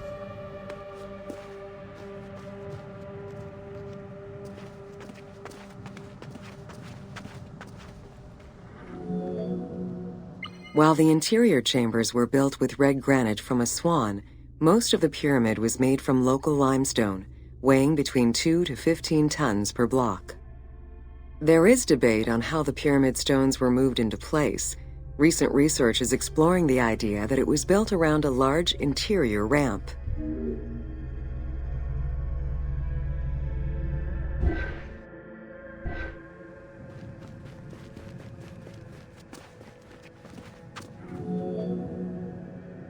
B: While the interior chambers were built with red granite from Aswan, most of the pyramid was made from local limestone, weighing between 2 to 15 tons per block. There is debate on how the pyramid stones were moved into place. Recent research is exploring the idea that it was built around a large interior ramp.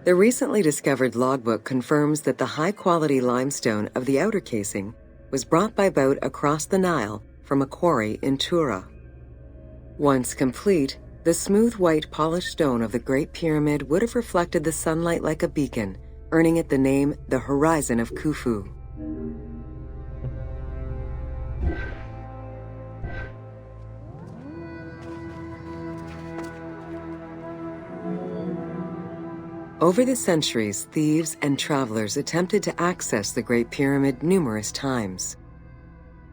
B: The recently discovered logbook confirms that the high-quality limestone of the outer casing was brought by boat across the Nile from a quarry in Tura. Once complete, the smooth white polished stone of the Great Pyramid would have reflected the sunlight like a beacon, earning it the name the Horizon of Khufu. Over the centuries, thieves and travelers attempted to access the Great Pyramid numerous times.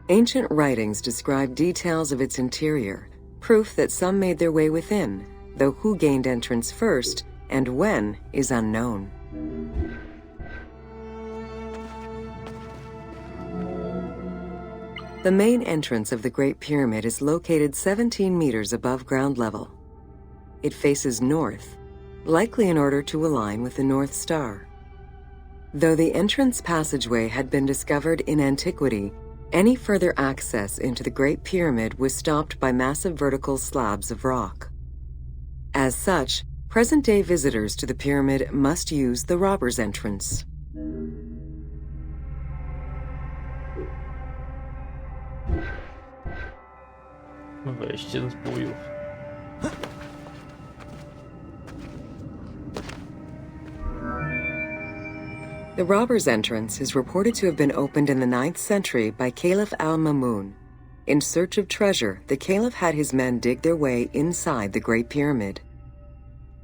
B: Ancient writings describe details of its interior, proof that some made their way within, though who gained entrance first and when is unknown. The main entrance of the Great Pyramid is located 17 meters above ground level. It faces north, likely in order to align with the North Star. Though the entrance passageway had been discovered in antiquity, any further access into the Great Pyramid was stopped by massive vertical slabs of rock. As such, present-day visitors to the pyramid must use the robber's entrance.
A: Wejście zbójów.
B: The robber's entrance is reported to have been opened in the 9th century by Caliph al-Mamun. In search of treasure, the caliph had his men dig their way inside the Great Pyramid.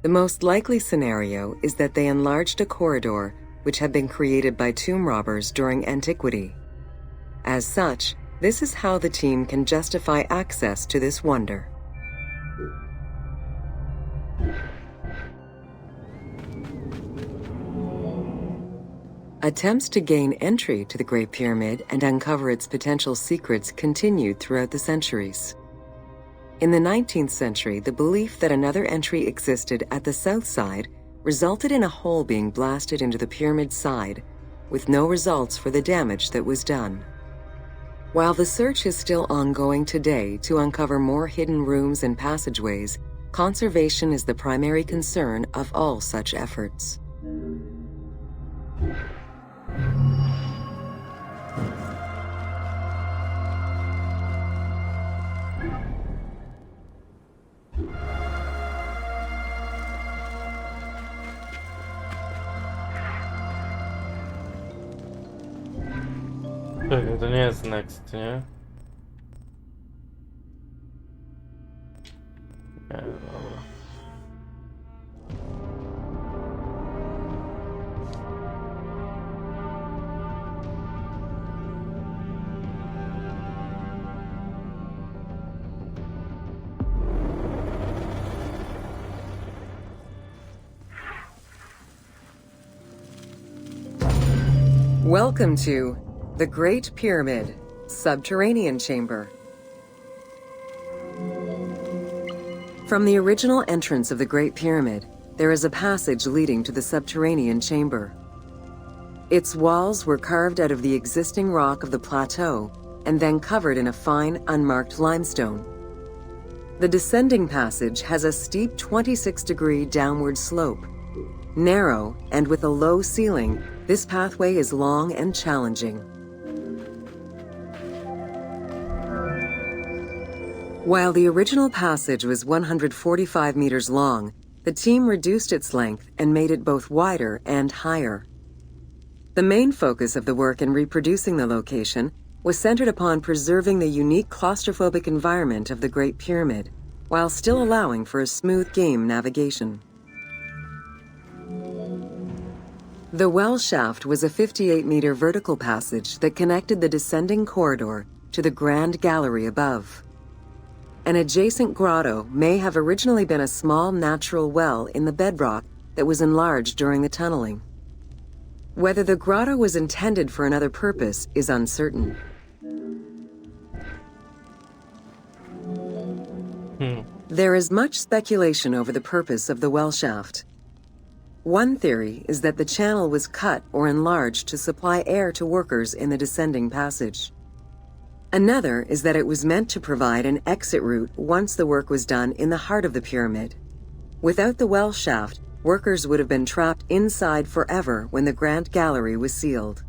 B: The most likely scenario is that they enlarged a corridor which had been created by tomb robbers during antiquity. As such, this is how the team can justify access to this wonder. Attempts to gain entry to the Great Pyramid and uncover its potential secrets continued throughout the centuries. In the 19th century, the belief that another entry existed at the south side resulted in a hole being blasted into the pyramid's side, with no results for the damage that was done. While the search is still ongoing today to uncover more hidden rooms and passageways, conservation is the primary concern of all such efforts.
A: Czekaj, to nie jest next, nie? Nie, dobra.
B: Welcome to the Great Pyramid, Subterranean Chamber. From the original entrance of the Great Pyramid, there is a passage leading to the subterranean chamber. Its walls were carved out of the existing rock of the plateau and then covered in a fine, unmarked limestone. The descending passage has a steep 26-degree downward slope. Narrow and with a low ceiling, this pathway is long and challenging. While the original passage was 145 meters long, the team reduced its length and made it both wider and higher. The main focus of the work in reproducing the location was centered upon preserving the unique claustrophobic environment of the Great Pyramid, while still allowing for a smooth game navigation. The well shaft was a 58-meter vertical passage that connected the descending corridor to the grand gallery above. An adjacent grotto may have originally been a small natural well in the bedrock that was enlarged during the tunneling. Whether the grotto was intended for another purpose is uncertain. There is much speculation over the purpose of the well shaft. One theory is that the channel was cut or enlarged to supply air to workers in the descending passage. Another is that it was meant to provide an exit route once the work was done in the heart of the pyramid. Without the well shaft, workers would have been trapped inside forever when the grand gallery was sealed.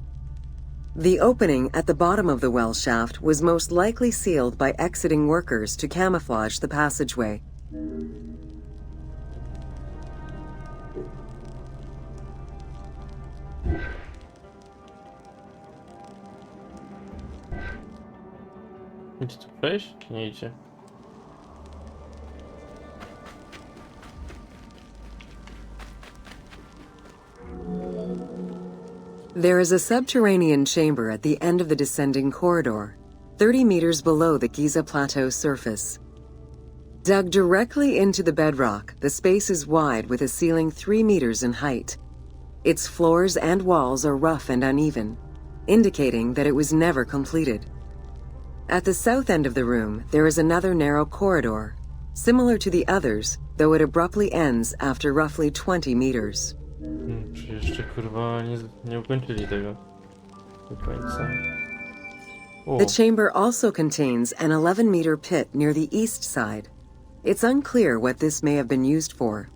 B: The opening at the bottom of the well shaft was most likely sealed by exiting workers to camouflage the passageway.
A: Idzie tu przejść? Nie idzie.
B: There is a subterranean chamber at the end of the descending corridor, 30 meters below the Giza Plateau surface. Dug directly into the bedrock, the space is wide with a ceiling 3 meters in height. Its floors and walls are rough and uneven, indicating that it was never completed. At the south end of the room, there is another narrow corridor, similar to the others, though it abruptly ends after roughly 20 meters.
A: Czy jeszcze kurwa nie ukończyli tego do końca? O.
B: The chamber also contains an 11-meter pit near the east side. It's unclear what this may have been used for.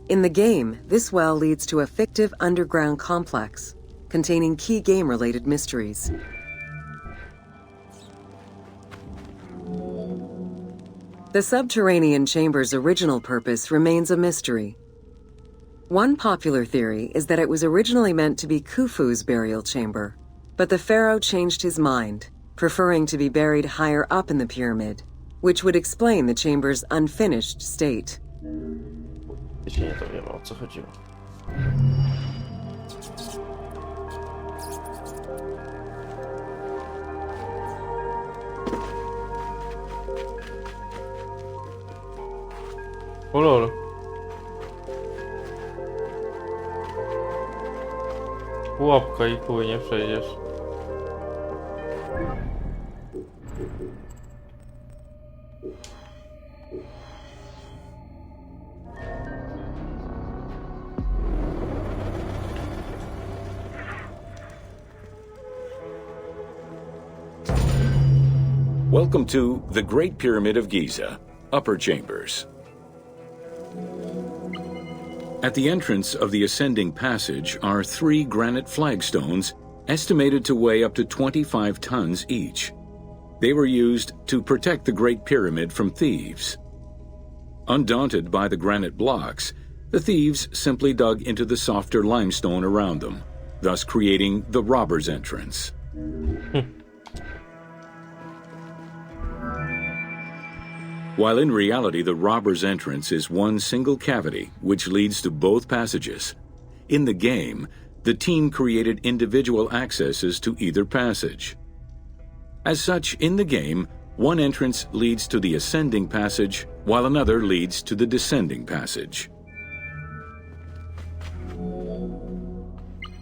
B: In the game, this well leads to a fictive underground complex containing key game-related mysteries. The subterranean chamber's original purpose remains a mystery. One popular theory is that it was originally meant to be Khufu's burial chamber, but the pharaoh changed his mind, preferring to be buried higher up in the pyramid, which would explain the chamber's unfinished state.
A: Jeśli nie, to wiem, o co chodziło. O lol. Pułapka i chuj, nie przejdziesz.
C: Welcome to the Great Pyramid of Giza, Upper Chambers. At the entrance of the ascending passage are 3 granite flagstones estimated to weigh up to 25 tons each. They were used to protect the Great Pyramid from thieves. Undaunted by the granite blocks, the thieves simply dug into the softer limestone around them, thus creating the robber's entrance. While in reality the robber's entrance is one single cavity which leads to both passages, in the game, the team created individual accesses to either passage. As such, in the game, one entrance leads to the ascending passage, while another leads to the descending passage.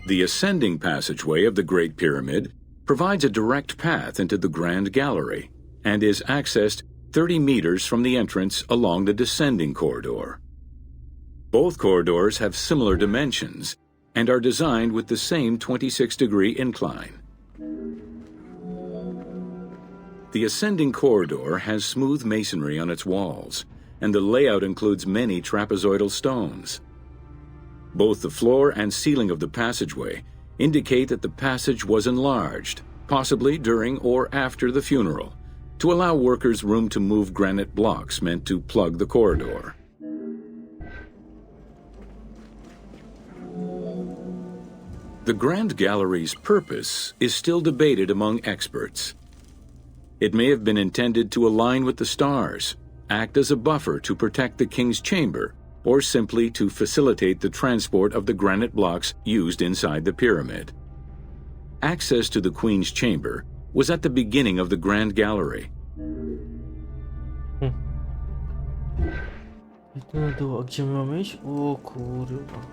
C: The ascending passageway of the Great Pyramid provides a direct path into the Grand Gallery and is accessed 30 meters from the entrance along the descending corridor. Both corridors have similar dimensions and are designed with the same 26-degree incline. The ascending corridor has smooth masonry on its walls, and the layout includes many trapezoidal stones. Both the floor and ceiling of the passageway indicate that the passage was enlarged, possibly during or after the funeral, to allow workers room to move granite blocks meant to plug the corridor. The Grand Gallery's purpose is still debated among experts. It may have been intended to align with the stars, act as a buffer to protect the king's chamber, or simply to facilitate the transport of the granite blocks used inside the pyramid. Access to the queen's chamber was at the beginning of the Grand Gallery.
A: I tu na dół, a gdzie my mamy iść? O kurwa.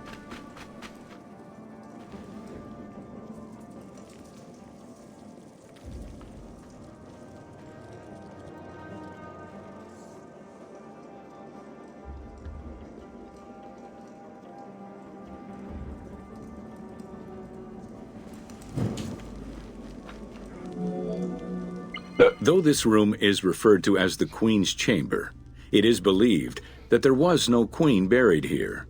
C: Though this room is referred to as the Queen's Chamber, it is believed that there was no queen buried here.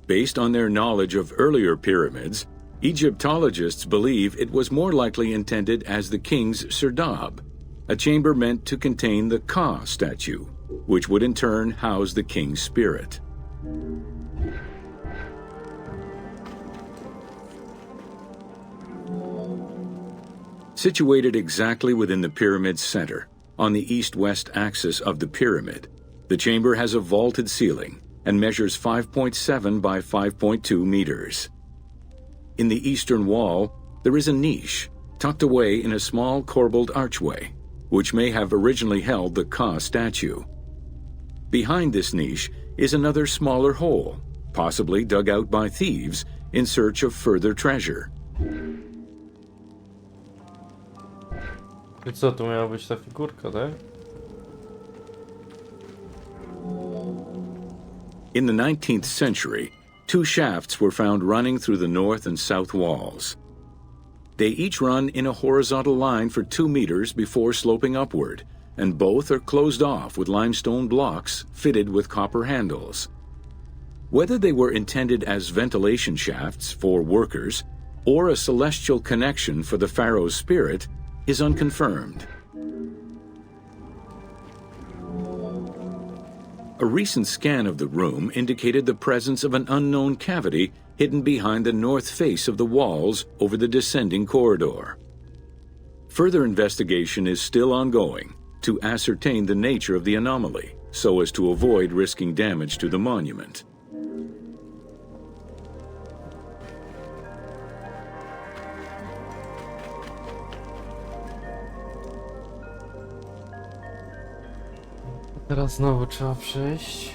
C: Based on their knowledge of earlier pyramids, Egyptologists believe it was more likely intended as the king's serdab, a chamber meant to contain the Ka statue, which would in turn house the king's spirit. Situated exactly within the pyramid's center, on the east-west axis of the pyramid, the chamber has a vaulted ceiling and measures 5.7 by 5.2 meters. In the eastern wall, there is a niche tucked away in a small corbelled archway, which may have originally held the Ka statue. Behind this niche is another smaller hole, possibly dug out by thieves in search of further treasure.
A: I co, tu miała być ta figurka, tak?
C: In the 19th century, two shafts were found running through the north and south walls. They each run in a horizontal line for 2 meters before sloping upward, and both are closed off with limestone blocks fitted with copper handles. Whether they were intended as ventilation shafts for workers or a celestial connection for the pharaoh's spirit is unconfirmed. A recent scan of the room indicated the presence of an unknown cavity hidden behind the north face of the walls over the descending corridor. Further investigation is still ongoing to ascertain the nature of the anomaly, so as to avoid risking damage to the monument.
A: Teraz znowu trzeba przejść.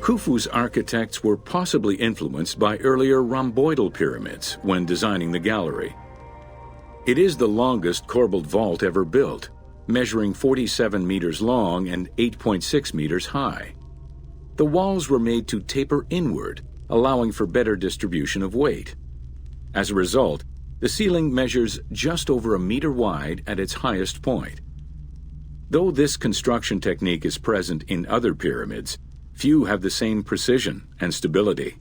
C: Khufu's architects were possibly influenced by earlier rhomboidal pyramids when designing the gallery. It is the longest corbelled vault ever built, measuring 47 meters long and 8.6 meters high. The walls were made to taper inward, allowing for better distribution of weight. As a result, the ceiling measures just over a meter wide at its highest point. Though this construction technique is present in other pyramids, few have the same precision and stability.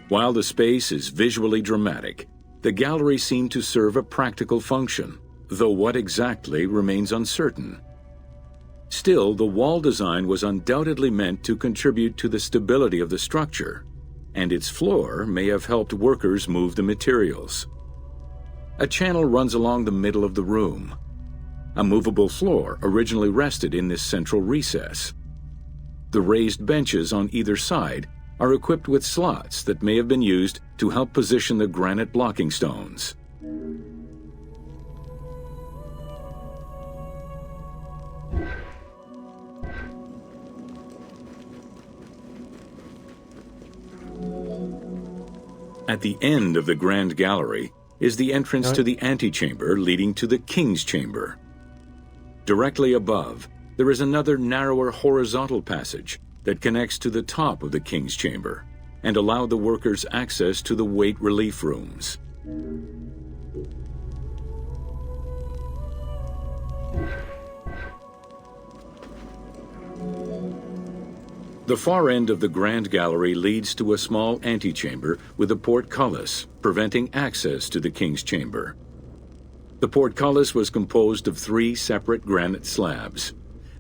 C: While the space is visually dramatic, the gallery seemed to serve a practical function, though what exactly remains uncertain. Still, the wall design was undoubtedly meant to contribute to the stability of the structure, and its floor may have helped workers move the materials. A channel runs along the middle of the room. A movable floor originally rested in this central recess. The raised benches on either side are equipped with slots that may have been used to help position the granite blocking stones. At the end of the Grand Gallery is the entrance to the antechamber leading to the King's Chamber. Directly above, there is another narrower horizontal passage that connects to the top of the King's Chamber and allow the workers access to the weight relief rooms. The far end of the Grand Gallery leads to a small antechamber with a portcullis, preventing access to the King's Chamber. The portcullis was composed of 3 separate granite slabs.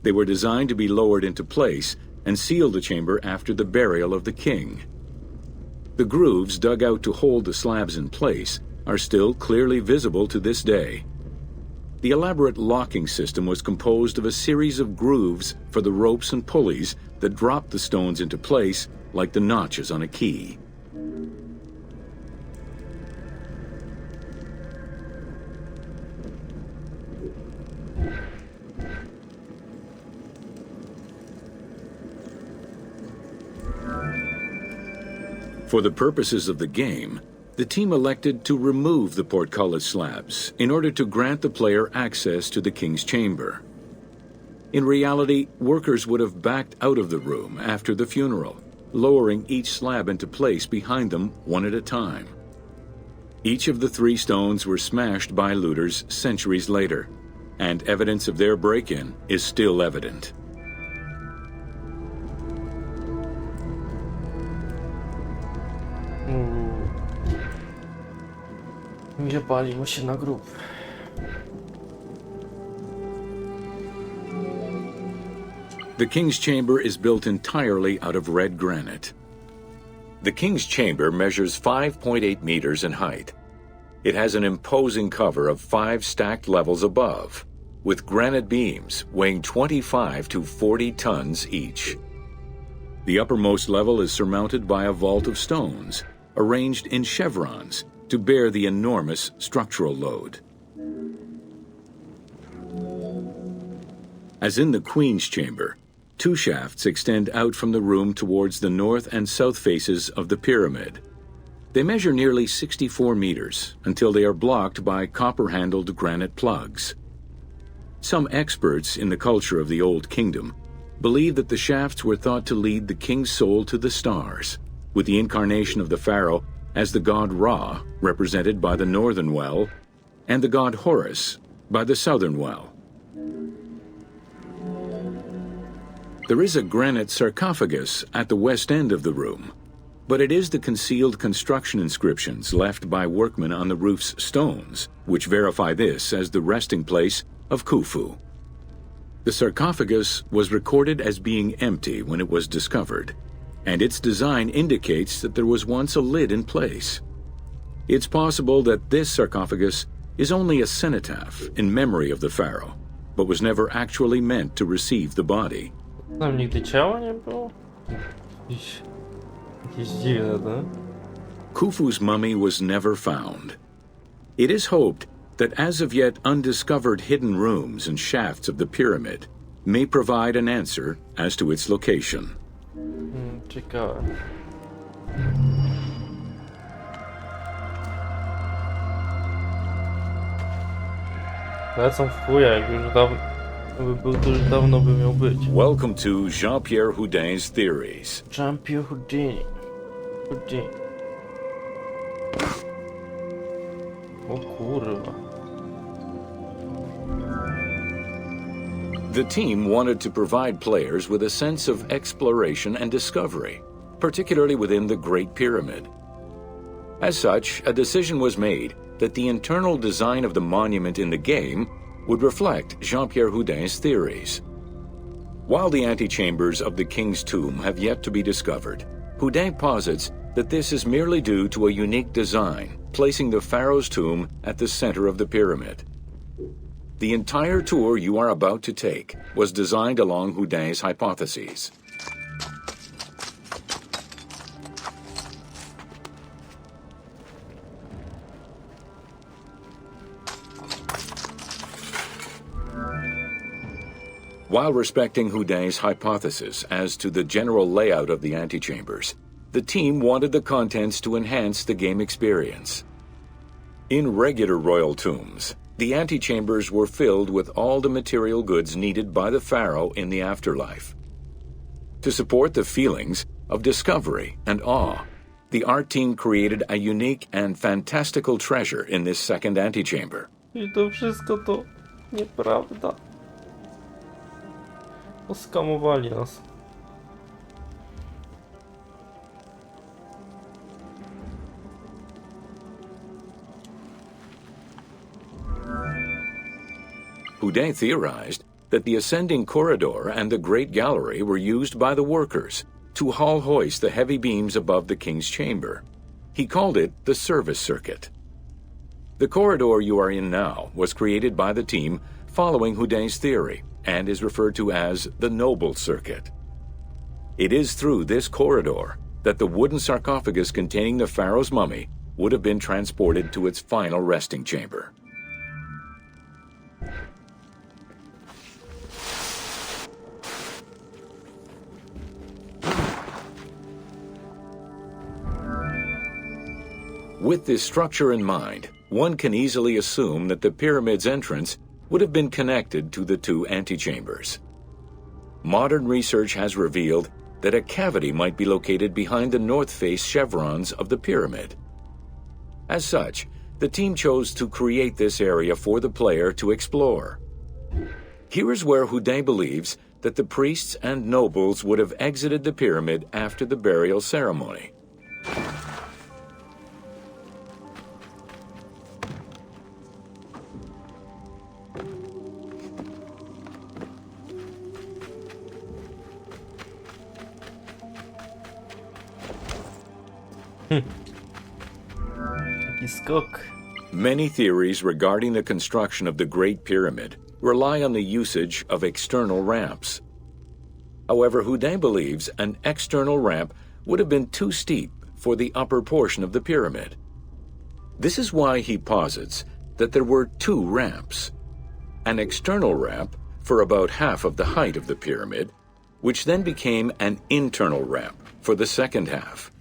C: They were designed to be lowered into place and seal the chamber after the burial of the king. The grooves dug out to hold the slabs in place are still clearly visible to this day. The elaborate locking system was composed of a series of grooves for the ropes and pulleys that dropped the stones into place like the notches on a key. For the purposes of the game, the team elected to remove the portcullis slabs in order to grant the player access to the King's Chamber. In reality, workers would have backed out of the room after the funeral, lowering each slab into place behind them one at a time. Each of the 3 stones were smashed by looters centuries later, and evidence of their break-in is still evident.
A: Nie paliło się na grób.
C: The King's Chamber is built entirely out of red granite. The King's Chamber measures 5.8 meters in height. It has an imposing cover of 5 stacked levels above, with granite beams weighing 25 to 40 tons each. The uppermost level is surmounted by a vault of stones, arranged in chevrons to bear the enormous structural load. As in the Queen's Chamber, 2 shafts extend out from the room towards the north and south faces of the pyramid. They measure nearly 64 meters until they are blocked by copper-handled granite plugs. Some experts in the culture of the Old Kingdom believe that the shafts were thought to lead the king's soul to the stars, with the incarnation of the pharaoh as the god Ra, represented by the northern well, and the god Horus by the southern well. There is a granite sarcophagus at the west end of the room, but it is the concealed construction inscriptions left by workmen on the roof's stones which verify this as the resting place of Khufu. The sarcophagus was recorded as being empty when it was discovered, and its design indicates that there was once a lid in place. It's possible that this sarcophagus is only a cenotaph in memory of the pharaoh, but was never actually meant to receive the body.
A: Tam nigdy ciała nie było? Jakieś dziwne, no?
C: Khufu's mummy was never found. It is hoped that as of yet undiscovered hidden rooms and shafts of the pyramid may provide an answer as to its location.
A: Ciekawe. Lecą w chuja, jak już dawno by był, to już dawno by miał być.
C: Welcome to Jean-Pierre Houdin's theories.
A: Jean-Pierre Houdini. O kurwa.
C: The team wanted to provide players with a sense of exploration and discovery, particularly within the Great Pyramid. As such, a decision was made that the internal design of the monument in the game would reflect Jean-Pierre Houdin's theories. While the antechambers of the king's tomb have yet to be discovered, Houdin posits that this is merely due to a unique design, placing the pharaoh's tomb at the center of the pyramid. The entire tour you are about to take was designed along Houdin's hypotheses. While respecting Houdin's hypothesis as to the general layout of the antechambers, the team wanted the contents to enhance the game experience. In regular royal tombs, the antechambers were filled with all the material goods needed by the pharaoh in the afterlife. To support the feelings of discovery and awe, the art team created a unique and fantastical treasure in this second antechamber.
A: I to wszystko to nieprawda. Oskamowali nas.
C: Houdin theorized that the ascending corridor and the Great Gallery were used by the workers to haul hoist the heavy beams above the king's chamber. He called it the service circuit. The corridor you are in now was created by the team following Houdin's theory and is referred to as the noble circuit. It is through this corridor that the wooden sarcophagus containing the pharaoh's mummy would have been transported to its final resting chamber. With this structure in mind, one can easily assume that the pyramid's entrance would have been connected to the two antechambers. Modern research has revealed that a cavity might be located behind the north face chevrons of the pyramid. As such, the team chose to create this area for the player to explore. Here is where Houdin believes that the priests and nobles would have exited the pyramid after the burial ceremony.
A: Jaki skok.
C: Many theories regarding the construction of the Great Pyramid rely on the usage of external ramps. However, Houdin believes an external ramp would have been too steep for the upper portion of the pyramid. This is why he posits that there were two ramps. An external ramp for about half of the height of the pyramid, which then became an internal ramp for the second half.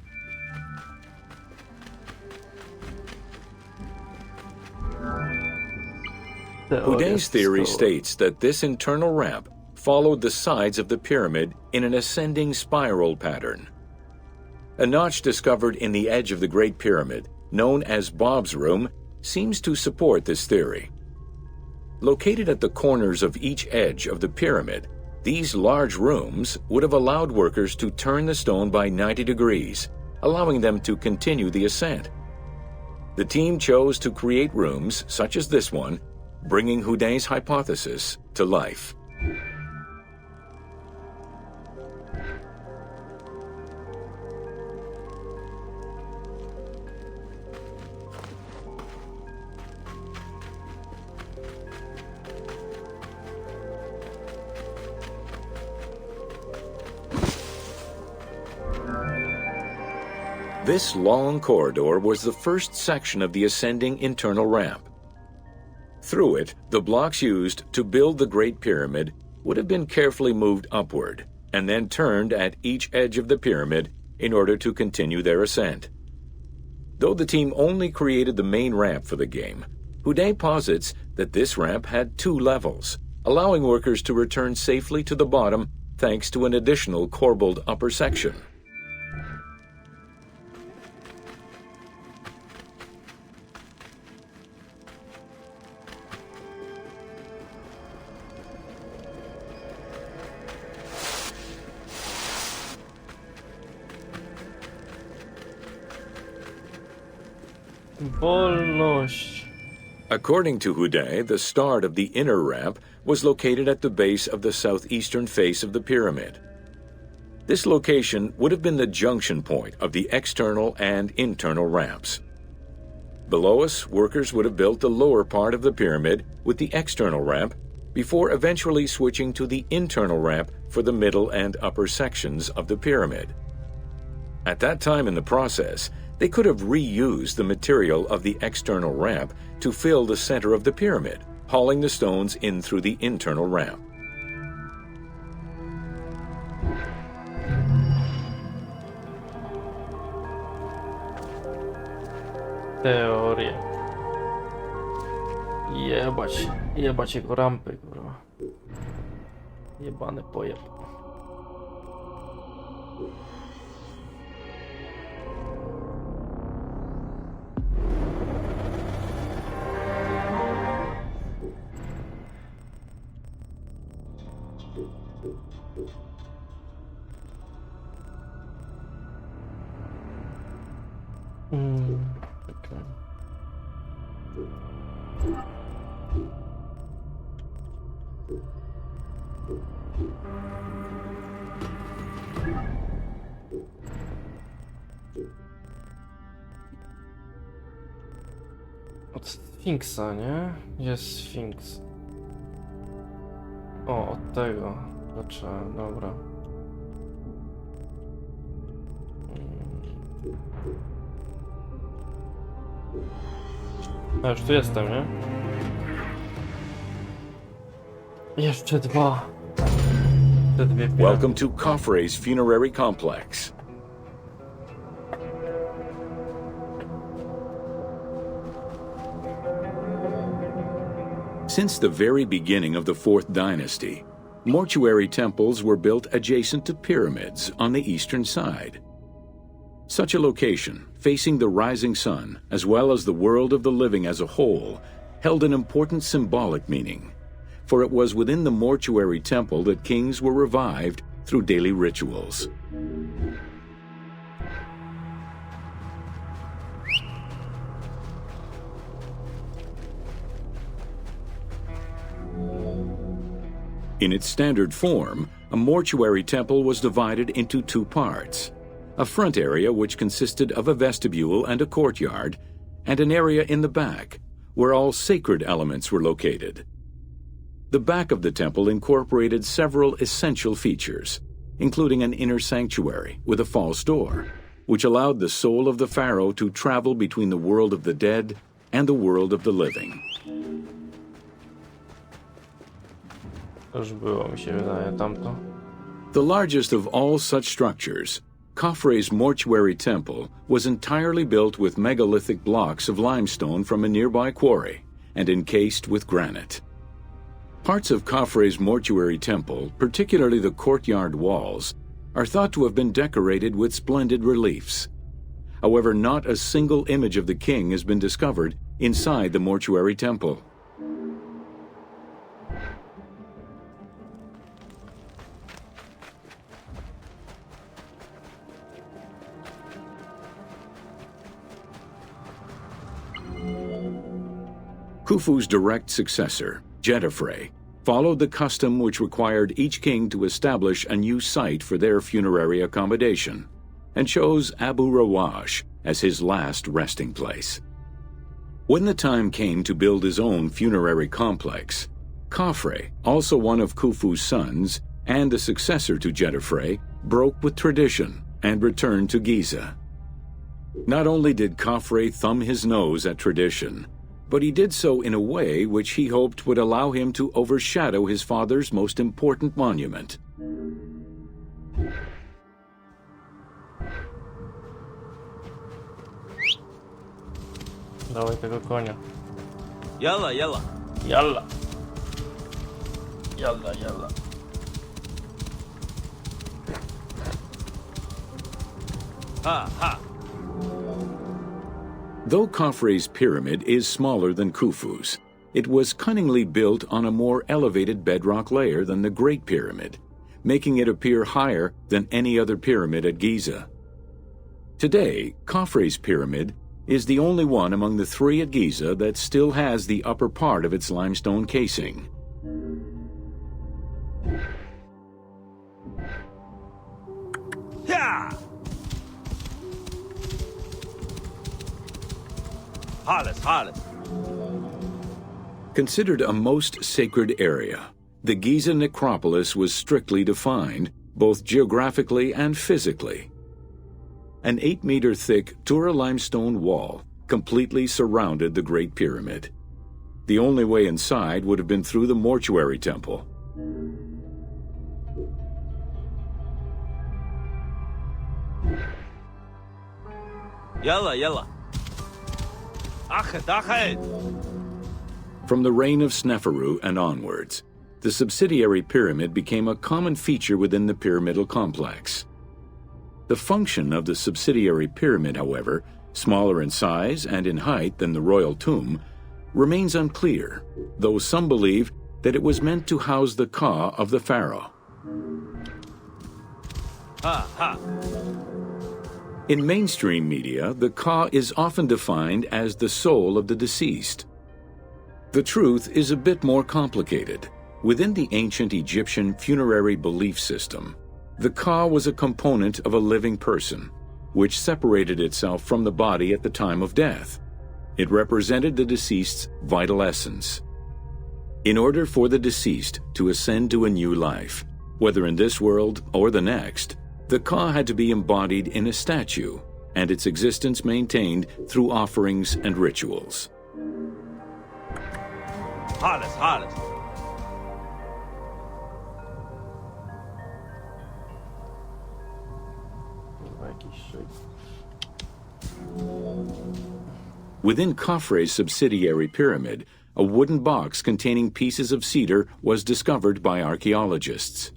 C: Houdin's theory states that this internal ramp followed the sides of the pyramid in an ascending spiral pattern. A notch discovered in the edge of the Great Pyramid, known as Bob's Room, seems to support this theory. Located at the corners of each edge of the pyramid, these large rooms would have allowed workers to turn the stone by 90 degrees, allowing them to continue the ascent. The team chose to create rooms such as this one, bringing Houdin's hypothesis to life. This long corridor was the first section of the ascending internal ramp. Through it, the blocks used to build the Great Pyramid would have been carefully moved upward and then turned at each edge of the pyramid in order to continue their ascent. Though the team only created the main ramp for the game, Houdin posits that this ramp had two levels, allowing workers to return safely to the bottom thanks to an additional corbelled upper section.
A: Wolność.
C: According to Houdin, the start of the inner ramp was located at the base of the southeastern face of the pyramid. This location would have been the junction point of the external and internal ramps. Below us, workers would have built the lower part of the pyramid with the external ramp before eventually switching to the internal ramp for the middle and upper sections of the pyramid. At that time in the process, they could have reused the material of the external ramp to fill the center of the pyramid, hauling the stones in through the internal ramp.
A: Teorie. Jebać jego rampy, kurwa. Jebany pojeb. Okay. Od Sfinksa, nie? Gdzie jest Sfinks? O, od tego. Zacząłem, dobra. A już tu jestem, nie? Jeszcze dwa. Te dwie piramidy.
C: Welcome to Khafre's funerary complex. Since the very beginning of the 4th dynasty, mortuary temples were built adjacent to pyramids on the eastern side. Such a location, facing the rising sun, as well as the world of the living as a whole, held an important symbolic meaning, for it was within the mortuary temple that kings were revived through daily rituals. In its standard form, a mortuary temple was divided into two parts: a front area which consisted of a vestibule and a courtyard, and an area in the back, where all sacred elements were located. The back of the temple incorporated several essential features, including an inner sanctuary with a false door, which allowed the soul of the pharaoh to travel between the world of the dead and the world of the living.
A: Już było, mi się wydaje, tamto.
C: The largest of all such structures, Khafre's mortuary temple was entirely built with megalithic blocks of limestone from a nearby quarry and encased with granite. Parts of Khafre's mortuary temple, particularly the courtyard walls, are thought to have been decorated with splendid reliefs. However, not a single image of the king has been discovered inside the mortuary temple. Khufu's direct successor, Jetafre, followed the custom which required each king to establish a new site for their funerary accommodation, and chose Abu Rawash as his last resting place. When the time came to build his own funerary complex, Khafre, also one of Khufu's sons and the successor to Jetafre, broke with tradition and returned to Giza. Not only did Khafre thumb his nose at tradition, but he did so in a way which he hoped would allow him to overshadow his father's most important monument.
A: Dawaj tego konia.
D: Yalla, yalla.
A: Jalla. Jalla, jalla.
D: Ha, ha.
C: Though Khafre's pyramid is smaller than Khufu's, it was cunningly built on a more elevated bedrock layer than the Great Pyramid, making it appear higher than any other pyramid at Giza. Today, Khafre's pyramid is the only one among the three at Giza that still has the upper part of its limestone casing.
D: Yeah! Hollis.
C: Considered a most sacred area, the Giza necropolis was strictly defined, both geographically and physically. An 8-meter-thick Tura limestone wall completely surrounded the Great Pyramid. The only way inside would have been through the mortuary temple.
D: Yalla, yalla. Achet, achet!
C: From the reign of Sneferu and onwards, the subsidiary pyramid became a common feature within the pyramidal complex. The function of the subsidiary pyramid, however, smaller in size and in height than the royal tomb, remains unclear, though some believe that it was meant to house the ka of the pharaoh.
D: Ha, ha!
C: In mainstream media, the ka is often defined as the soul of the deceased. The truth is a bit more complicated. Within the ancient Egyptian funerary belief system, the ka was a component of a living person, which separated itself from the body at the time of death. It represented the deceased's vital essence. In order for the deceased to ascend to a new life, whether in this world or the next, the ka had to be embodied in a statue, and its existence maintained through offerings and rituals.
D: Hales, hales!
C: Within Khafre's subsidiary pyramid, a wooden box containing pieces of cedar was discovered by archaeologists.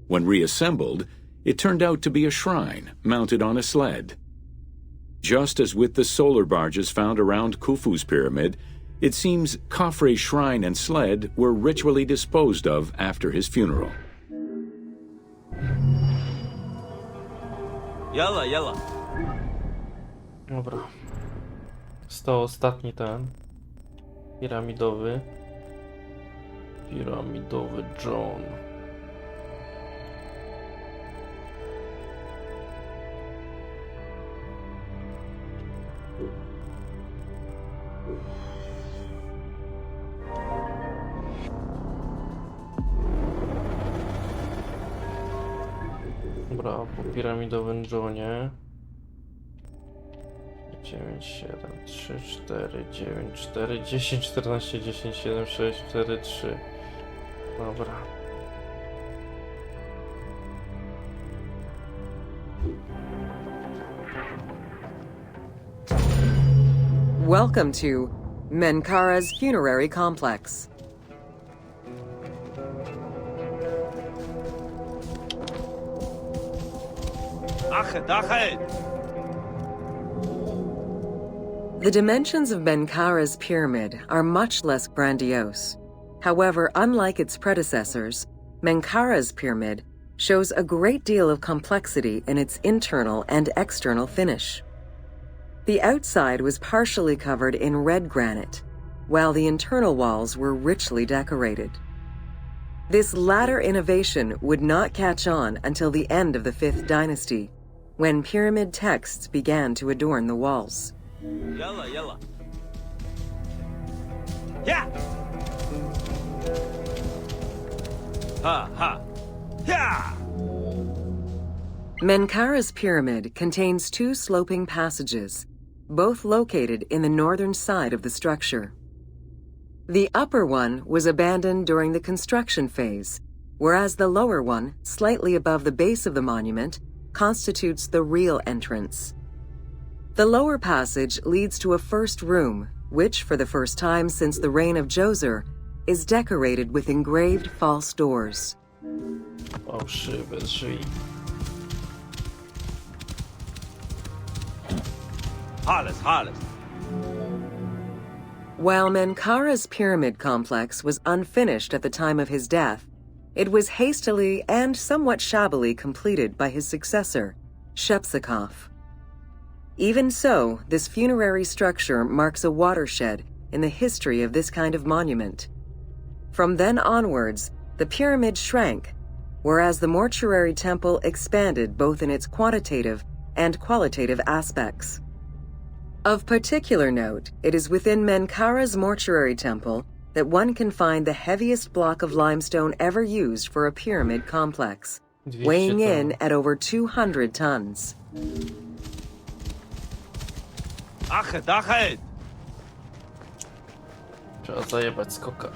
C: When reassembled, it turned out to be a shrine mounted on a sled. Just as with the solar barges found around Khufu's pyramid, it seems Khafre's shrine and sled were ritually disposed of after his funeral.
D: Yalla, yalla!
A: Dobra. Został ostatni ten. Piramidowy. Piramidowy John. Dobra, po piramidowym Johnie. 9, 7, 3, 4, 9, 4, 10, 14, 10, 7, 6, 4, 3. Dobra.
B: Welcome to Menkaura's funerary complex.
D: Achet, achet!
B: The dimensions of Menkaura's pyramid are much less grandiose. However, unlike its predecessors, Menkaura's pyramid shows a great deal of complexity in its internal and external finish. The outside was partially covered in red granite, while the internal walls were richly decorated. This latter innovation would not catch on until the end of the 5th dynasty, when pyramid texts began to adorn the walls.
D: Yalla, yalla! Yeah! Ha, ha! Yeah!
B: Menkaura's pyramid contains 2 sloping passages, both located in the northern side of the structure. The upper one was abandoned during the construction phase, whereas the lower one, slightly above the base of the monument, constitutes the real entrance. The lower passage leads to a first room, which, for the first time since the reign of Djoser, is decorated with engraved false doors.
A: Fałszywe drzwi.
D: Hales, hales!
B: While Menkaura's pyramid complex was unfinished at the time of his death, it was hastily and somewhat shabbily completed by his successor, Shepseskaf. Even so, this funerary structure marks a watershed in the history of this kind of monument. From then onwards, the pyramid shrank, whereas the mortuary temple expanded both in its quantitative and qualitative aspects. Of particular note, it is within Menkaura's mortuary temple that one can find the heaviest block of limestone ever used for a pyramid complex, weighing in at over 200 tons.
D: Achet, achet!
A: Trzeba zajebać skoka.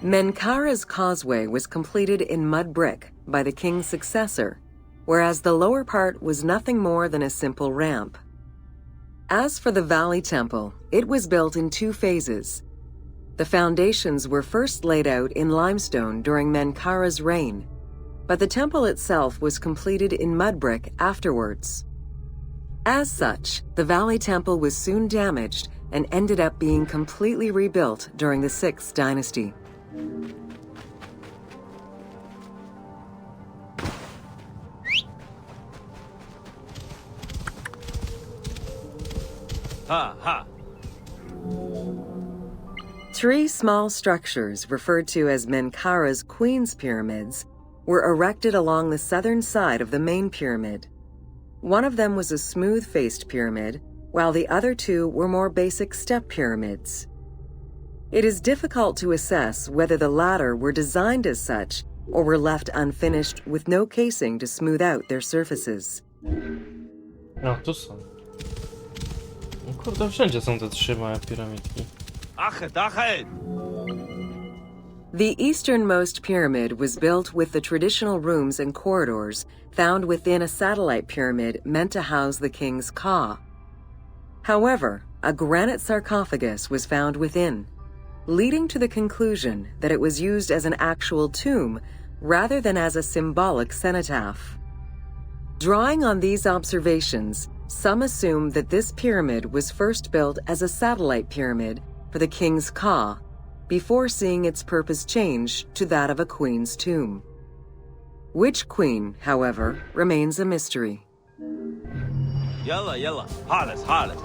B: Menkaura's causeway was completed in mud brick by the king's successor, whereas the lower part was nothing more than a simple ramp. As for the Valley Temple, it was built in 2 phases. The foundations were first laid out in limestone during Menkaura's reign, but the temple itself was completed in mud brick afterwards. As such, the Valley Temple was soon damaged and ended up being completely rebuilt during the 6th dynasty.
D: Ha ha.
B: 3 small structures, referred to as Menkaura's Queen's Pyramids, were erected along the southern side of the main pyramid. One of them was a smooth-faced pyramid, while the other 2 were more basic step pyramids. It is difficult to assess whether the latter were designed as such or were left unfinished with no casing to smooth out their surfaces.
A: No, tu są. No kurde, wszędzie są te 3 małe piramidki.
D: Achet, achet.
B: The easternmost pyramid was built with the traditional rooms and corridors found within a satellite pyramid meant to house the king's ka. However, a granite sarcophagus was found within, leading to the conclusion that it was used as an actual tomb rather than as a symbolic cenotaph. Drawing on these observations, some assume that this pyramid was first built as a satellite pyramid for the king's ka, before seeing its purpose change to that of a queen's tomb. Which queen, however, remains a mystery.
D: Yalla, yalla. Halas, halas.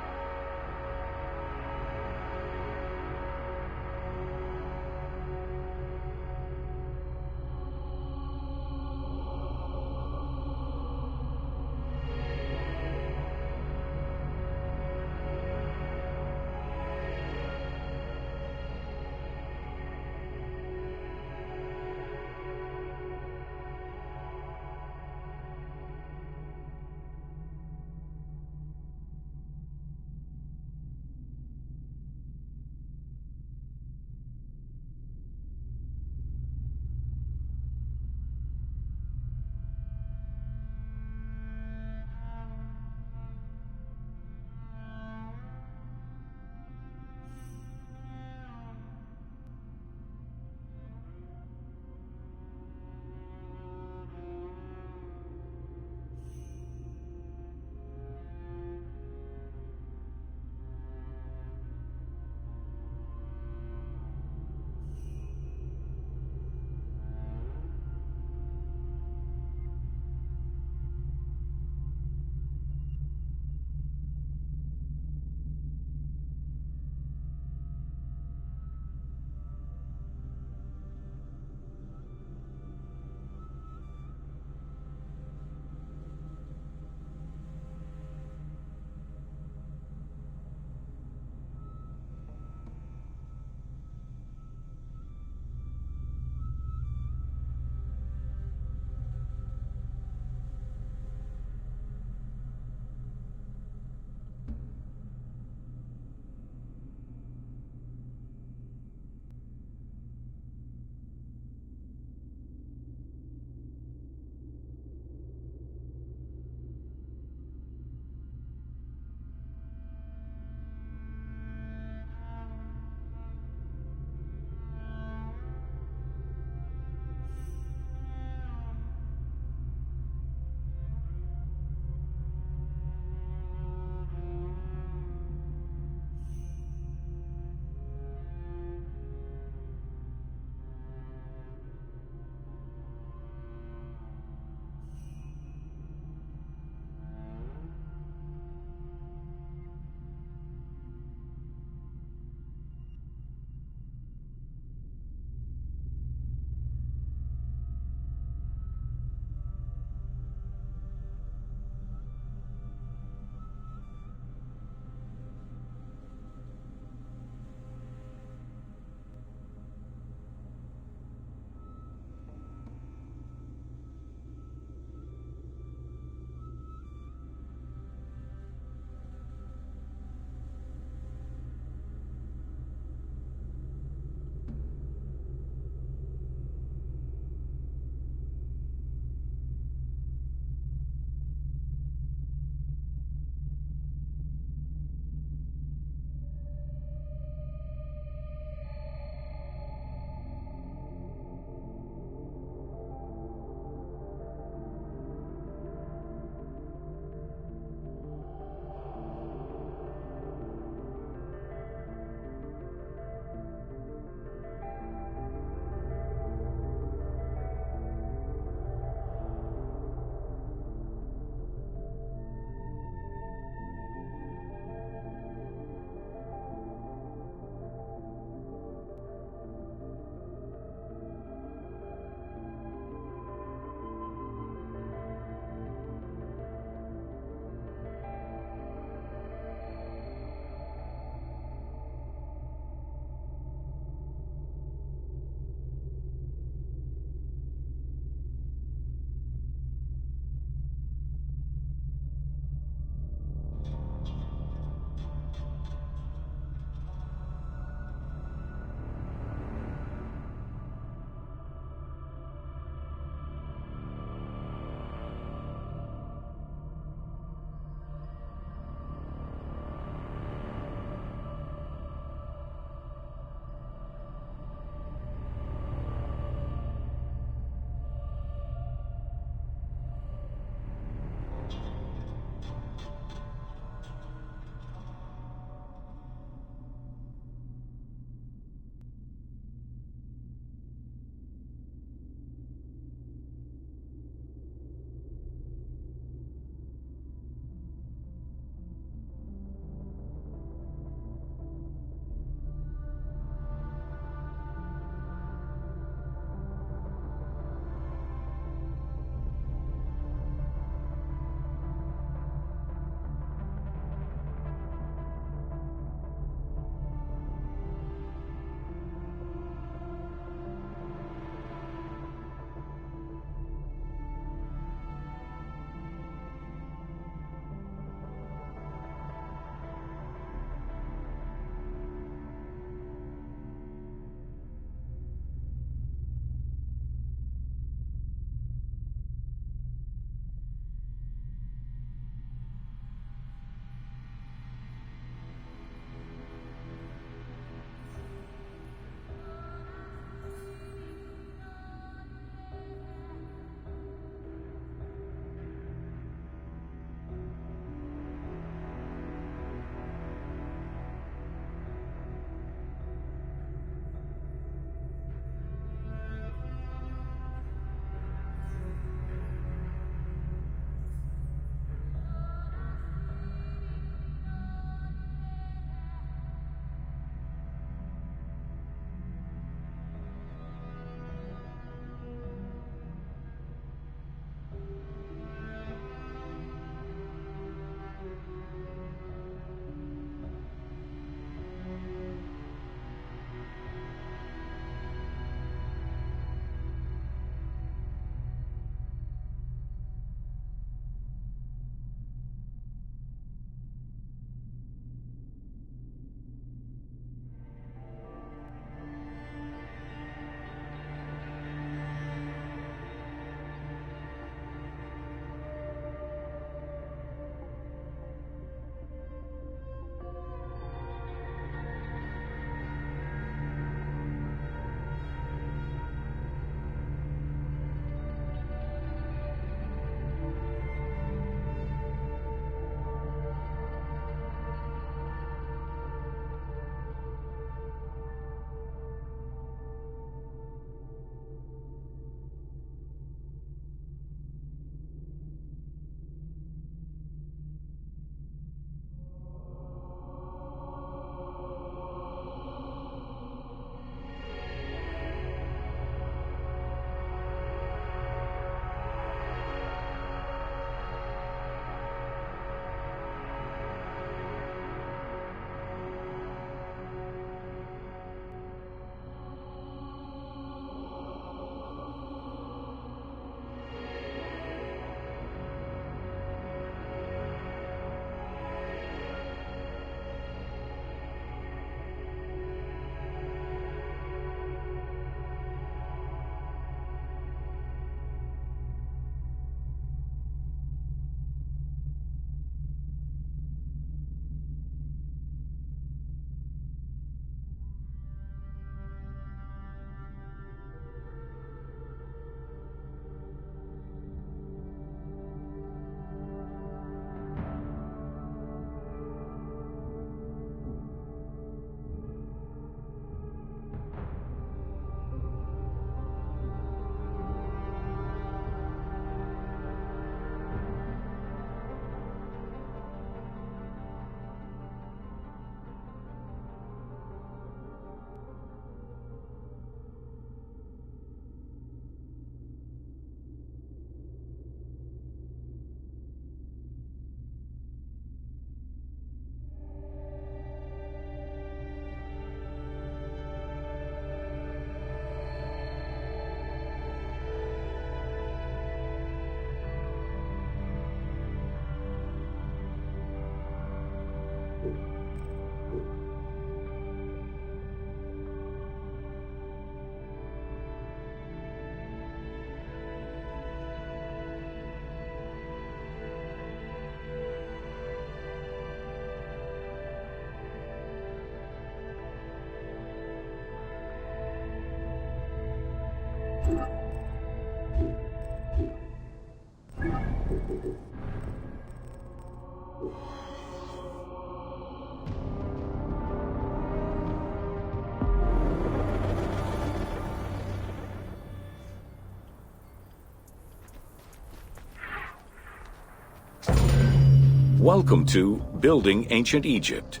C: Welcome to Building Ancient Egypt.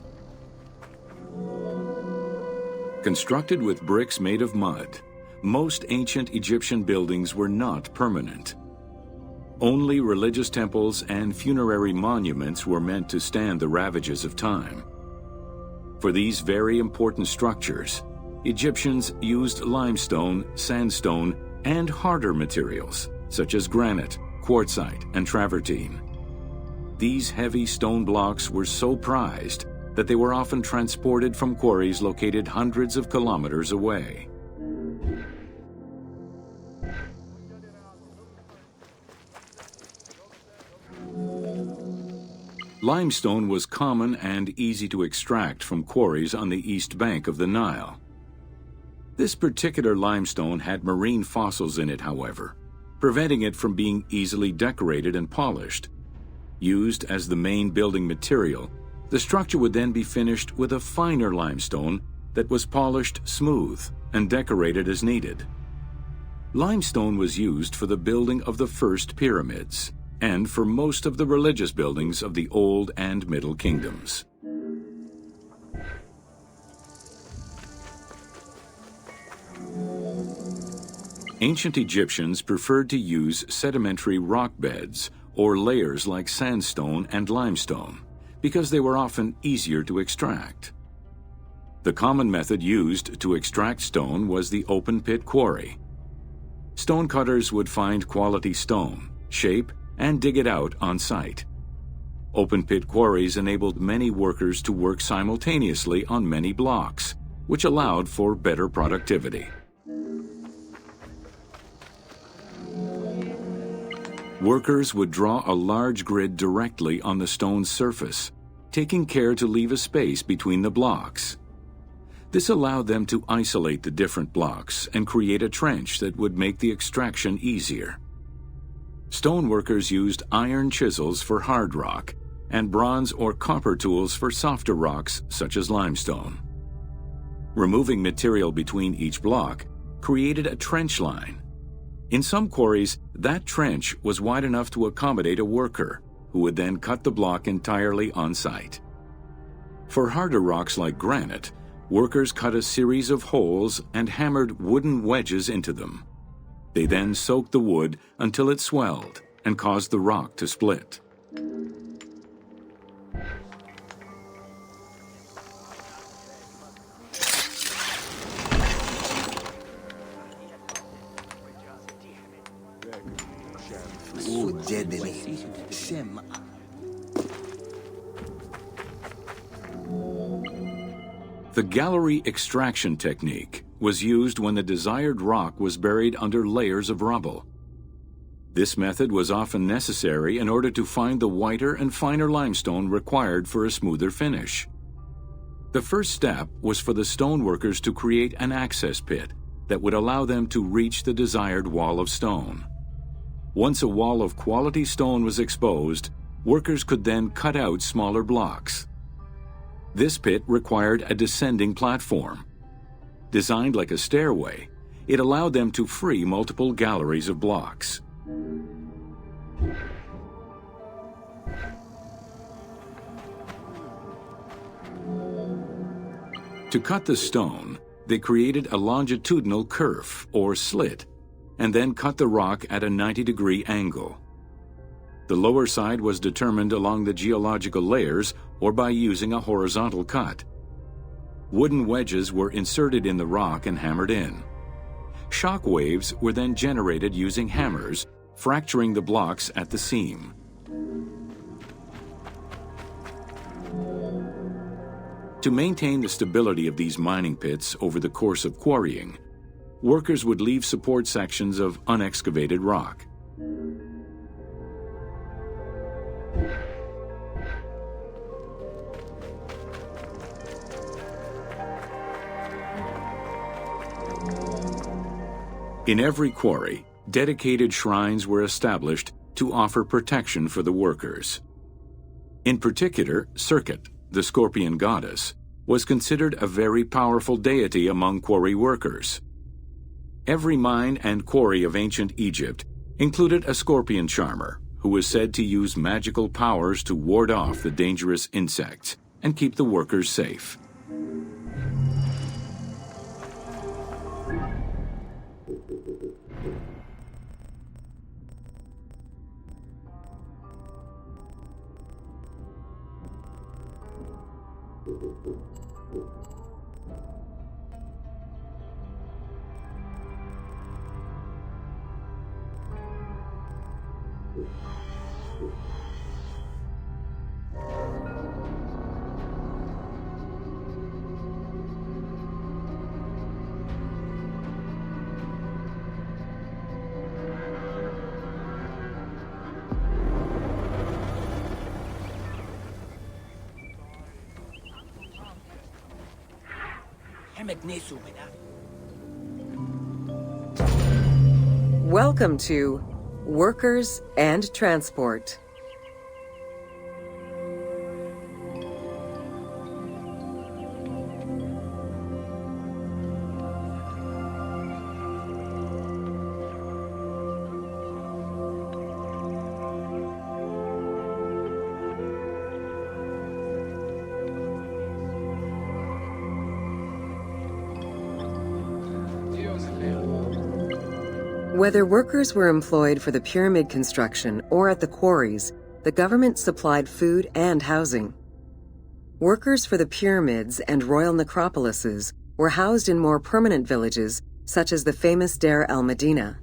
C: Constructed with bricks made of mud, most ancient Egyptian buildings were not permanent. Only religious temples and funerary monuments were meant to stand the ravages of time. For these very important structures, Egyptians used limestone, sandstone, and harder materials, such as granite, quartzite, and travertine. These heavy stone blocks were so prized that they were often transported from quarries located hundreds of kilometers away. Limestone was common and easy to extract from quarries on the east bank of the Nile. This particular limestone had marine fossils in it, however, preventing it from being easily decorated and polished. Used as the main building material, the structure would then be finished with a finer limestone that was polished smooth and decorated as needed. Limestone was used for the building of the first pyramids and for most of the religious buildings of the Old and Middle Kingdoms. Ancient Egyptians preferred to use sedimentary rock beds or layers like sandstone and limestone because they were often easier to extract. The common method used to extract stone was the open pit quarry. Stonecutters would find quality stone, shape, and dig it out on site. Open pit quarries enabled many workers to work simultaneously on many blocks, which allowed for better productivity. Workers would draw a large grid directly on the stone's surface, taking care to leave a space between the blocks. This allowed them to isolate the different blocks and create a trench that would make the extraction easier. Stoneworkers used iron chisels for hard rock and bronze or copper tools for softer rocks such as limestone. Removing material between each block created a trench line. In some quarries, that trench was wide enough to accommodate a worker, who would then cut the block entirely on site. For harder rocks like granite, workers cut a series of holes and hammered wooden wedges into them. They then soaked the wood until it swelled and caused the rock to split. The gallery extraction technique was used when the desired rock was buried under layers of rubble. This method was often necessary in order to find the whiter and finer limestone required for a smoother finish. The first step was for the stoneworkers to create an access pit that would allow them to reach the desired wall of stone. Once a wall of quality stone was exposed, workers could then cut out smaller blocks. This pit required a descending platform. Designed like a stairway, it allowed them to free multiple galleries of blocks. To cut the stone, they created a longitudinal kerf or slit, and then cut the rock at a 90-degree angle. The lower side was determined along the geological layers or by using a horizontal cut. Wooden wedges were inserted in the rock and hammered in. Shock waves were then generated using hammers, fracturing the blocks at the seam. To maintain the stability of these mining pits over the course of quarrying, workers would leave support sections of unexcavated rock. In every quarry, dedicated shrines were established to offer protection for the workers. In particular, Serket, the scorpion goddess, was considered a very powerful deity among quarry workers. Every mine and quarry of ancient Egypt included a scorpion charmer, who was said to use magical powers to ward off the dangerous insects and keep the workers safe.
B: Welcome to Workers and Transport. Whether workers were employed for the pyramid construction or at the quarries, the government supplied food and housing. Workers for the pyramids and royal necropolises were housed in more permanent villages, such as the famous Deir el-Medina.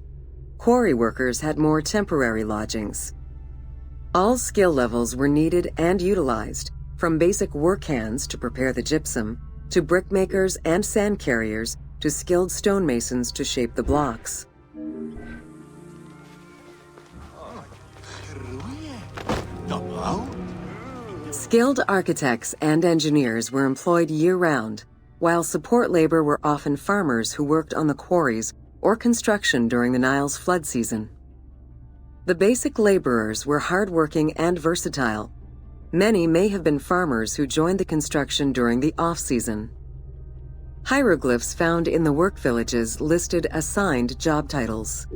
B: Quarry workers had more temporary lodgings. All skill levels were needed and utilized, from basic work hands to prepare the gypsum, to brickmakers and sand carriers, to skilled stonemasons to shape the blocks. Skilled architects and engineers were employed year-round, while support labor were often farmers who worked on the quarries or construction during the Nile's flood season. The basic laborers were hard-working and versatile. Many may have been farmers who joined the construction during the off-season. Hieroglyphs found in the work villages listed assigned job titles.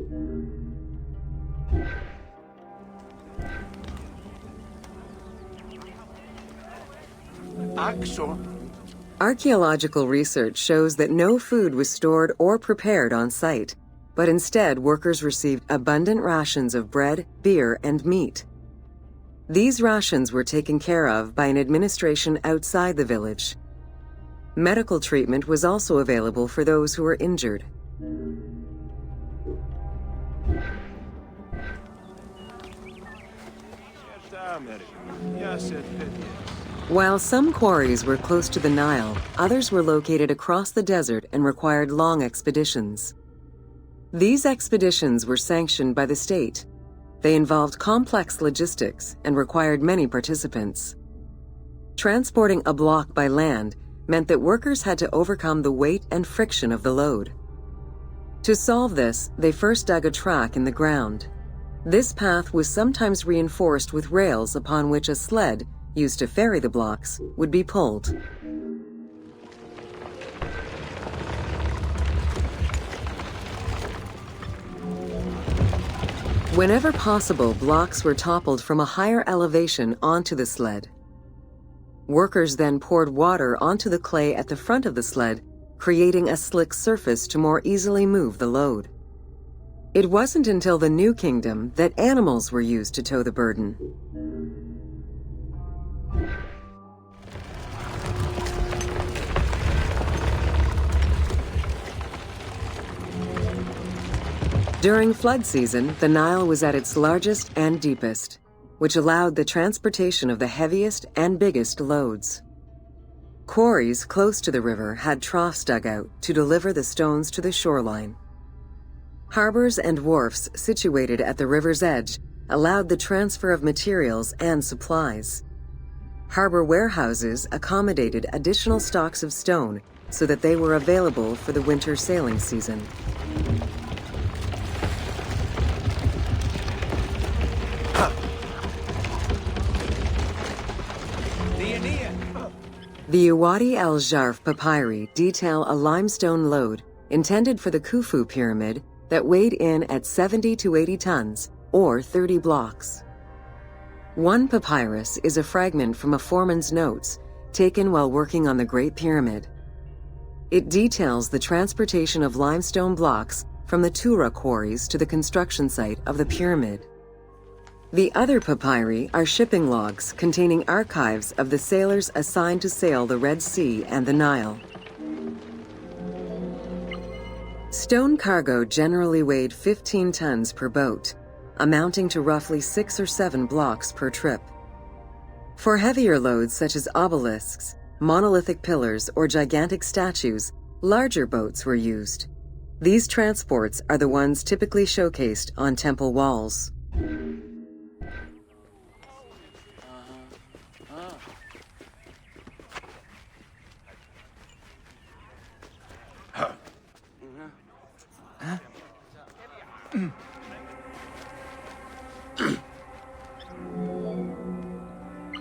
B: Archaeological research shows that no food was stored or prepared on site, but instead workers received abundant rations of bread, beer, and meat. These rations were taken care of by an administration outside the village. Medical treatment was also available for those who were injured. While some quarries were close to the Nile, others were located across the desert and required long expeditions. These expeditions were sanctioned by the state. They involved complex logistics and required many participants. Transporting a block by land meant that workers had to overcome the weight and friction of the load. To solve this, they first dug a track in the ground. This path was sometimes reinforced with rails upon which a sled, used to ferry the blocks, would be pulled. Whenever possible, blocks were toppled from a higher elevation onto the sled. Workers then poured water onto the clay at the front of the sled, creating a slick surface to more easily move the load. It wasn't until the New Kingdom that animals were used to tow the burden. During flood season, the Nile was at its largest and deepest, which allowed the transportation of the heaviest and biggest loads. Quarries close to the river had troughs dug out to deliver the stones to the shoreline. Harbors and wharfs situated at the river's edge allowed the transfer of materials and supplies. Harbor warehouses accommodated additional stocks of stone so that they were available for the winter sailing season. The Wadi al-Jarf papyri detail a limestone lode intended for the Khufu pyramid that weighed in at 70 to 80 tons, or 30 blocks. One papyrus is a fragment from a foreman's notes taken while working on the Great Pyramid. It details the transportation of limestone blocks from the Tura quarries to the construction site of the pyramid. The other papyri are shipping logs containing archives of the sailors assigned to sail the Red Sea and the Nile. Stone cargo generally weighed 15 tons per boat, amounting to roughly 6 or 7 blocks per trip. For heavier loads such as obelisks, monolithic pillars, or gigantic statues, larger boats were used. These transports are the ones typically showcased on temple walls.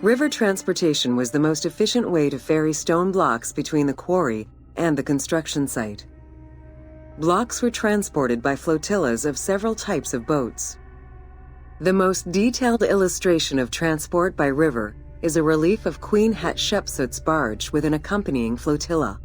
B: River transportation was the most efficient way to ferry stone blocks between the quarry and the construction site. Blocks were transported by flotillas of several types of boats. The most detailed illustration of transport by river is a relief of Queen Hatshepsut's barge with an accompanying flotilla.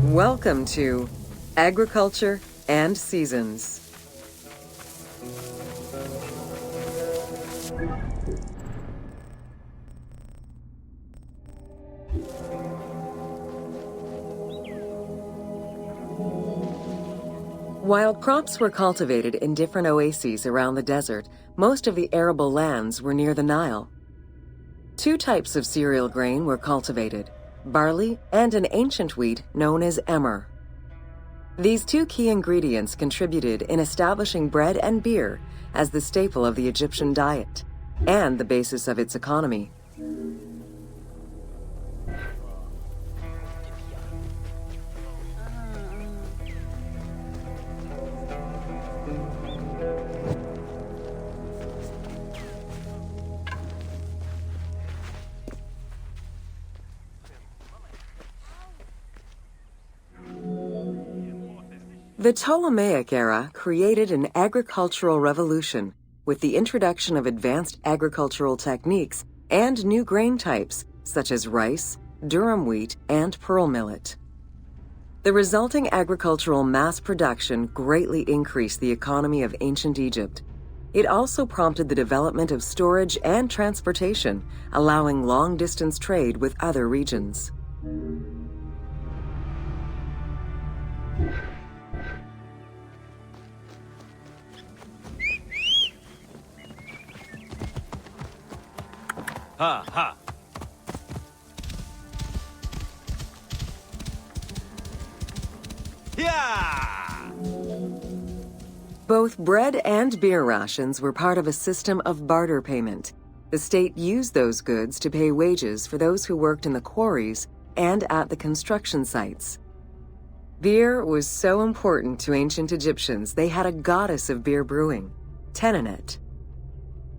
B: Welcome to Agriculture and Seasons. While crops were cultivated in different oases around the desert, most of the arable lands were near the Nile. Two types of cereal grain were cultivated: barley and an ancient wheat known as emmer. These two key ingredients contributed in establishing bread and beer as the staple of the Egyptian diet and the basis of its economy. The Ptolemaic era created an agricultural revolution with the introduction of advanced agricultural techniques and new grain types such as rice, durum wheat, and pearl millet. The resulting agricultural mass production greatly increased the economy of ancient Egypt. It also prompted the development of storage and transportation, allowing long-distance trade with other regions.
D: Ha ha. Yeah!
B: Both bread and beer rations were part of a system of barter payment. The state used those goods to pay wages for those who worked in the quarries and at the construction sites. Beer was so important to ancient Egyptians, they had a goddess of beer brewing, Tenenet.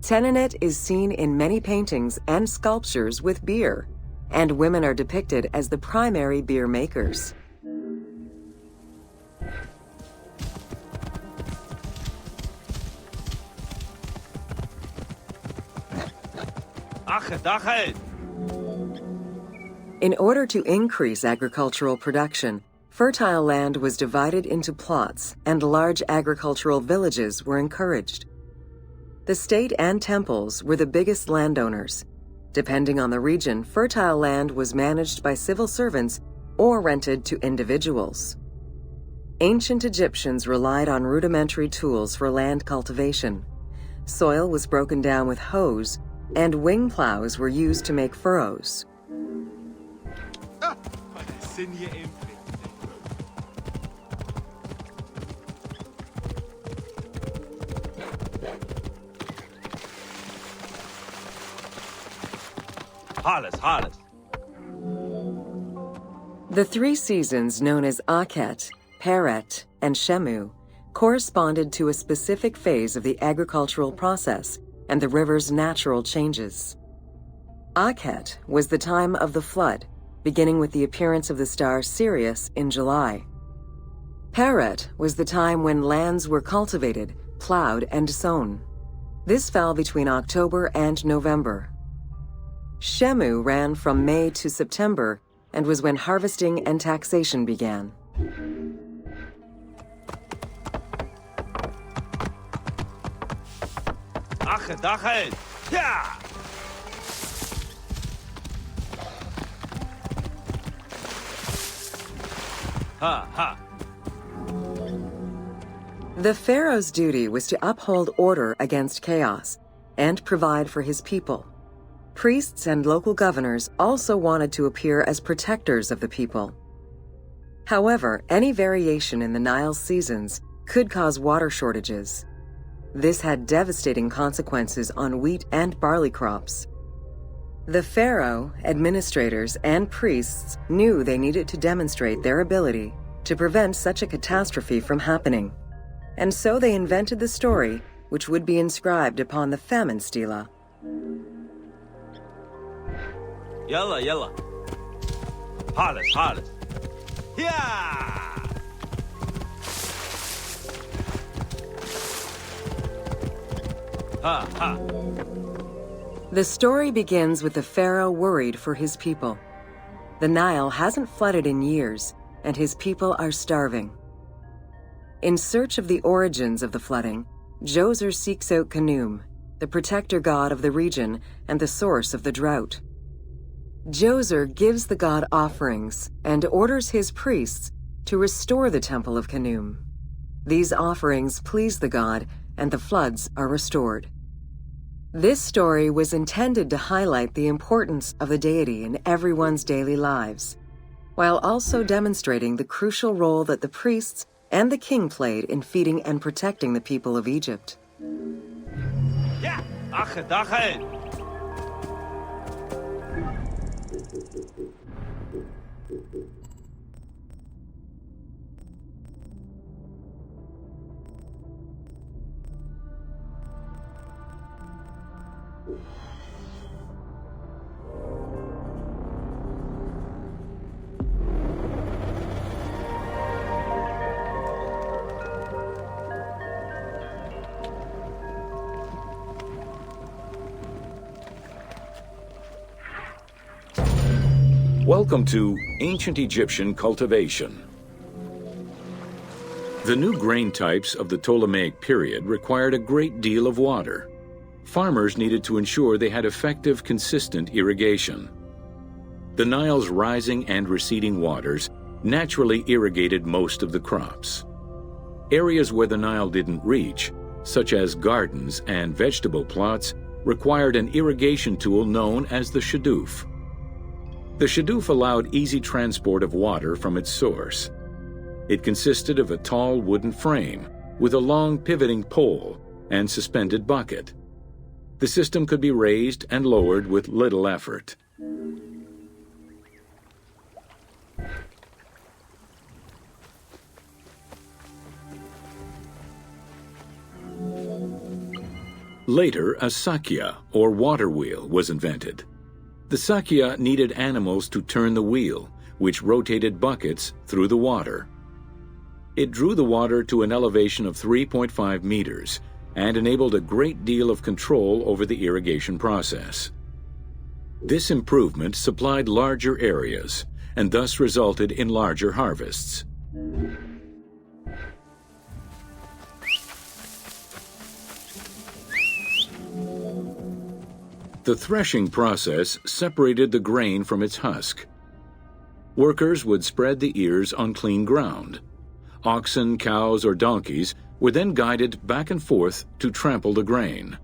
B: Tenenet is seen in many paintings and sculptures with beer, and women are depicted as the primary beer makers. In order to increase agricultural production, fertile land was divided into plots and large agricultural villages were encouraged. The state and temples were the biggest landowners. Depending on the region, fertile land was managed by civil servants or rented to individuals. Ancient Egyptians relied on rudimentary tools for land cultivation. Soil was broken down with hoes, and wing plows were used to make furrows.
D: sind hier im Alles, alles.
B: The three seasons known as Akhet, Peret, and Shemu corresponded to a specific phase of the agricultural process and the river's natural changes. Akhet was the time of the flood, beginning with the appearance of the star Sirius in July. Peret was the time when lands were cultivated, plowed, and sown. This fell between October and November. Shemu ran from May to September and was when harvesting and taxation began.
D: Achet, achet. Ja! Ha, ha.
B: The pharaoh's duty was to uphold order against chaos and provide for his people. Priests and local governors also wanted to appear as protectors of the people. However, any variation in the Nile's seasons could cause water shortages. This had devastating consequences on wheat and barley crops. The pharaoh, administrators, and priests knew they needed to demonstrate their ability to prevent such a catastrophe from happening. And so they invented the story, which would be inscribed upon the famine stela.
D: Yalla, yalla. Alles, alles. Ja! Ha, ha.
B: The story begins with the pharaoh worried for his people. The Nile hasn't flooded in years, and his people are starving. In search of the origins of the flooding, Djoser seeks out Khnum, the protector god of the region and the source of the drought. Djoser gives the god offerings and orders his priests to restore the temple of Khnum. These offerings please the god, and the floods are restored. This story was intended to highlight the importance of the deity in everyone's daily lives, while also demonstrating the crucial role that the priests and the king played in feeding and protecting the people of Egypt.
D: Ja! Achet, achet.
C: Welcome to Ancient Egyptian Cultivation. The new grain types of the Ptolemaic period required a great deal of water. Farmers needed to ensure they had effective, consistent irrigation. The Nile's rising and receding waters naturally irrigated most of the crops. Areas where the Nile didn't reach, such as gardens and vegetable plots, required an irrigation tool known as the shadoof. The shadoof allowed easy transport of water from its source. It consisted of a tall wooden frame with a long pivoting pole and suspended bucket. The system could be raised and lowered with little effort. Later, a sakya, or water wheel, was invented. The sakya needed animals to turn the wheel, which rotated buckets through the water. It drew the water to an elevation of 3.5 meters and enabled a great deal of control over the irrigation process. This improvement supplied larger areas and thus resulted in larger harvests. The threshing process separated the grain from its husk. Workers would spread the ears on clean ground. Oxen, cows, or donkeys were then guided back and forth to trample the grain.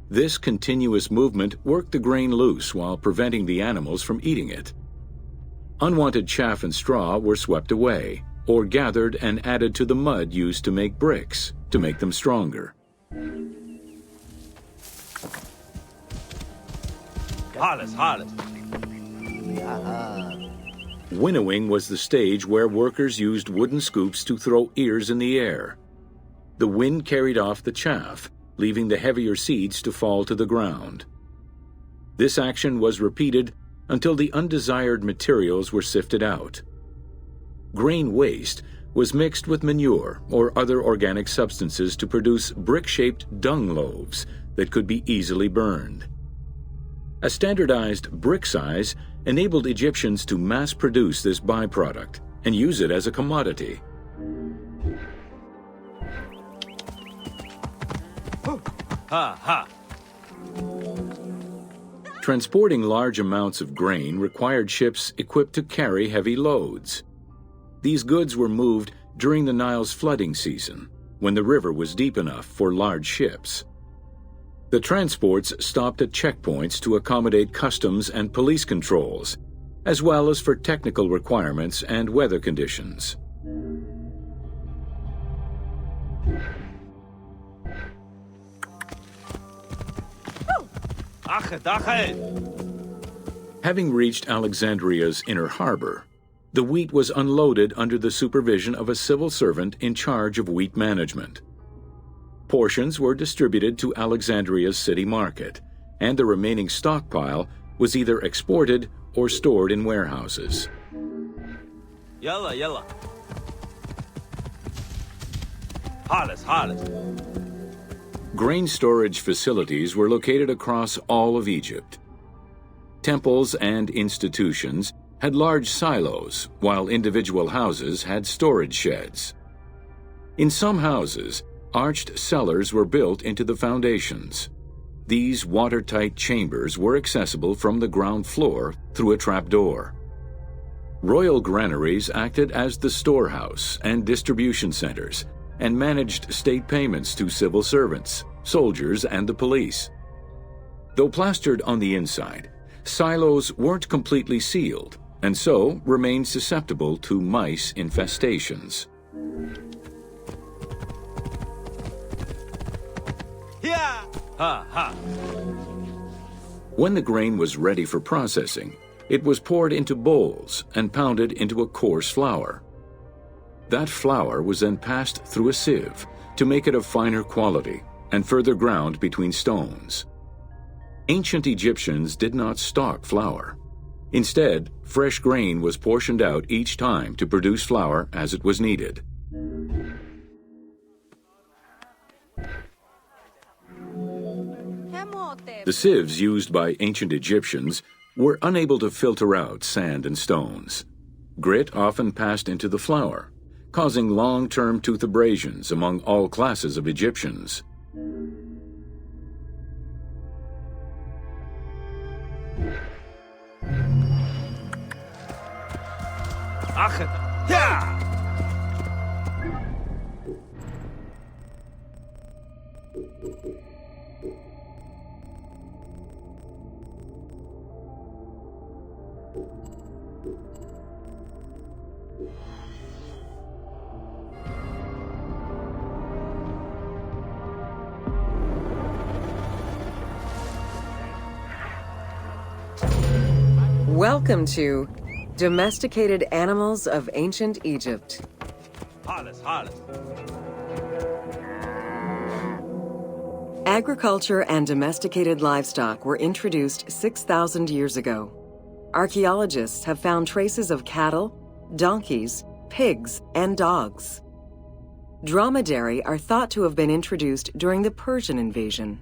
C: This continuous movement worked the grain loose while preventing the animals from eating it. Unwanted chaff and straw were swept away, or gathered and added to the mud used to make bricks, to make them stronger.
D: Alles, alles.
C: Winnowing was the stage where workers used wooden scoops to throw ears in the air. The wind carried off the chaff, leaving the heavier seeds to fall to the ground. This action was repeated until the undesired materials were sifted out. Grain waste was mixed with manure or other organic substances to produce brick-shaped dung loaves that could be easily burned. A standardized brick size enabled Egyptians to mass-produce this byproduct and use it as a commodity.
D: Ha, ha.
C: Transporting large amounts of grain required ships equipped to carry heavy loads. These goods were moved during the Nile's flooding season, when the river was deep enough for large ships. The transports stopped at checkpoints to accommodate customs and police controls, as well as for technical requirements and weather conditions. Having reached Alexandria's inner harbor, the wheat was unloaded under the supervision of a civil servant in charge of wheat management. Portions were distributed to Alexandria's city market, and the remaining stockpile was either exported or stored in warehouses.
D: Yalla, yalla. Alles, alles.
C: Grain storage facilities were located across all of Egypt. Temples and institutions had large silos, while individual houses had storage sheds. In some houses, arched cellars were built into the foundations. These watertight chambers were accessible from the ground floor through a trapdoor. Royal granaries acted as the storehouse and distribution centers and managed state payments to civil servants, soldiers, and the police. Though plastered on the inside, silos weren't completely sealed and so remained susceptible to mice infestations.
D: Yeah. Ha, ha.
C: When the grain was ready for processing, it was poured into bowls and pounded into a coarse flour. That flour was then passed through a sieve to make it of finer quality and further ground between stones. Ancient Egyptians did not stock flour. Instead, fresh grain was portioned out each time to produce flour as it was needed. The sieves used by ancient Egyptians were unable to filter out sand and stones. Grit often passed into the flour, causing long-term tooth abrasions among all classes of Egyptians.
D: Yeah.
B: Welcome to Domesticated Animals of Ancient Egypt.
D: Alles, alles.
B: Agriculture and domesticated livestock were introduced 6,000 years ago. Archaeologists have found traces of cattle, donkeys, pigs, and dogs. Dromedary are thought to have been introduced during the Persian invasion.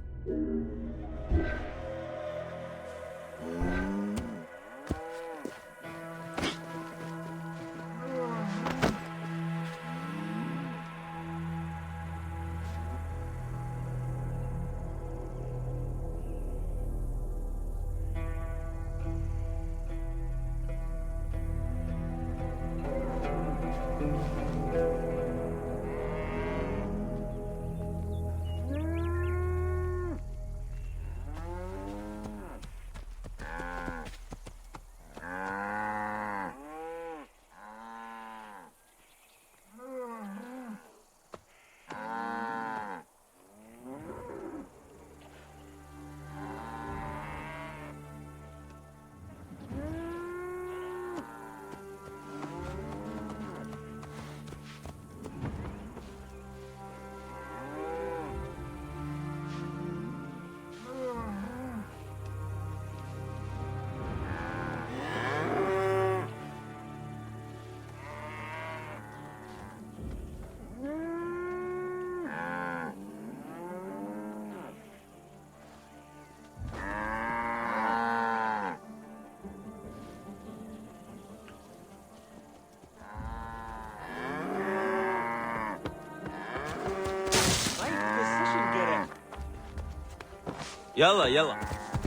D: Yalla, yalla.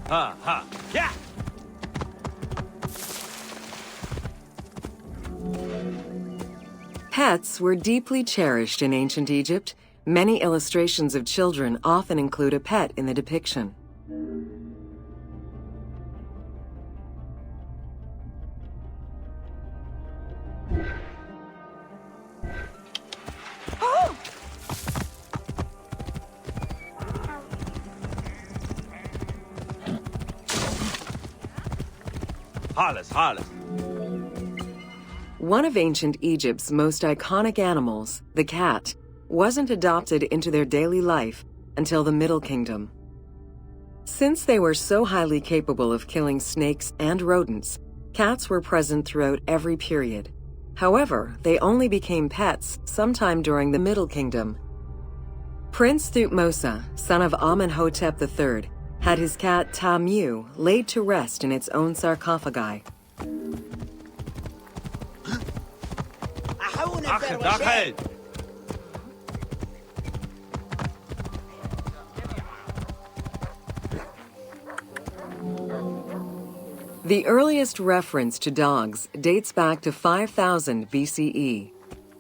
D: Ha, ha. Yeah.
B: Pets were deeply cherished in ancient Egypt. Many illustrations of children often include a pet in the depiction.
D: Hollis, hollis.
B: One of ancient Egypt's most iconic animals, the cat, wasn't adopted into their daily life until the Middle Kingdom. Since they were so highly capable of killing snakes and rodents, cats were present throughout every period. However, they only became pets sometime during the Middle Kingdom. Prince Thutmose, son of Amenhotep III, had his cat Tamu laid to rest in its own sarcophagi.
D: أخ داخل.
B: The earliest reference to dogs dates back to 5000 BCE.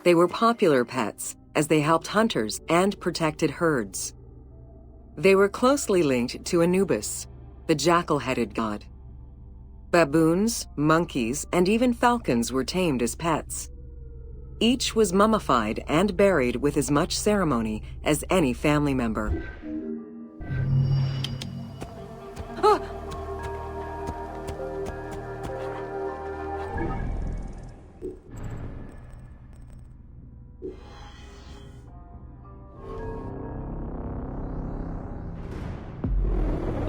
B: They were popular pets as they helped hunters and protected herds. They were closely linked to Anubis, the jackal-headed god. Baboons, monkeys, and even falcons were tamed as pets. Each was mummified and buried with as much ceremony as any family member. Ah!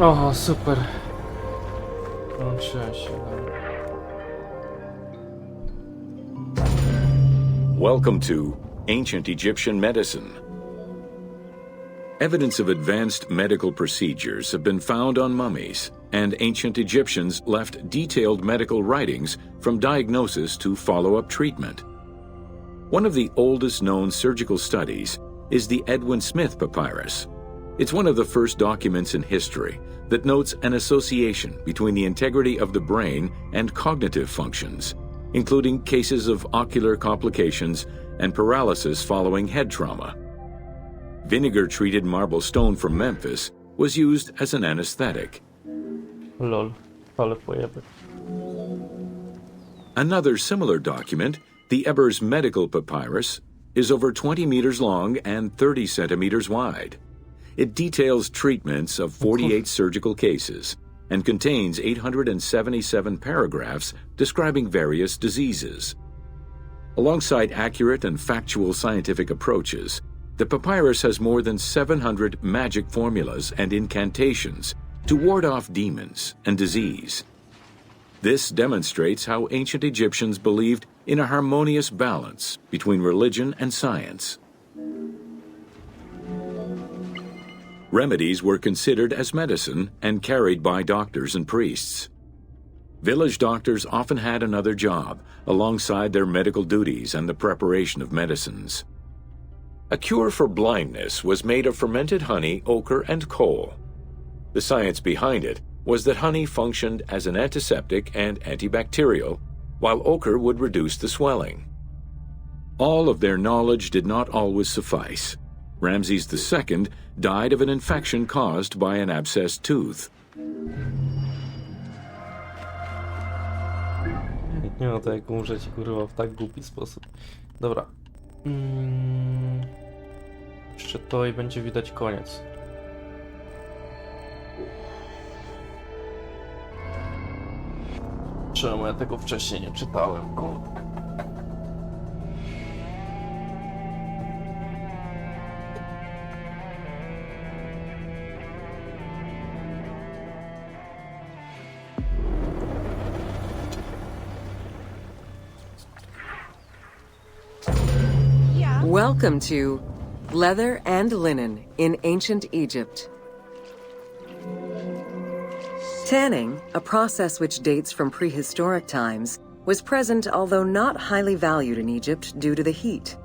A: O, super. Włączyłem się.
C: Welcome to Ancient Egyptian Medicine. Evidence of advanced medical procedures have been found on mummies, and ancient Egyptians left detailed medical writings from diagnosis to follow-up treatment. One of the oldest known surgical studies is the Edwin Smith Papyrus. It's one of the first documents in history that notes an association between the integrity of the brain and cognitive functions, including cases of ocular complications and paralysis following head trauma. Vinegar-treated marble stone from Memphis was used as an anesthetic.
A: Lol, ale pojeby.
C: Another similar document, the Ebers Medical Papyrus, is over 20 meters long and 30 centimeters wide. It details treatments of 48 surgical cases and contains 877 paragraphs describing various diseases. Alongside accurate and factual scientific approaches, the papyrus has more than 700 magic formulas and incantations to ward off demons and disease. This demonstrates how ancient Egyptians believed in a harmonious balance between religion and science. Remedies were considered as medicine and carried by doctors and priests. Village doctors often had another job alongside their medical duties and the preparation of medicines. A cure for blindness was made of fermented honey, ochre, and coal. The science behind it was that honey functioned as an antiseptic and antibacterial, while ochre would reduce the swelling. All of their knowledge did not always suffice. Ramses II died of an infection caused by an abscessed tooth.
A: Nie no, to jak umrzeć, kurwa, w tak głupi sposób. Dobra. Jeszcze to i będzie widać koniec. Czemu ja tego wcześniej nie czytałem?
B: Welcome to Leather and Linen in Ancient Egypt. Tanning, a process which dates from prehistoric times, was present although not highly valued in Egypt due to the heat.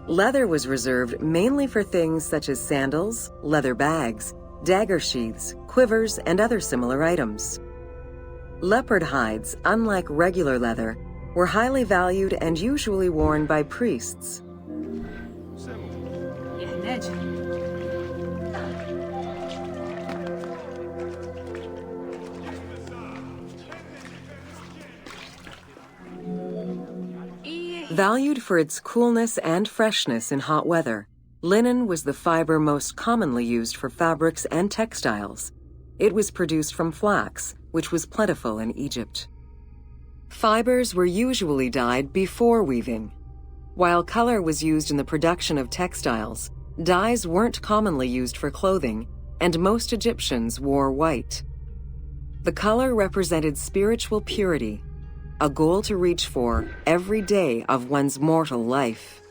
B: Leather was reserved mainly for things such as sandals, leather bags, dagger sheaths, quivers, and other similar items. Leopard hides, unlike regular leather, were highly valued and usually worn by priests. Valued for its coolness and freshness in hot weather, linen was the fiber most commonly used for fabrics and textiles. It was produced from flax, which was plentiful in Egypt. Fibers were usually dyed before weaving. While color was used in the production of textiles, dyes weren't commonly used for clothing, and most Egyptians wore white. The color represented spiritual purity, a goal to reach for every day of one's mortal life.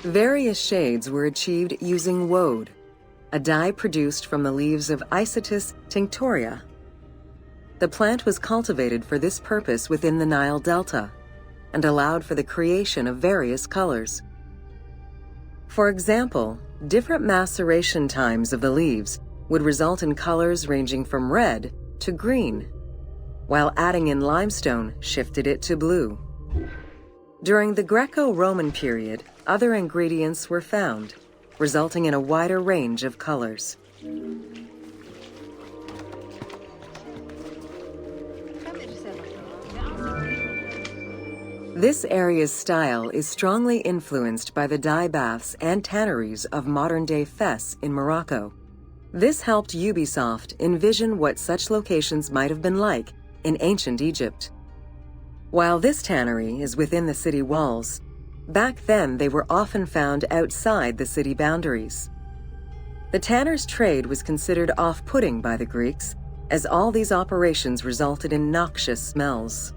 B: Various shades were achieved using woad, a dye produced from the leaves of Isotis tinctoria. The plant was cultivated for this purpose within the Nile Delta and allowed for the creation of various colors. For example, different maceration times of the leaves would result in colors ranging from red to green, while adding in limestone shifted it to blue. During the Greco-Roman period, other ingredients were found, resulting in a wider range of colors. This area's style is strongly influenced by the dye baths and tanneries of modern-day Fes in Morocco. This helped Ubisoft envision what such locations might have been like in ancient Egypt. While this tannery is within the city walls, back then they were often found outside the city boundaries. The tanner's trade was considered off-putting by the Greeks, as all these operations resulted in noxious smells.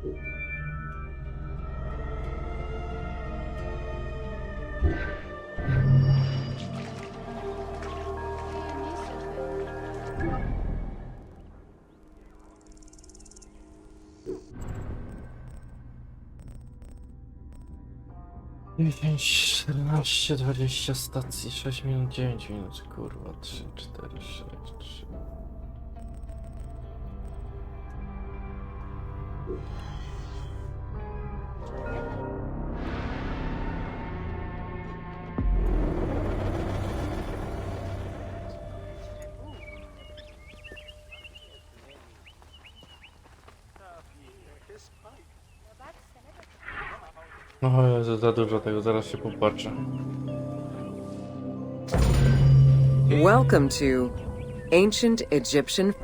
A: Dziewięć, 14, 20 stacji, 6 minut, 9 minut, kurwa, 3, 4, 6, 3. O Jezu, za dużo tego, zaraz się popatrzę.
B: Welcome to Ancient Egyptian.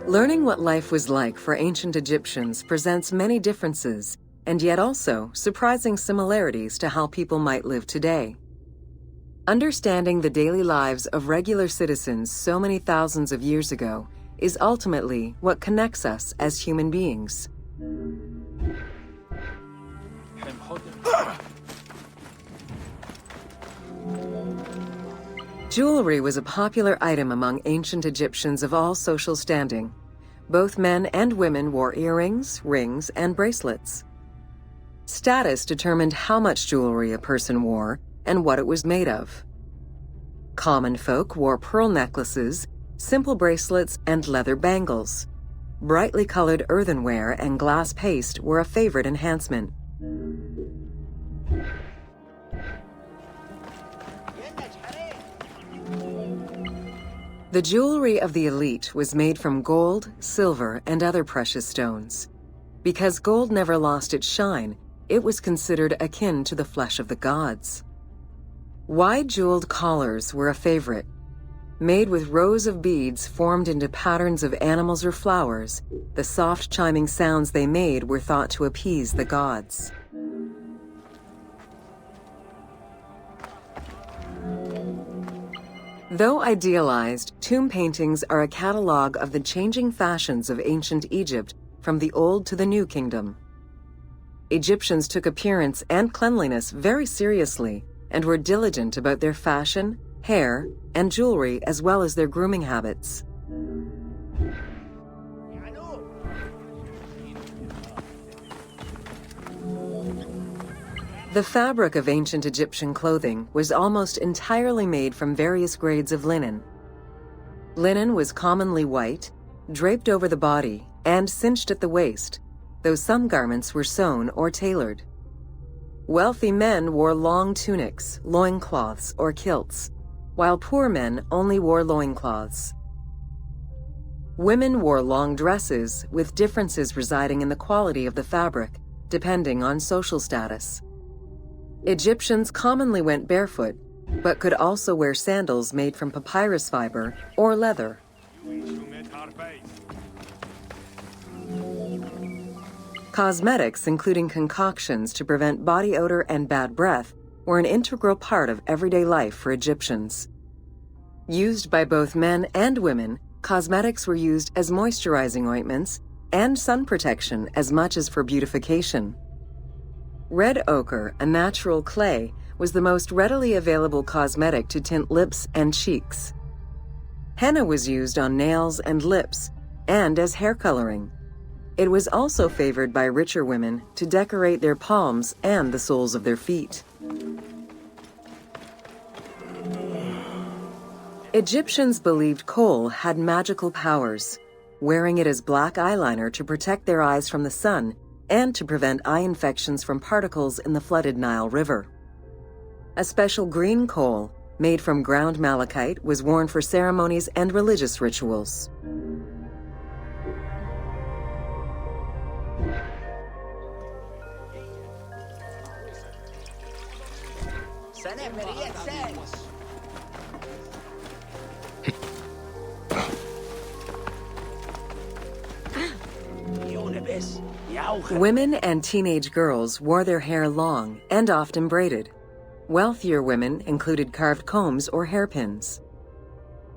B: Learning what life was like for ancient Egyptians presents many differences, and yet also surprising similarities to how people might live today. Understanding the daily lives of regular citizens so many thousands of years ago is ultimately what connects us as human beings. Jewelry was a popular item among ancient Egyptians of all social standing. Both men and women wore earrings, rings, and bracelets. Status determined how much jewelry a person wore and what it was made of. Common folk wore pearl necklaces, simple bracelets, and leather bangles. Brightly colored earthenware and glass paste were a favorite enhancement. The jewelry of the elite was made from gold, silver, and other precious stones. Because gold never lost its shine, it was considered akin to the flesh of the gods. Wide jeweled collars were a favorite. Made with rows of beads formed into patterns of animals or flowers, the soft chiming sounds they made were thought to appease the gods. Though idealized, tomb paintings are a catalog of the changing fashions of ancient Egypt from the Old to the New Kingdom. Egyptians took appearance and cleanliness very seriously and were diligent about their fashion, hair, and jewelry as well as their grooming habits. The fabric of ancient Egyptian clothing was almost entirely made from various grades of linen. Linen was commonly white, draped over the body, and cinched at the waist, though some garments were sewn or tailored. Wealthy men wore long tunics, loincloths, or kilts, while poor men only wore loincloths. Women wore long dresses, with differences residing in the quality of the fabric, depending on social status. Egyptians commonly went barefoot, but could also wear sandals made from papyrus fiber or leather. Cosmetics, including concoctions to prevent body odor and bad breath, were an integral part of everyday life for Egyptians. Used by both men and women, cosmetics were used as moisturizing ointments and sun protection as much as for beautification. Red ochre, a natural clay, was the most readily available cosmetic to tint lips and cheeks. Henna was used on nails and lips, and as hair coloring. It was also favored by richer women to decorate their palms and the soles of their feet. Egyptians believed kohl had magical powers, wearing it as black eyeliner to protect their eyes from the sun and to prevent eye infections from particles in the flooded Nile River. A special green kohl, made from ground malachite, was worn for ceremonies and religious rituals. Women and teenage girls wore their hair long and often braided. Wealthier women included carved combs or hairpins.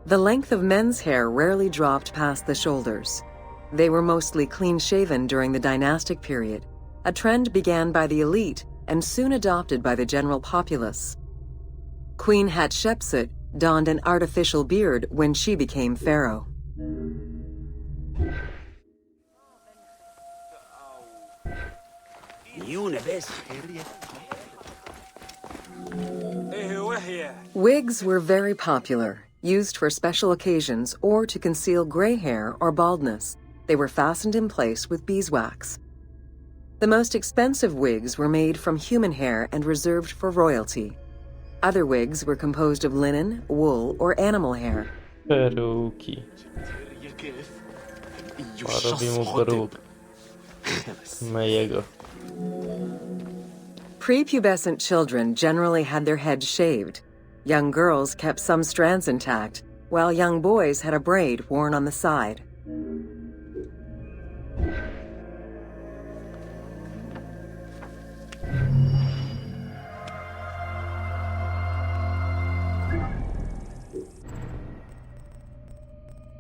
B: The length of men's hair rarely dropped past the shoulders. They were mostly clean-shaven during the dynastic period, a trend began by the elite and soon adopted by the general populace. Queen Hatshepsut donned an artificial beard when she became pharaoh. Wigs were very popular, used for special occasions or to conceal gray hair or baldness. They were fastened in place with beeswax. The most expensive wigs were made from human hair and reserved for royalty. Other wigs were composed of linen, wool, or animal hair.
A: Peruki. Robi mu peruk. Mojego.
B: Prepubescent children generally had their heads shaved. Young girls kept some strands intact, while young boys had a braid worn on the side.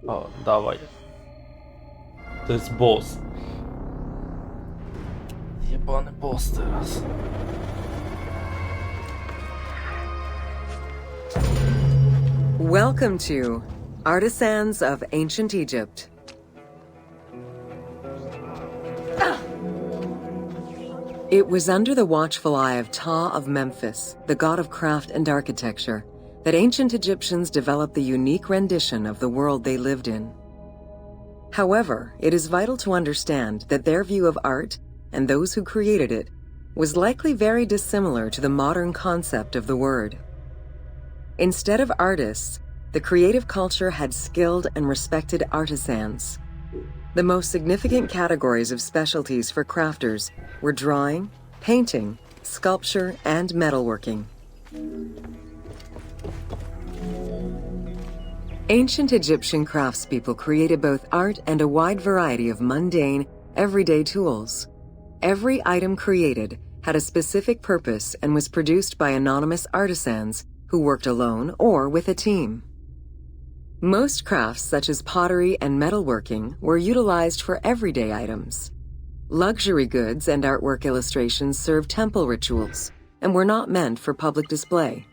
A: O, dawaj. To jest boss. Jebany boss teraz.
B: Welcome to Artisans of Ancient Egypt. It was under the watchful eye of Ptah of Memphis, the god of craft and architecture, that ancient Egyptians developed the unique rendition of the world they lived in. However, it is vital to understand that their view of art, and those who created it, was likely very dissimilar to the modern concept of the word. Instead of artists, the creative culture had skilled and respected artisans. The most significant categories of specialties for crafters were drawing, painting, sculpture, and metalworking. Ancient Egyptian craftspeople created both art and a wide variety of mundane, everyday tools. Every item created had a specific purpose and was produced by anonymous artisans who worked alone or with a team. Most crafts, such as pottery and metalworking, were utilized for everyday items. Luxury goods and artwork illustrations served temple rituals and were not meant for public display.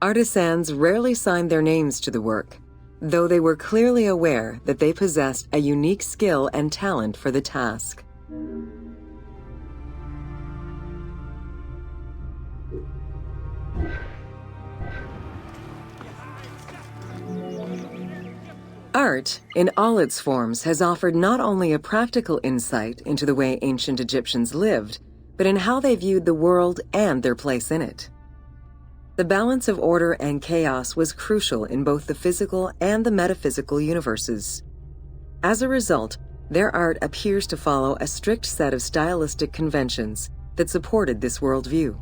B: Artisans rarely signed their names to the work, though they were clearly aware that they possessed a unique skill and talent for the task. Art, in all its forms, has offered not only a practical insight into the way ancient Egyptians lived, but in how they viewed the world and their place in it. The balance of order and chaos was crucial in both the physical and the metaphysical universes. As a result, their art appears to follow a strict set of stylistic conventions that supported this worldview.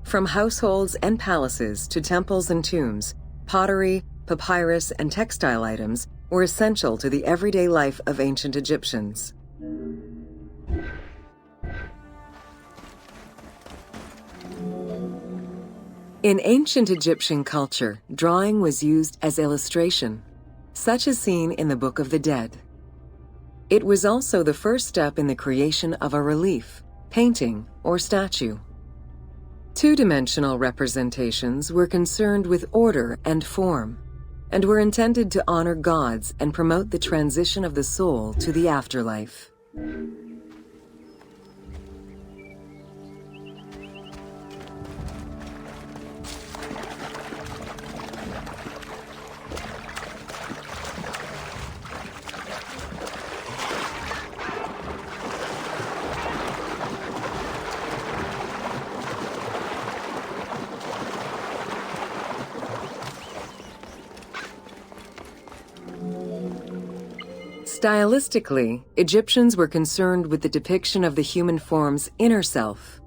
B: From households and palaces to temples and tombs, pottery, papyrus, and textile items were essential to the everyday life of ancient Egyptians. In ancient Egyptian culture, drawing was used as illustration, such as seen in the Book of the Dead. It was also the first step in the creation of a relief, painting, or statue. Two-dimensional representations were concerned with order and form, and were intended to honor gods and promote the transition of the soul to the afterlife. Stylistically, Egyptians were concerned with the depiction of the human form's inner self.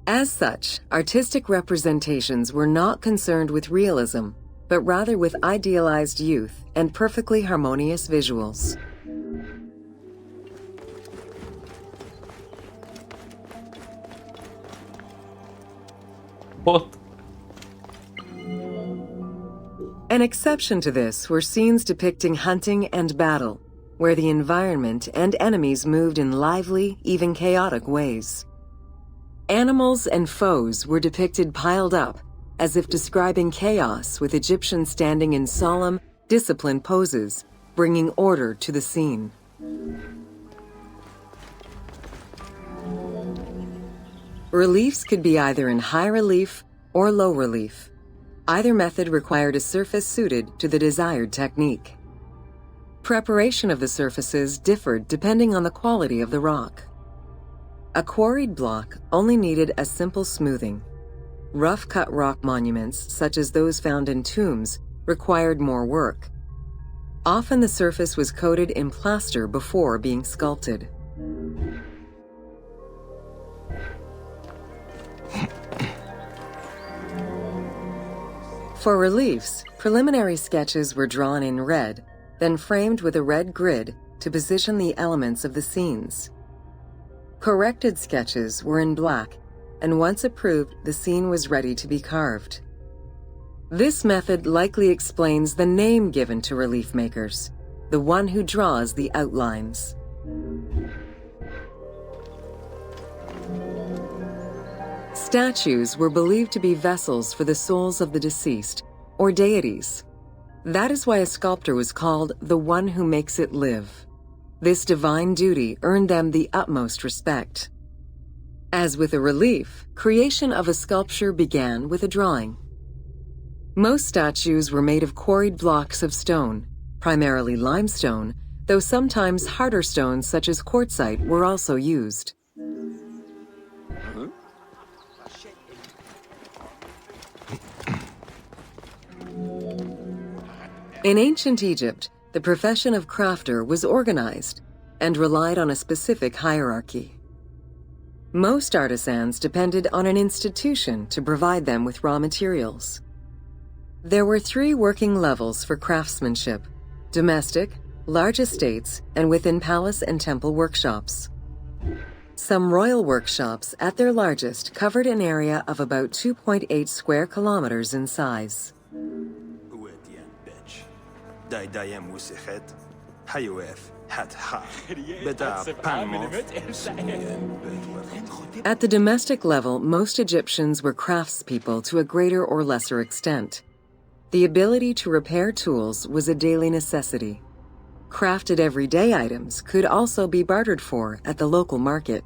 B: As such, artistic representations were not concerned with realism, but rather with idealized youth and perfectly harmonious visuals.
A: What?
B: An exception to this were scenes depicting hunting and battle, where the environment and enemies moved in lively, even chaotic ways. Animals and foes were depicted piled up, as if describing chaos, with Egyptians standing in solemn, disciplined poses, bringing order to the scene. Reliefs could be either in high relief or low relief. Either method required a surface suited to the desired technique. Preparation of the surfaces differed depending on the quality of the rock. A quarried block only needed a simple smoothing. Rough-cut rock monuments, such as those found in tombs, required more work. Often the surface was coated in plaster before being sculpted. For reliefs, preliminary sketches were drawn in red, then framed with a red grid to position the elements of the scenes. Corrected sketches were in black, and once approved, the scene was ready to be carved. This method likely explains the name given to relief makers, the one who draws the outlines. Statues were believed to be vessels for the souls of the deceased, or deities. That is why a sculptor was called the one who makes it live. This divine duty earned them the utmost respect. As with a relief, creation of a sculpture began with a drawing. Most statues were made of quarried blocks of stone, primarily limestone, though sometimes harder stones such as quartzite were also used. In ancient Egypt, the profession of crafter was organized and relied on a specific hierarchy. Most artisans depended on an institution to provide them with raw materials. There were 3 working levels for craftsmanship: domestic, large estates, and within palace and temple workshops. Some royal workshops, at their largest, covered an area of about 2.8 square kilometers in size. At the domestic level, most Egyptians were craftspeople to a greater or lesser extent. The ability to repair tools was a daily necessity. Crafted everyday items could also be bartered for at the local market.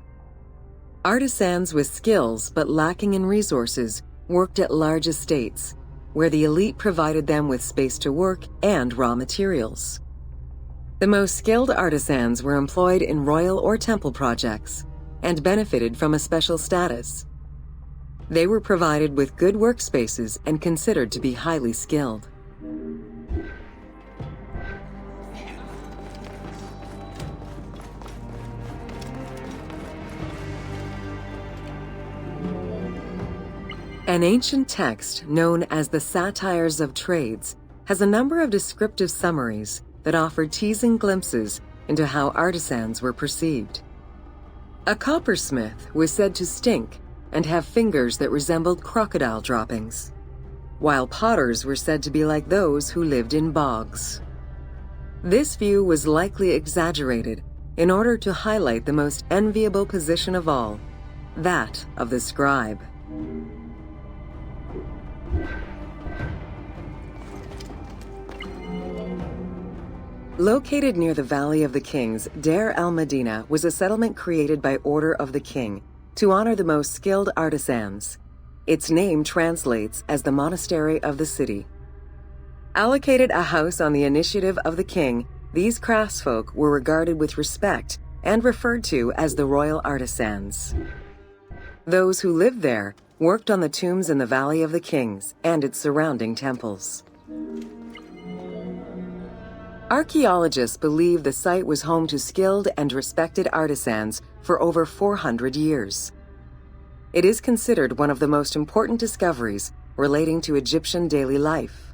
B: Artisans with skills but lacking in resources worked at large estates, where the elite provided them with space to work and raw materials. The most skilled artisans were employed in royal or temple projects and benefited from a special status. They were provided with good workspaces and considered to be highly skilled. An ancient text known as the Satires of Trades has a number of descriptive summaries that offer teasing glimpses into how artisans were perceived. A coppersmith was said to stink and have fingers that resembled crocodile droppings, while potters were said to be like those who lived in bogs. This view was likely exaggerated in order to highlight the most enviable position of all, that of the scribe. Located near the Valley of the Kings, Deir el-Medina was a settlement created by order of the king to honor the most skilled artisans. Its name translates as the monastery of the city. Allocated a house on the initiative of the king, these craftsfolk were regarded with respect and referred to as the royal artisans. Those who lived there worked on the tombs in the Valley of the Kings and its surrounding temples. Archaeologists believe the site was home to skilled and respected artisans for over 400 years. It is considered one of the most important discoveries relating to Egyptian daily life.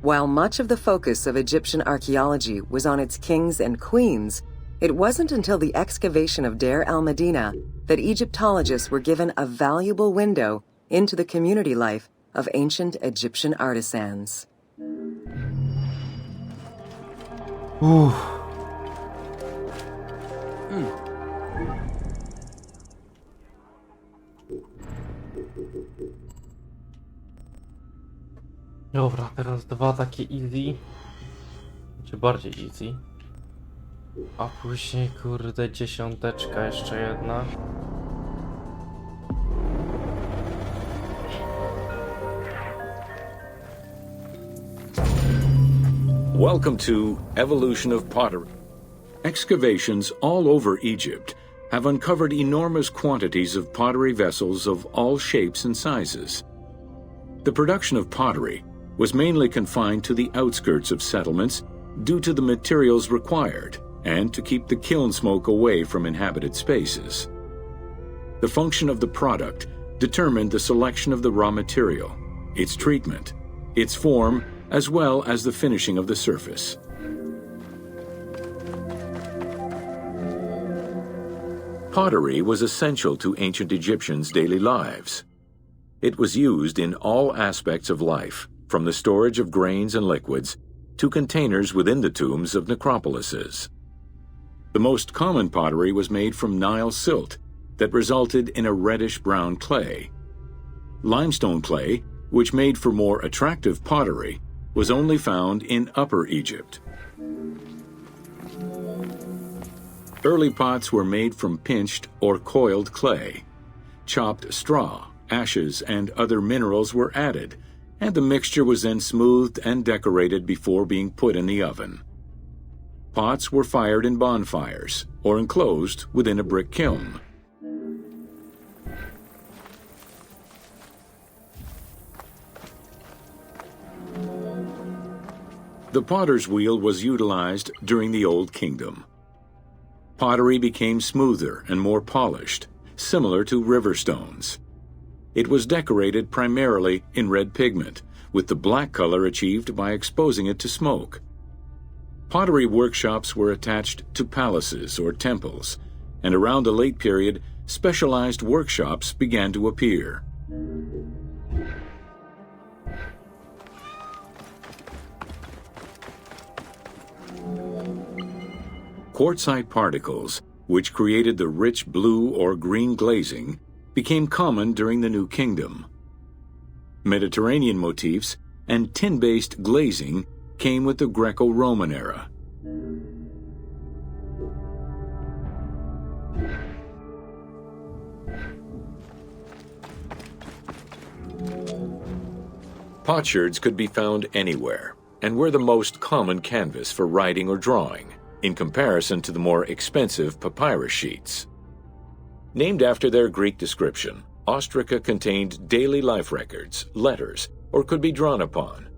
B: While much of the focus of Egyptian archaeology was on its kings and queens, it wasn't until the excavation of Deir el-Medina that Egyptologists were given a valuable window into the community life of ancient Egyptian artisans.
A: Dobra, teraz 2 takie easy. Czy bardziej easy. A później, kurde, 10 jeszcze jedna.
C: Welcome to Evolution of Pottery. Excavations all over Egypt have uncovered enormous quantities of pottery vessels of all shapes and sizes. The production of pottery was mainly confined to the outskirts of settlements due to the materials required and to keep the kiln smoke away from inhabited spaces. The function of the product determined the selection of the raw material, its treatment, its form, as well as the finishing of the surface. Pottery was essential to ancient Egyptians' daily lives. It was used in all aspects of life, from the storage of grains and liquids to containers within the tombs of necropolises. The most common pottery was made from Nile silt that resulted in a reddish-brown clay. Limestone clay, which made for more attractive pottery, was only found in Upper Egypt. Early pots were made from pinched or coiled clay. Chopped straw, ashes, and other minerals were added, and the mixture was then smoothed and decorated before being put in the oven. Pots were fired in bonfires or enclosed within a brick kiln. The potter's wheel was utilized during the Old Kingdom. Pottery became smoother and more polished, similar to river stones. It was decorated primarily in red pigment, with the black color achieved by exposing it to smoke. Pottery workshops were attached to palaces or temples, and around the late period, specialized workshops began to appear. Quartzite particles, which created the rich blue or green glazing, became common during the New Kingdom. Mediterranean motifs and tin-based glazing came with the Greco-Roman era. Potsherds could be found anywhere and were the most common canvas for writing or drawing, in comparison to the more expensive papyrus sheets. Named after their Greek description, ostraca contained daily life records, letters, or could be drawn upon.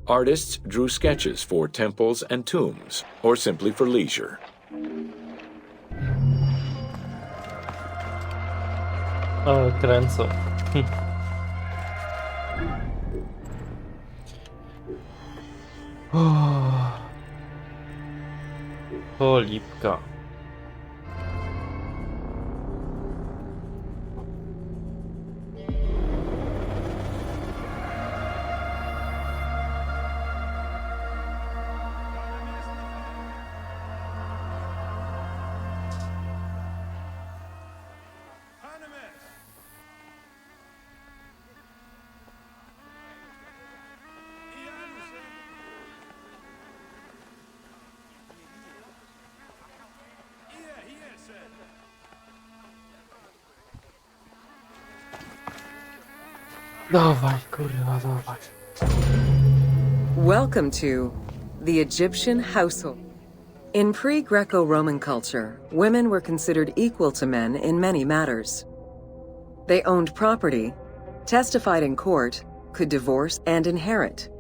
C: Artists drew sketches for temples and tombs, or simply for leisure.
A: O, kręcą. O, lipka. Dawaj, kurwa, dawaj.
B: Welcome to the Egyptian household. In pre-Greco-Roman culture, women were considered equal to men in many matters. They owned property, testified in court, could divorce and inherit.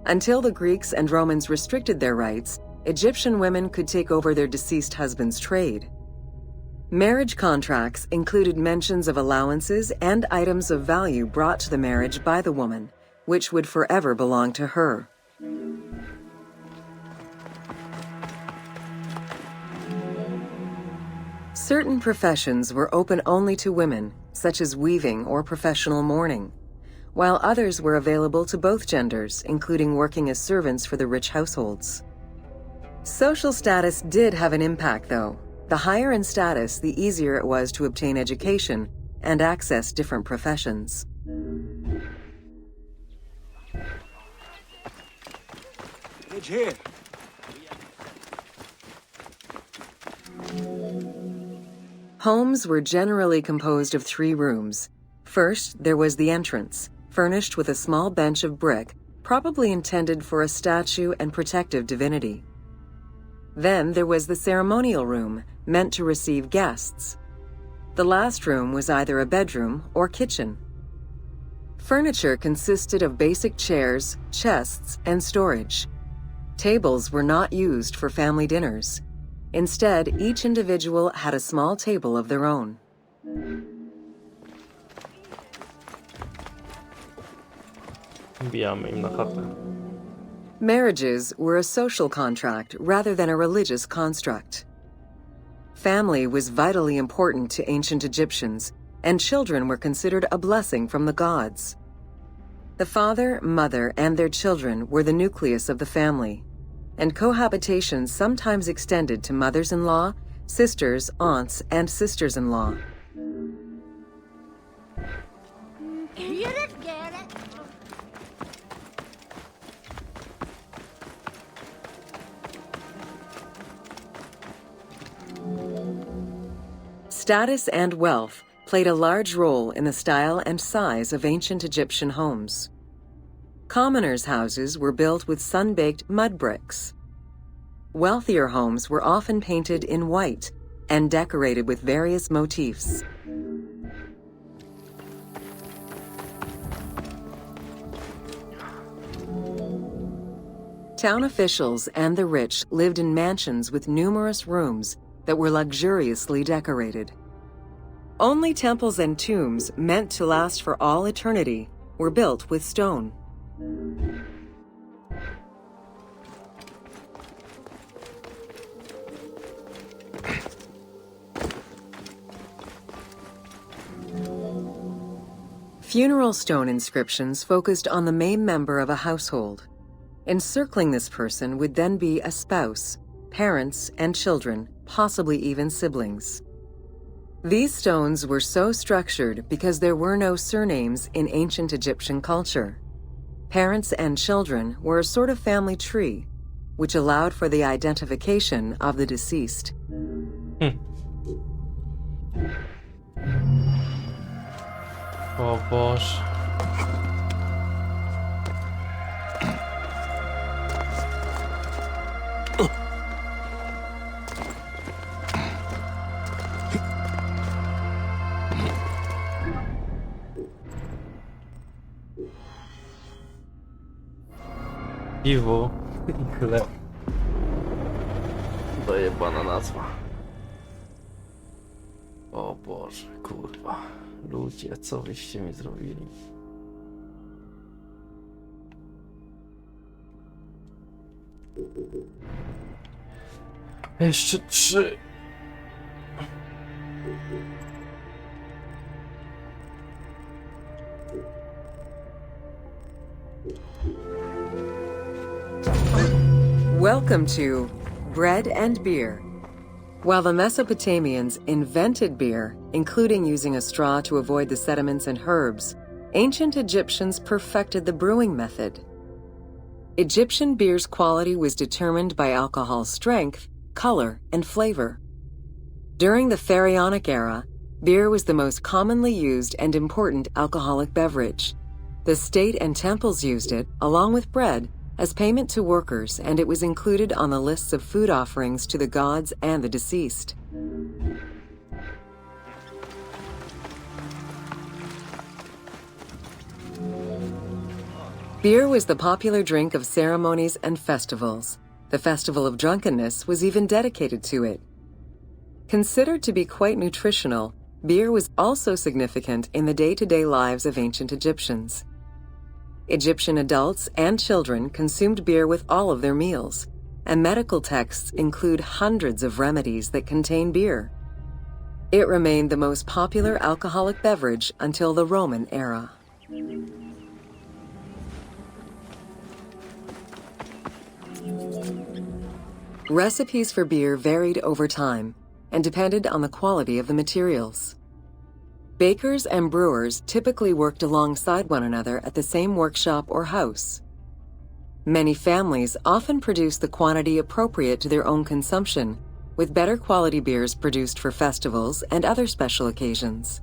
B: Until the Greeks and Romans restricted their rights, Egyptian women could take over their deceased husband's trade. Marriage contracts included mentions of allowances and items of value brought to the marriage by the woman, which would forever belong to her. Certain professions were open only to women, such as weaving or professional mourning, while others were available to both genders, including working as servants for the rich households. Social status did have an impact, though. The higher in status, the easier it was to obtain education and access different professions.
D: It's here.
B: Homes were generally composed of 3 rooms. First, there was the entrance, furnished with a small bench of brick, probably intended for a statue and protective divinity. Then there was the ceremonial room, meant to receive guests. The last room was either a bedroom or kitchen. Furniture consisted of basic chairs, chests, and storage. Tables were not used for family dinners. Instead, each individual had a small table of their own.
A: Wbijamy im na chatę.
B: Marriages were a social contract rather than a religious construct. Family was vitally important to ancient Egyptians, and children were considered a blessing from the gods. The father, mother, and their children were the nucleus of the family, and cohabitation sometimes extended to mothers-in-law, sisters, aunts, and sisters-in-law.
E: You didn't get it.
B: Status and wealth played a large role in the style and size of ancient Egyptian homes. Commoners' houses were built with sun-baked mud bricks. Wealthier homes were often painted in white and decorated with various motifs. Town officials and the rich lived in mansions with numerous rooms that were luxuriously decorated. Only temples and tombs meant to last for all eternity were built with stone. Funeral stone inscriptions focused on the main member of a household. Encircling this person would then be a spouse, parents, and children, possibly even siblings. These stones were so structured because there were no surnames in ancient Egyptian culture. Parents and children were a sort of family tree, which allowed for the identification of the deceased.
A: O Boże. Piwo i chleb. Dojebana nazwa. O Boże, kurwa. Ludzie, co wyście mi zrobili? Jeszcze 3.
B: Welcome to Bread and Beer. While the Mesopotamians invented beer, including using a straw to avoid the sediments and herbs, ancient Egyptians perfected the brewing method. Egyptian beer's quality was determined by alcohol strength, color, and flavor. During the Pharaonic era, beer was the most commonly used and important alcoholic beverage. The state and temples used it, along with bread, as payment to workers, and it was included on the lists of food offerings to the gods and the deceased. Beer was the popular drink of ceremonies and festivals. The festival of drunkenness was even dedicated to it. Considered to be quite nutritional, beer was also significant in the day-to-day lives of ancient Egyptians. Egyptian adults and children consumed beer with all of their meals, and medical texts include hundreds of remedies that contain beer. It remained the most popular alcoholic beverage until the Roman era. Recipes for beer varied over time and depended on the quality of the materials. Bakers and brewers typically worked alongside one another at the same workshop or house. Many families often produced the quantity appropriate to their own consumption, with better quality beers produced for festivals and other special occasions.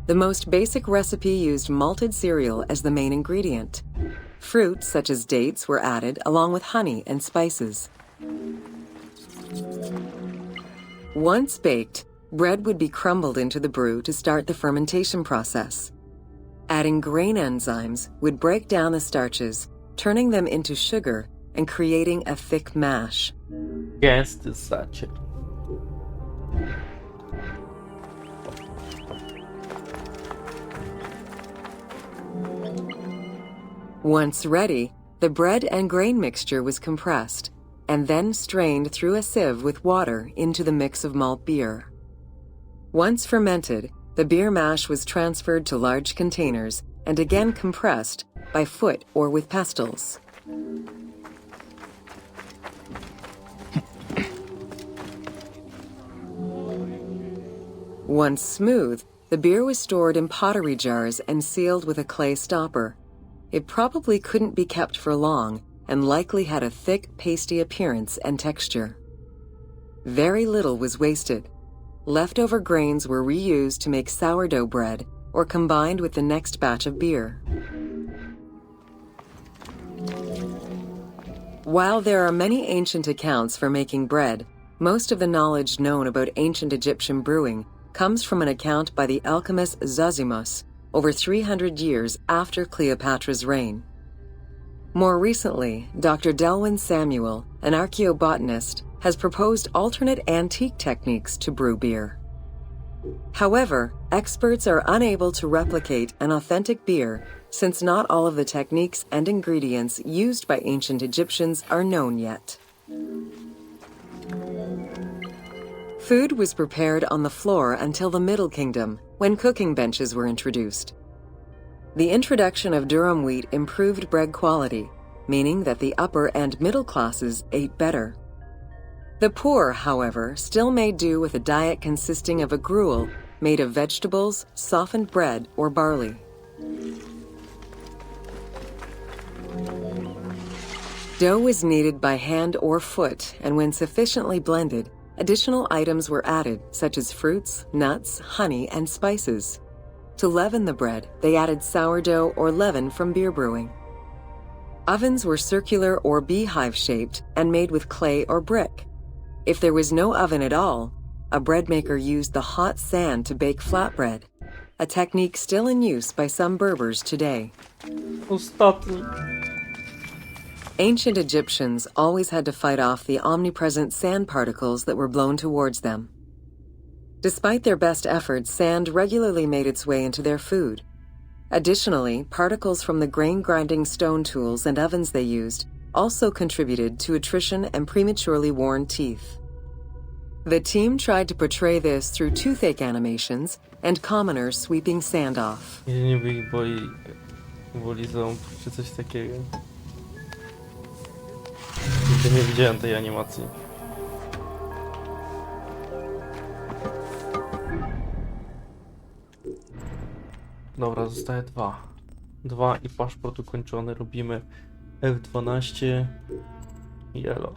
B: The most basic recipe used malted cereal as the main ingredient. Fruits such as dates were added along with honey and spices. Once baked, bread would be crumbled into the brew to start the fermentation process. Adding grain enzymes would break down the starches, turning them into sugar and creating a thick mash.
A: Gęsty sacie.
B: Once ready, the bread and grain mixture was compressed and then strained through a sieve with water into the mix of malt beer. Once fermented, the beer mash was transferred to large containers and again compressed by foot or with pestles. Once smooth, the beer was stored in pottery jars and sealed with a clay stopper. It probably couldn't be kept for long and likely had a thick, pasty appearance and texture. Very little was wasted. Leftover grains were reused to make sourdough bread or combined with the next batch of beer. While there are many ancient accounts for making bread, most of the knowledge known about ancient Egyptian brewing comes from an account by the alchemist Zosimus over 300 years after Cleopatra's reign. More recently, Dr. Delwyn Samuel, an archaeobotanist, has proposed alternate antique techniques to brew beer. However, experts are unable to replicate an authentic beer since not all of the techniques and ingredients used by ancient Egyptians are known yet. Food was prepared on the floor until the Middle Kingdom, when cooking benches were introduced. The introduction of durum wheat improved bread quality, meaning that the upper and middle classes ate better. The poor, however, still made do with a diet consisting of a gruel made of vegetables, softened bread, or barley. Dough was kneaded by hand or foot, and when sufficiently blended, additional items were added, such as fruits, nuts, honey, and spices. To leaven the bread, they added sourdough or leaven from beer brewing. Ovens were circular or beehive-shaped and made with clay or brick. If there was no oven at all, a bread maker used the hot sand to bake flatbread, a technique still in use by some Berbers today.
A: Ostatni.
B: Ancient Egyptians always had to fight off the omnipresent sand particles that were blown towards them. Despite their best efforts, sand regularly made its way into their food. Additionally, particles from the grain-grinding stone tools and ovens they used also contributed to attrition and prematurely worn teeth. The team tried to portray this through toothache animations and commoners sweeping sand off.
A: Jedynie by ich boli ząb, czy coś takiego. Nigdy nie widziałem tej animacji. Dobra, zostaje 2. 2 i paszport ukończony. Robimy F12 Yellow.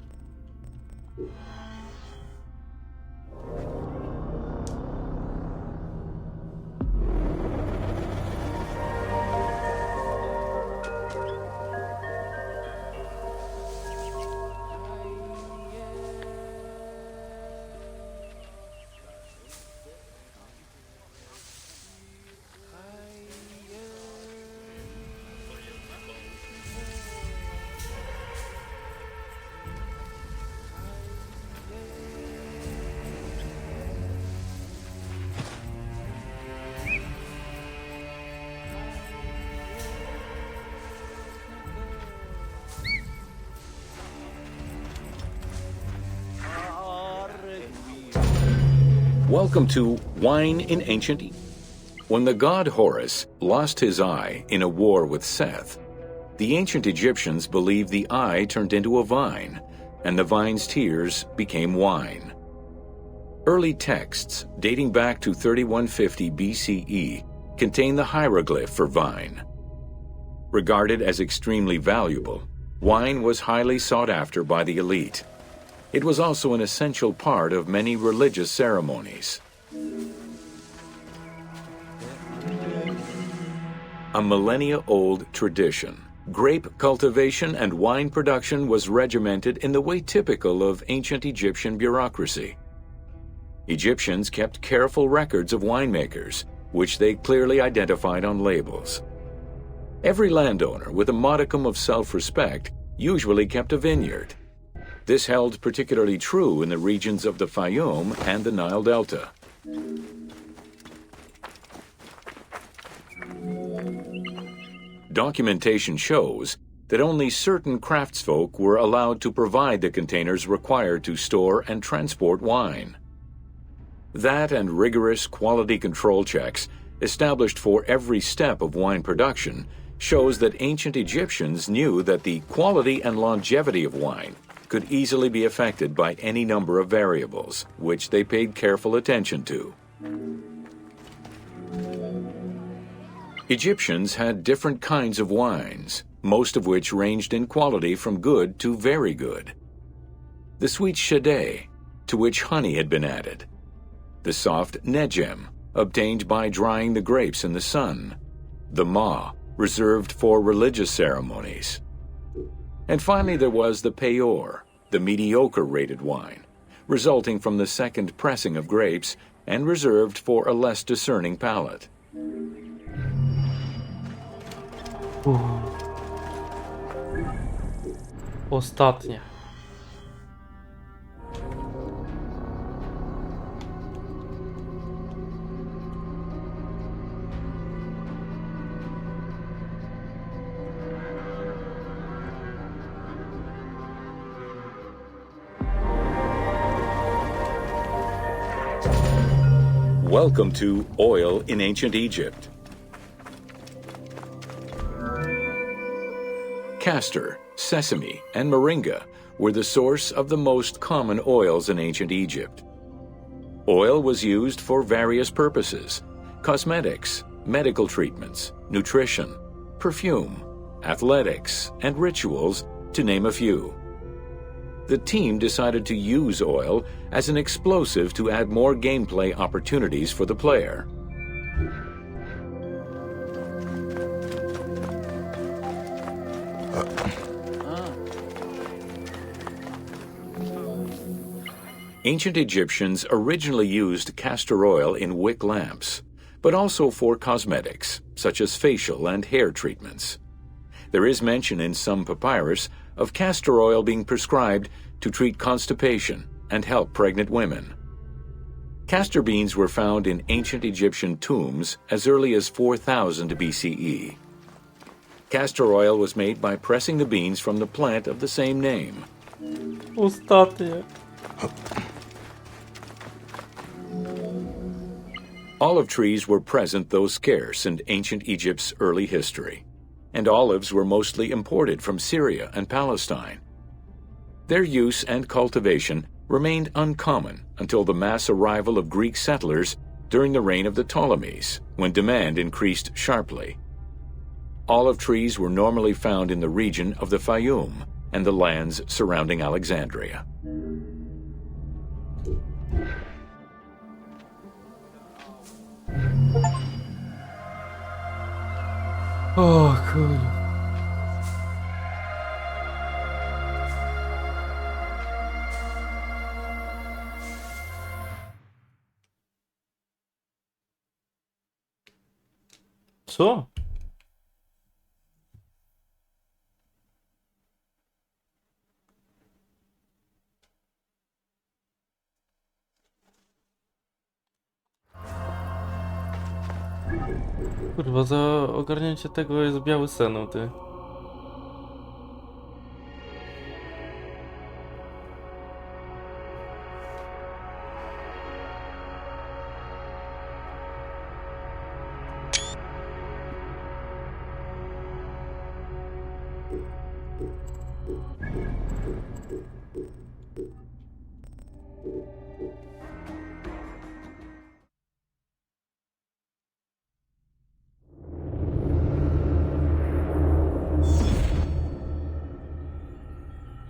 C: Welcome to Wine in Ancient Egypt. When the god Horus lost his eye in a war with Seth, the ancient Egyptians believed the eye turned into a vine, and the vine's tears became wine. Early texts, dating back to 3150 BCE, contain the hieroglyph for vine. Regarded as extremely valuable, wine was highly sought after by the elite. It was also an essential part of many religious ceremonies. A millennia-old tradition, grape cultivation and wine production was regimented in the way typical of ancient Egyptian bureaucracy. Egyptians kept careful records of winemakers, which they clearly identified on labels. Every landowner with a modicum of self-respect usually kept a vineyard. This held particularly true in the regions of the Fayum and the Nile Delta. Documentation shows that only certain craftsfolk were allowed to provide the containers required to store and transport wine. That and rigorous quality control checks established for every step of wine production shows that ancient Egyptians knew that the quality and longevity of wine could easily be affected by any number of variables, which they paid careful attention to. Egyptians had different kinds of wines, most of which ranged in quality from good to very good. The sweet shadé, to which honey had been added. The soft nejem, obtained by drying the grapes in the sun. The ma, reserved for religious ceremonies. And finally there was the peyor, the mediocre-rated wine, resulting from the second pressing of grapes and reserved for a less discerning palate.
A: Ostatnie.
C: Welcome to Oil in Ancient Egypt. Castor, sesame, and moringa were the source of the most common oils in ancient Egypt. Oil was used for various purposes: cosmetics, medical treatments, nutrition, perfume, athletics, and rituals, to name a few. The team decided to use oil as an explosive to add more gameplay opportunities for the player. Ancient Egyptians originally used castor oil in wick lamps, but also for cosmetics, such as facial and hair treatments. There is mention in some papyrus of castor oil being prescribed to treat constipation and help pregnant women. Castor beans were found in ancient Egyptian tombs as early as 4000 BCE. Castor oil was made by pressing the beans from the plant of the same name.
A: Ostatnie.
C: Olive trees were present, though scarce, in ancient Egypt's early history, and olives were mostly imported from Syria and Palestine. Their use and cultivation remained uncommon until the mass arrival of Greek settlers during the reign of the Ptolemies, when demand increased sharply. Olive trees were normally found in the region of the Fayum and the lands surrounding Alexandria.
A: O kurde. Co? Kurwa, za ogarnięcie tego jest biały sen, ty.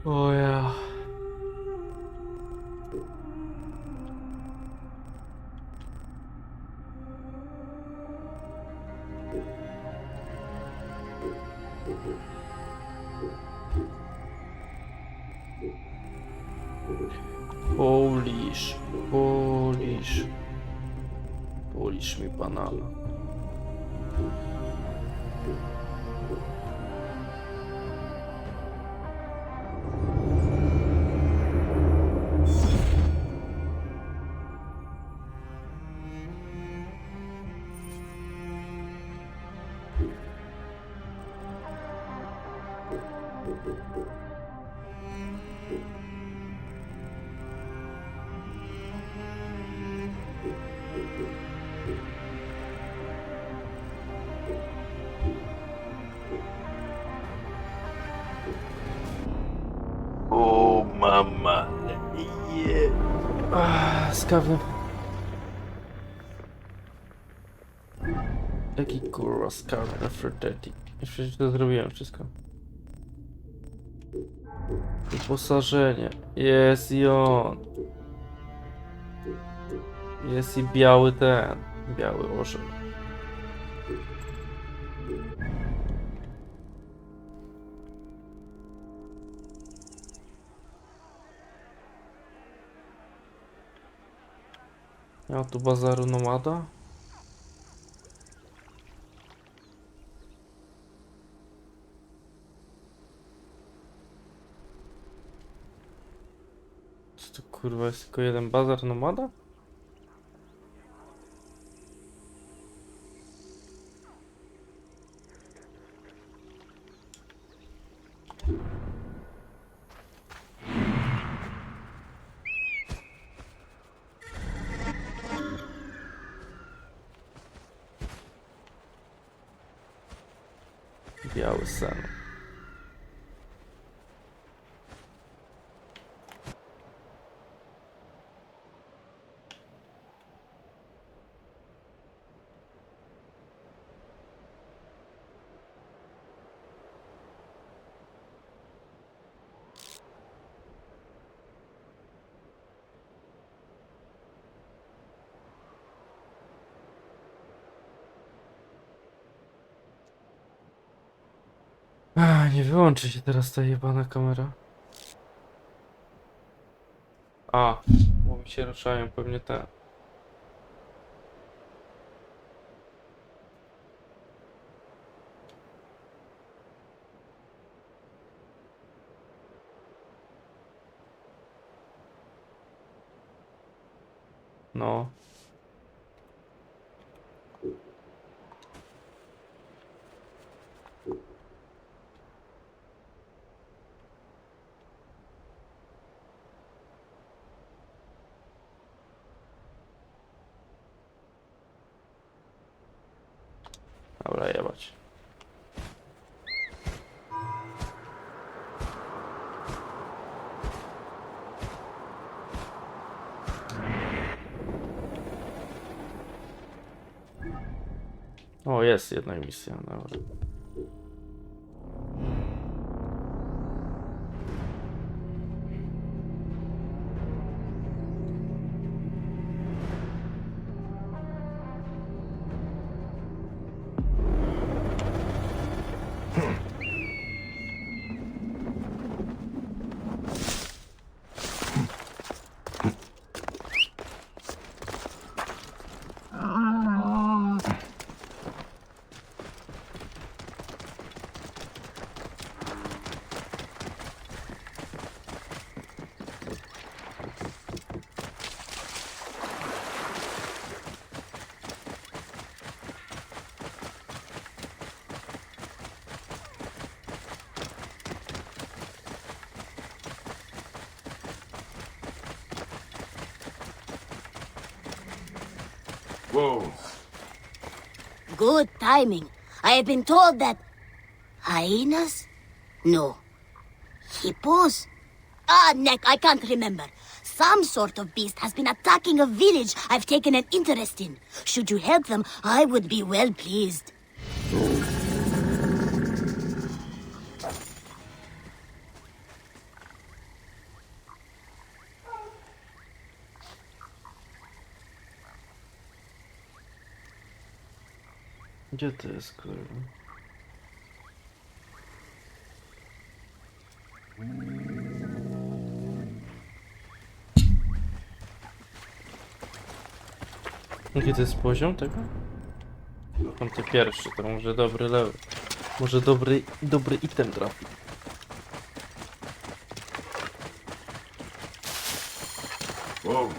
A: O ja. Polisz mi banana. O mama, je. Skawny. Jaki kurwa skawny Aphrodite. Jeszcze to zrobiłem wszystko. Wyposażenie. Jest i on. Jest i biały ten. Biały orzeł. Ja tu bazaru nomada. Co to kurwa jest tylko jeden bazar nomada? Biały sen. Nie wyłączy się teraz ta jebana kamera. Bo mi się ruszają pewnie te. No. Dobra, jebać. O, jest jedna misja, dobra.
C: Whoa.
E: Good timing. I have been told that... Hyenas? No. Hippos? Neck, I can't remember. Some sort of beast has been attacking a village I've taken an interest in. Should you help them, I would be well pleased.
A: Gdzie to jest, kurwa? Jaki to jest poziom tego? Tam ty pierwszy, to może dobry level. Może dobry item trafi.
C: Whoa.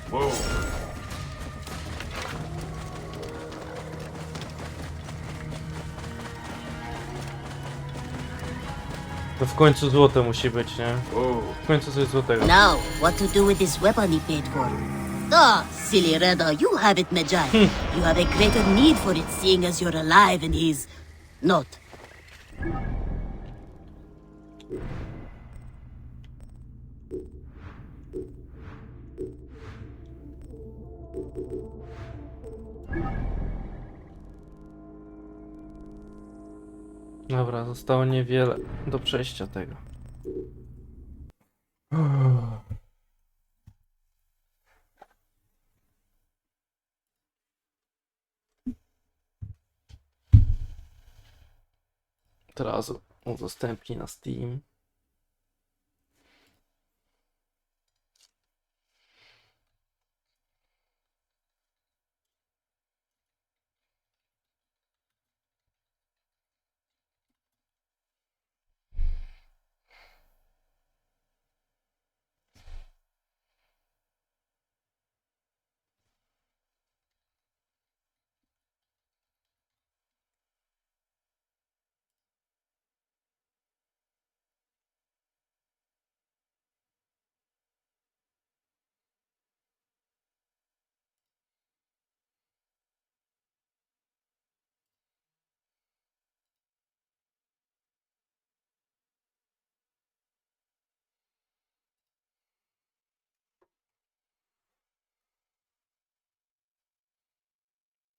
C: Whoa.
A: To w końcu złote musi być, nie?
C: Whoa.
A: W końcu coś złotego.
E: Now, what to do with this weapon he paid for? Silly Reda, you have it, Magi. You have a greater need for it, seeing as you're alive and he's not.
A: Dobra, zostało niewiele do przejścia tego. Teraz udostępnij na Steam.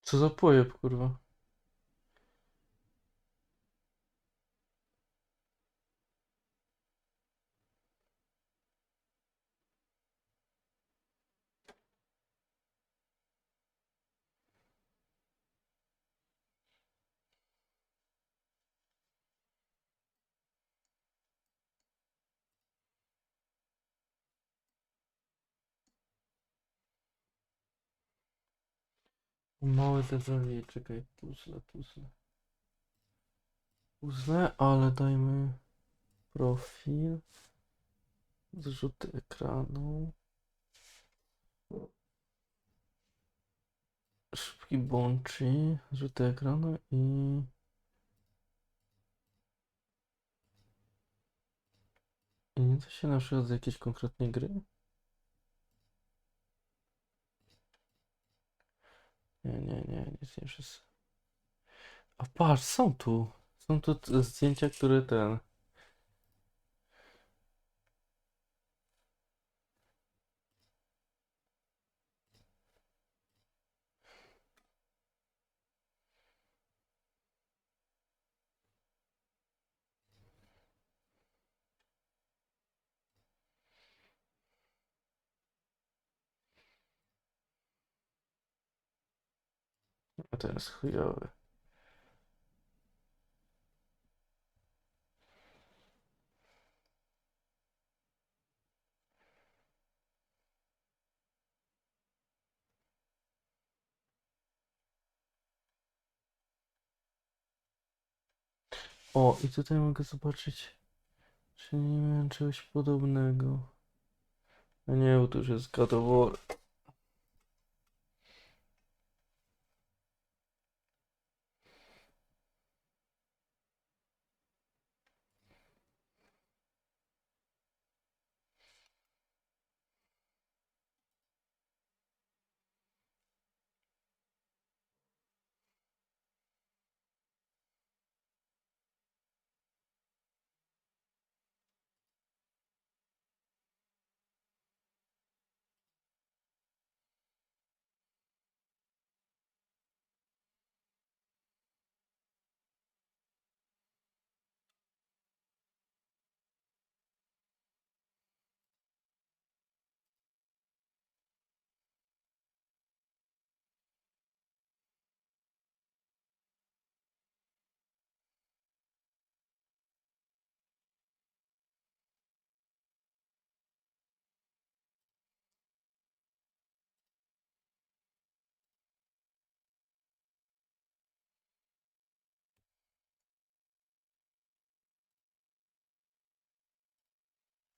A: Co za pojeb, kurwa. Małe zadzwonienie, czekaj, puzzle, ale dajmy profil, zrzuty ekranu, szybki bączy, zrzuty ekranu i nie da się na przykład z jakiejś konkretnej gry? Nic nie wszyscy. A patrz, są tu zdjęcia, które ten... A ten jest chujowy. O, i tutaj mogę zobaczyć, czy nie miałem czegoś podobnego. A nie, bo to już jest God of War.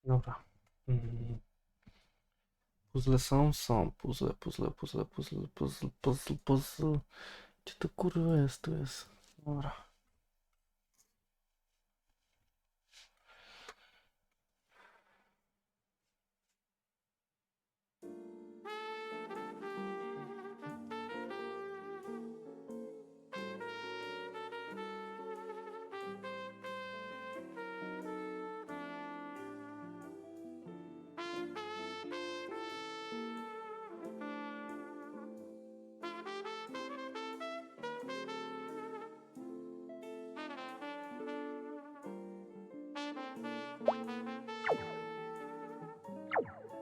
A: Dobra. Mm. Puzzle są. Puzzle. Gdzie to kurwa jest? Tu jest. Dobra.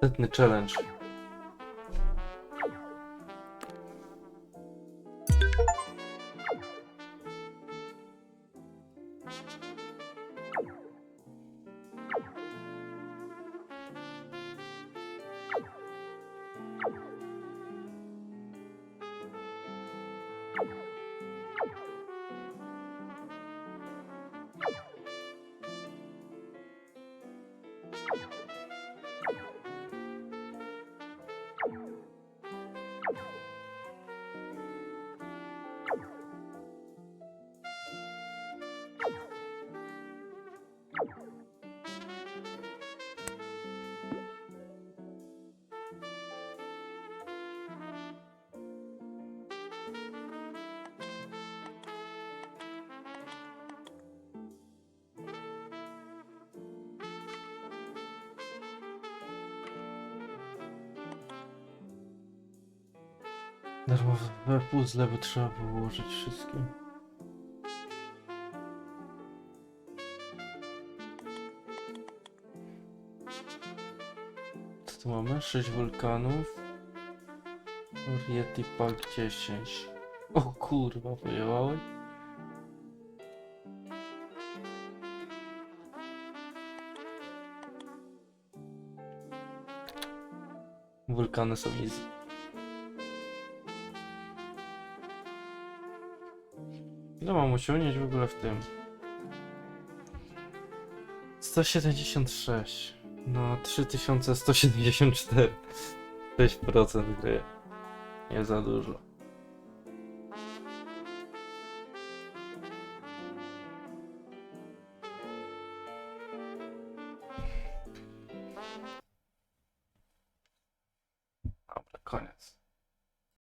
A: Setny challenge. Darmowe puzzle by trzeba było ułożyć wszystkie. Co tu mamy? 6 wulkanów. Rieti Park 10. O kurwa, pojechałeś? Wulkany są easy. Ile mam osiągnięć w ogóle w tym? 176 na 3174. 6% gry. Nie za dużo. Dobra, koniec.